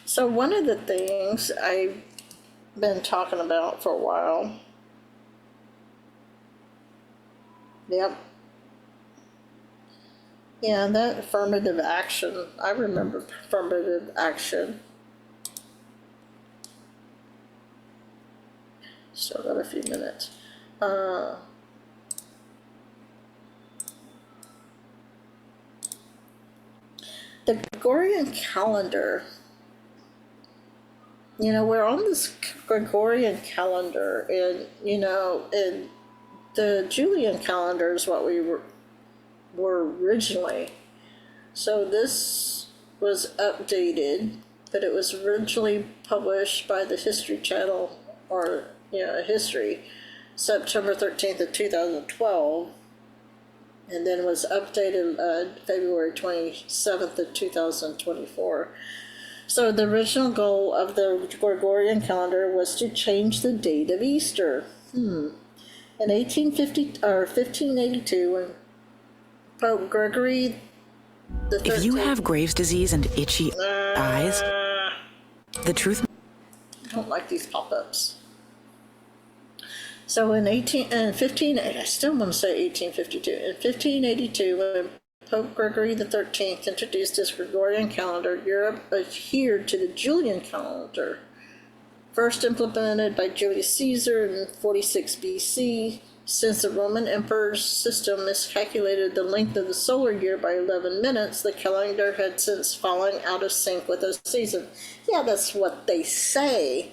So one of the things I've been talking about for a while, yeah, that affirmative action, I remember affirmative action. Still got a few minutes. The Gregorian calendar, we're on this Gregorian calendar, and, and the Julian calendar is what we were originally. So this was updated, but it was originally published by the History Channel, or history, September 13th of 2012, and then was updated February 27th of 2024. So the original goal of the Gregorian calendar was to change the date of Easter. In 1582, when Pope Gregory the 13th... If you have Graves' disease and itchy eyes, the truth... I don't like these pop-ups. So in I still want to say 1852. In 1582, when Pope Gregory the 13th introduced his Gregorian calendar, Europe adhered to the Julian calendar, first implemented by Julius Caesar in 46 BC. Since the Roman emperor's system miscalculated the length of the solar year by 11 minutes, the calendar had since fallen out of sync with the season. Yeah, that's what they say.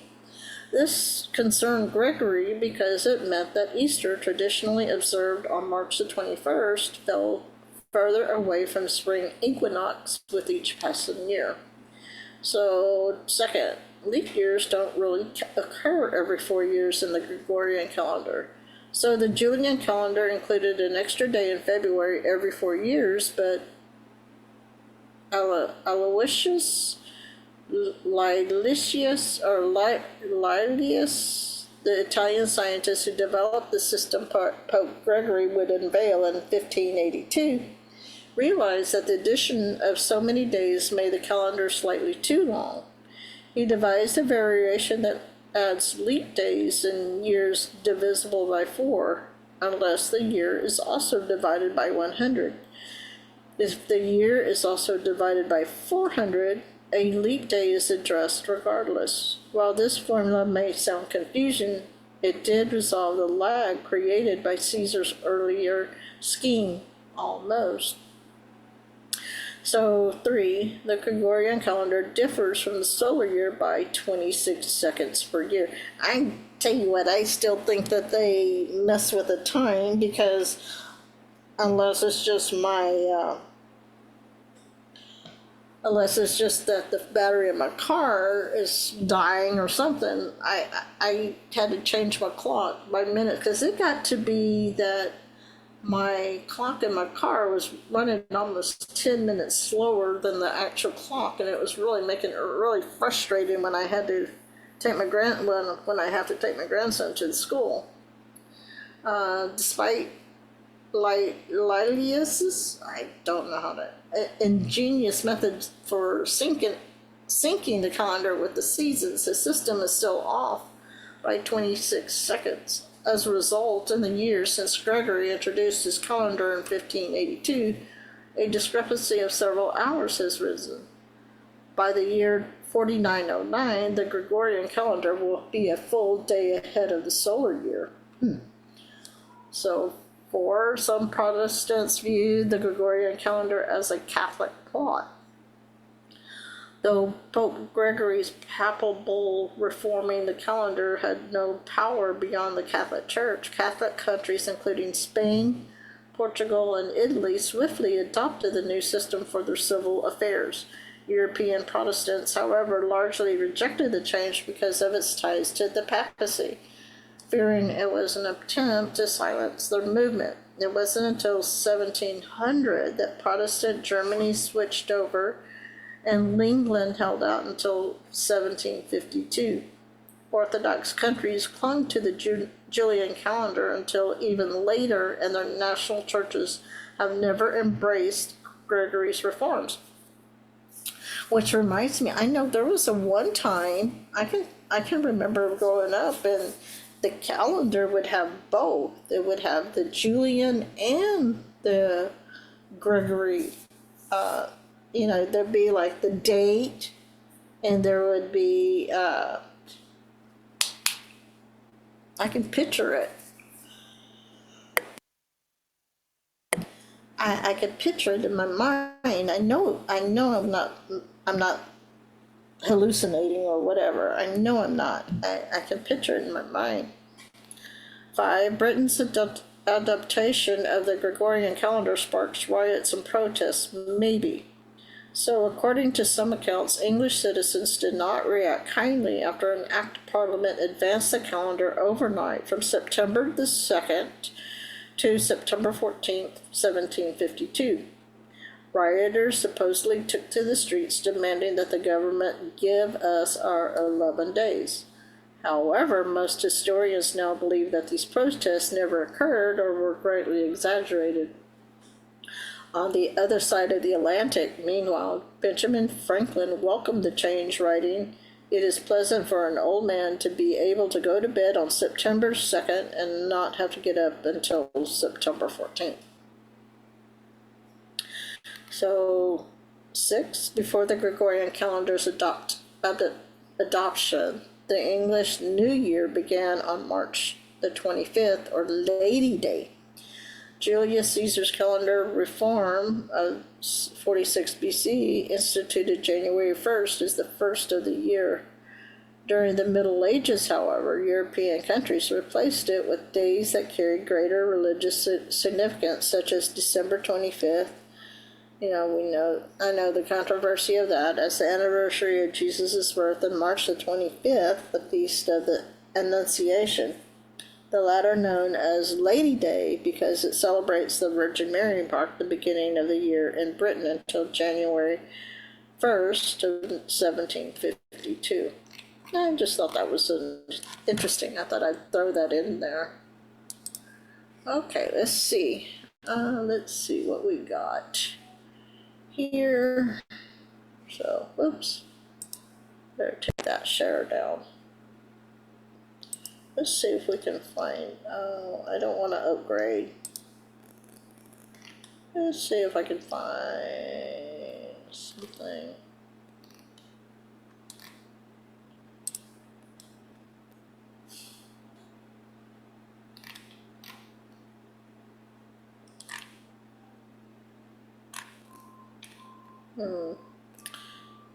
This concerned Gregory because it meant that Easter, traditionally observed on March the 21st, fell further away from spring equinox with each passing year. So, second, leap years don't really occur every 4 years in the Gregorian calendar. So the Julian calendar included an extra day in February every 4 years, but Aloysius Laelius the Italian scientist who developed the system Pope Gregory would unveil in 1582, realized that the addition of so many days made the calendar slightly too long. He devised a variation that adds leap days in years divisible by 4, unless the year is also divided by 100. If the year is also divided by 400, a leap day is addressed regardless. While this formula may sound confusing, it did resolve the lag created by Caesar's earlier scheme, almost. So 3, the Gregorian calendar differs from the solar year by 26 seconds per year. I tell you what, I still think that they mess with the time, because unless it's just that the battery of my car is dying or something, I had to change my clock by minute, because it got to be that my clock in my car was running almost 10 minutes slower than the actual clock, and it was really making it really frustrating when I had to take my when I have to take my grandson to the school. Despite Lilius's, I don't know how to, ingenious methods for syncing the calendar with the seasons, the system is still off by 26 seconds. As a result, in the years since Gregory introduced his calendar in 1582, a discrepancy of several hours has risen. By the year 4909, the Gregorian calendar will be a full day ahead of the solar year. So, 4, some Protestants view the Gregorian calendar as a Catholic plot. Though Pope Gregory's papal bull reforming the calendar had no power beyond the Catholic Church, Catholic countries including Spain, Portugal, and Italy swiftly adopted the new system for their civil affairs. European Protestants, however, largely rejected the change because of its ties to the papacy, fearing it was an attempt to silence their movement. It wasn't until 1700 that Protestant Germany switched over, and England held out until 1752. Orthodox countries clung to the Julian calendar until even later, and their national churches have never embraced Gregory's reforms. Which reminds me, I know there was a one time, I can remember growing up, and the calendar would have both. It would have the Julian and the Gregory. There'd be like the date, and there would be, I can picture it. I can picture it in my mind. I know I'm not hallucinating or whatever. I know I'm not. I can picture it in my mind. 5, Britain's adaptation of the Gregorian calendar sparks riots and protests, maybe. So, according to some accounts, English citizens did not react kindly after an act of Parliament advanced the calendar overnight from September the 2nd to September 14th, 1752. Rioters supposedly took to the streets demanding that the government give us our 11 days. However, most historians now believe that these protests never occurred or were greatly exaggerated. On the other side of the Atlantic, meanwhile, Benjamin Franklin welcomed the change, writing, "It is pleasant for an old man to be able to go to bed on September 2nd and not have to get up until September 14th. So, 6, before the Gregorian calendar's adoption, the English New Year began on March the 25th, or Lady Day. Julius Caesar's calendar reform of 46 BC instituted January 1st as the first of the year. During the Middle Ages, however, European countries replaced it with days that carried greater religious significance, such as December 25th. I know the controversy of that, as the anniversary of Jesus' birth, and March the 25th, the feast of the Annunciation. The latter known as Lady Day because it celebrates the Virgin Mary, marked the beginning of the year in Britain until January 1st of 1752. I just thought that was interesting. I thought I'd throw that in there. Okay, let's see. Let's see what we got here. So, whoops. Better take that share down. Let's see if we can find, I don't want to upgrade. Let's see if I can find something.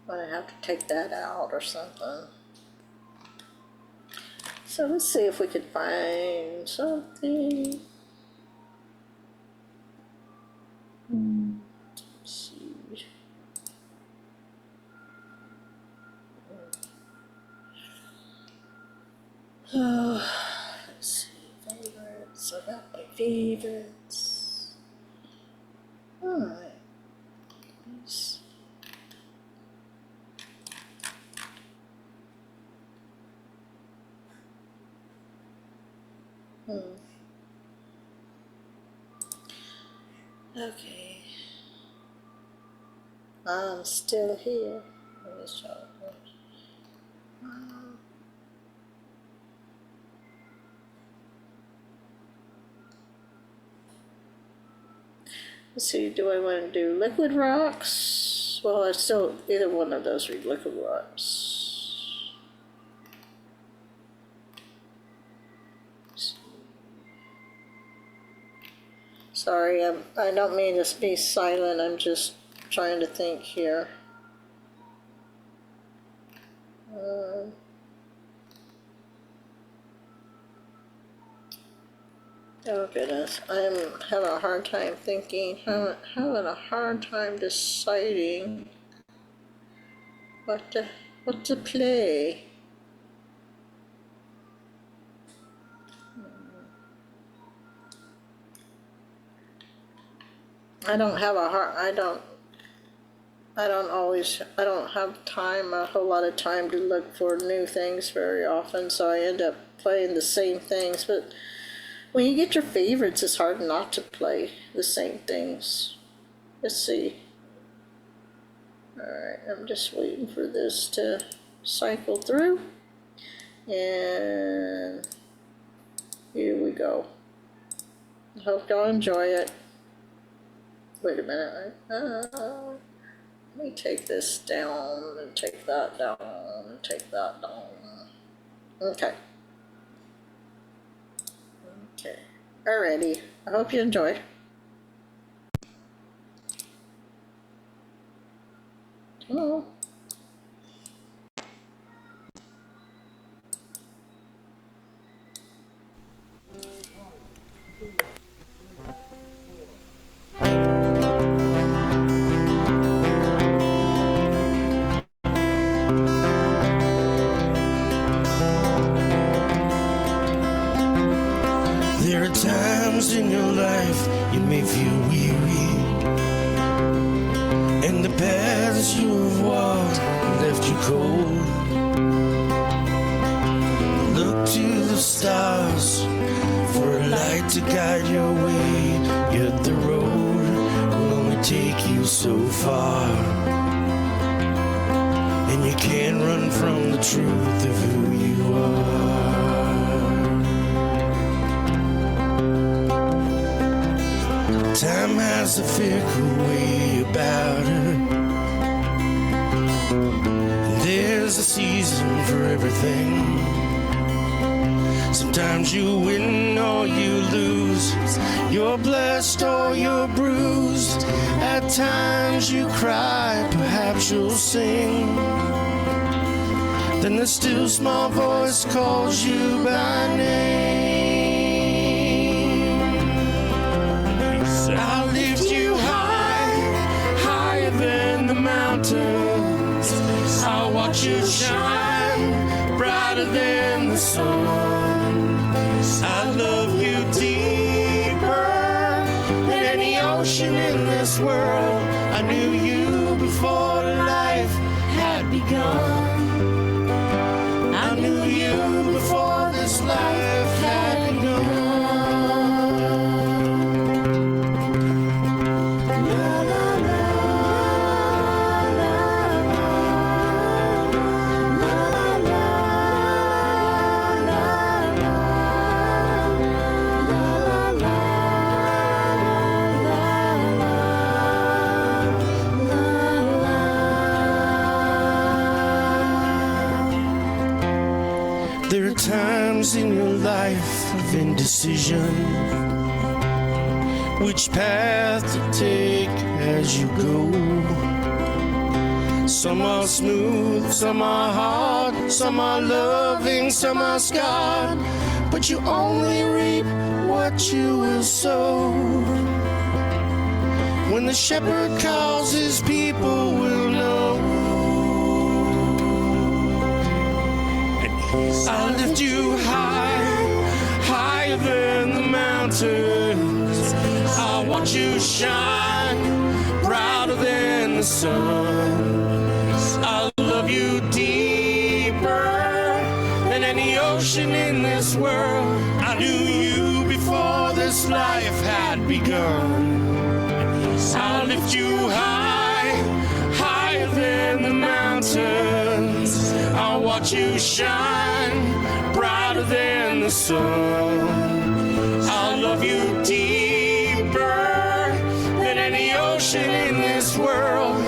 Might have to take that out or something. So let's see if we can find something. Let's see. Oh, let's see. Favorites. I got my favorites. Alright. Nice. Okay. I'm still here. Let's try it. Let's see, do I want to do liquid rocks? Well, I still, either one of those are liquid rocks. Sorry, I don't mean to be silent, I'm just trying to think here. Oh goodness, I'm having a hard time thinking, having a hard time deciding what to play. I don't have time, a whole lot of time to look for new things very often, so I end up playing the same things. But when you get your favorites, it's hard not to play the same things. Let's see. Alright, I'm just waiting for this to cycle through. And here we go. I hope y'all enjoy it. Wait a minute. Let me take this down and take that down and take that down. Okay. Okay. Alrighty. I hope you enjoyed. Hello. There are times in your life you may feel weary, and the paths you have walked left you cold. Look to the stars for a light to guide your way, yet the road will only take you so far, and you can't run from the truth of who you are. Time has a fickle way about her, and there's a season for everything. Sometimes you win or you lose, you're blessed or you're bruised. At times you cry, perhaps you'll sing. Then the still small voice calls you by name. I'll lift you high, higher than the mountains. I'll watch you shine, brighter than the sun. I love you deeper than any ocean in this world. I knew you before life had begun. in your life of indecision, which path to take as you go. Some are smooth, some are hard, some are loving, some are scarred, but you only reap what you will sow. When the shepherd calls, his people will know. I'll lift you high, higher than the mountains. I'll watch you shine, brighter than the sun. I'll love you deeper than any ocean in this world. I knew you before this life had begun. I'll lift you high, higher than the mountains. I'll watch you shine, brighter than the sun. I'll love you deeper than any ocean in this world.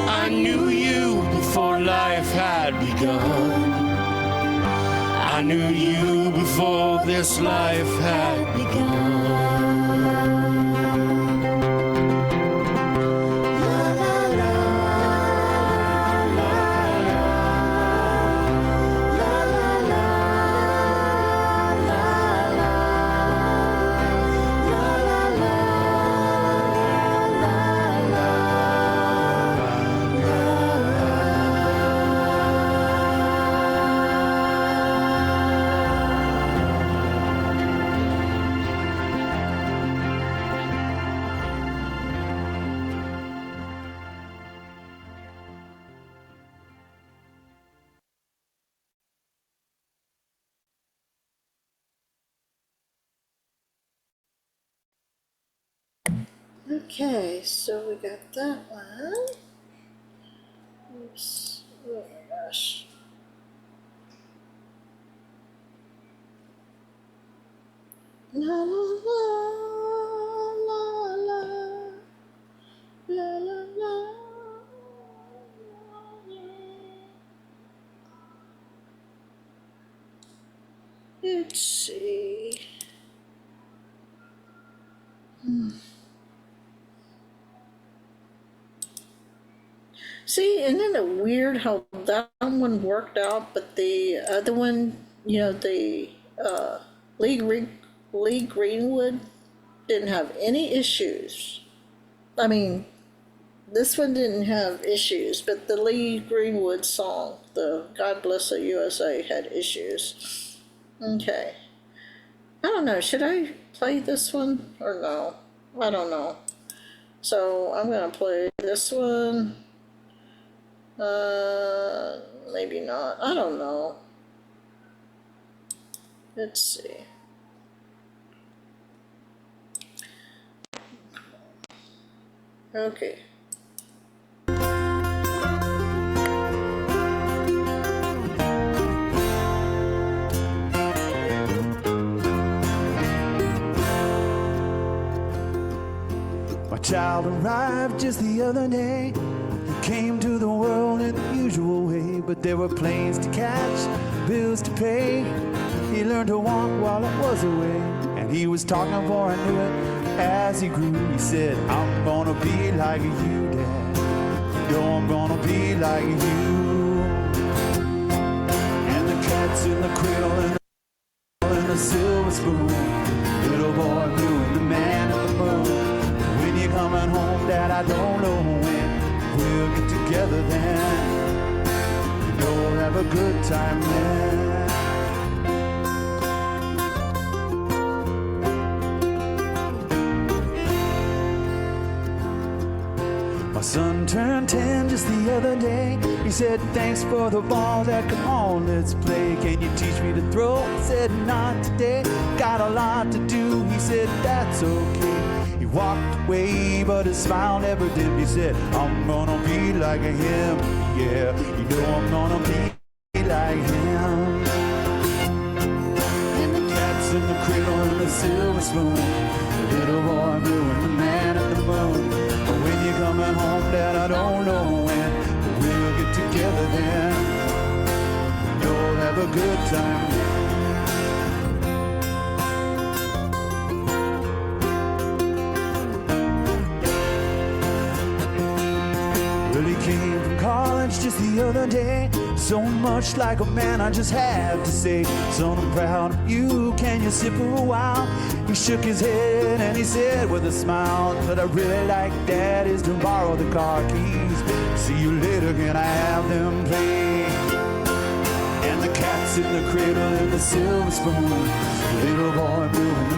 I knew you before life had begun. I knew you before this life had begun. Okay, so we got that one. Oops. Oh my gosh. La la la la la la la la. Let's see. See, isn't it weird how that one worked out, but the other one, you know, the Lee Greenwood didn't have any issues. I mean, this one didn't have issues, but the Lee Greenwood song, the God Bless the USA, had issues. Okay. I don't know, should I play this one or no? I don't know. So I'm gonna play this one. Maybe not. I don't know. Let's see. Okay. My child arrived just the other day. He came to the world in the usual way, but there were planes to catch, bills to pay. He learned to walk while I was away, and he was talking before I knew it. As he grew, he said, I'm gonna be like you, Dad. Yo, I'm gonna be like you. And the cat's in the cradle and the silver spoon. Little boy blue and the man at the moon. When you're coming home, Dad, I don't know when. We'll get together then. You'll have a good time then. My son turned 10 just the other day. He said, thanks for the ball, Dad, come on, let's play. Can you teach me to throw? I said, not today, got a lot to do. He said, that's okay. He walked away, but his smile never dimmed. He said, I'm gonna be like him. Yeah, you know I'm gonna be like him. And the cat's in the cradle and the silver spoon. The little boy blue and the man at the moon. When you're coming home, Dad, I don't know when, but we'll get together then. You'll have a good time. came from college just the other day. So much like a man, I just have to say, son, I'm proud of you. Can you sit for a while? He shook his head and he said with a smile, but I really like that is to borrow the car keys. See you later, can I have them, please? And the cat's in the cradle and the silver spoon. Little boy blue and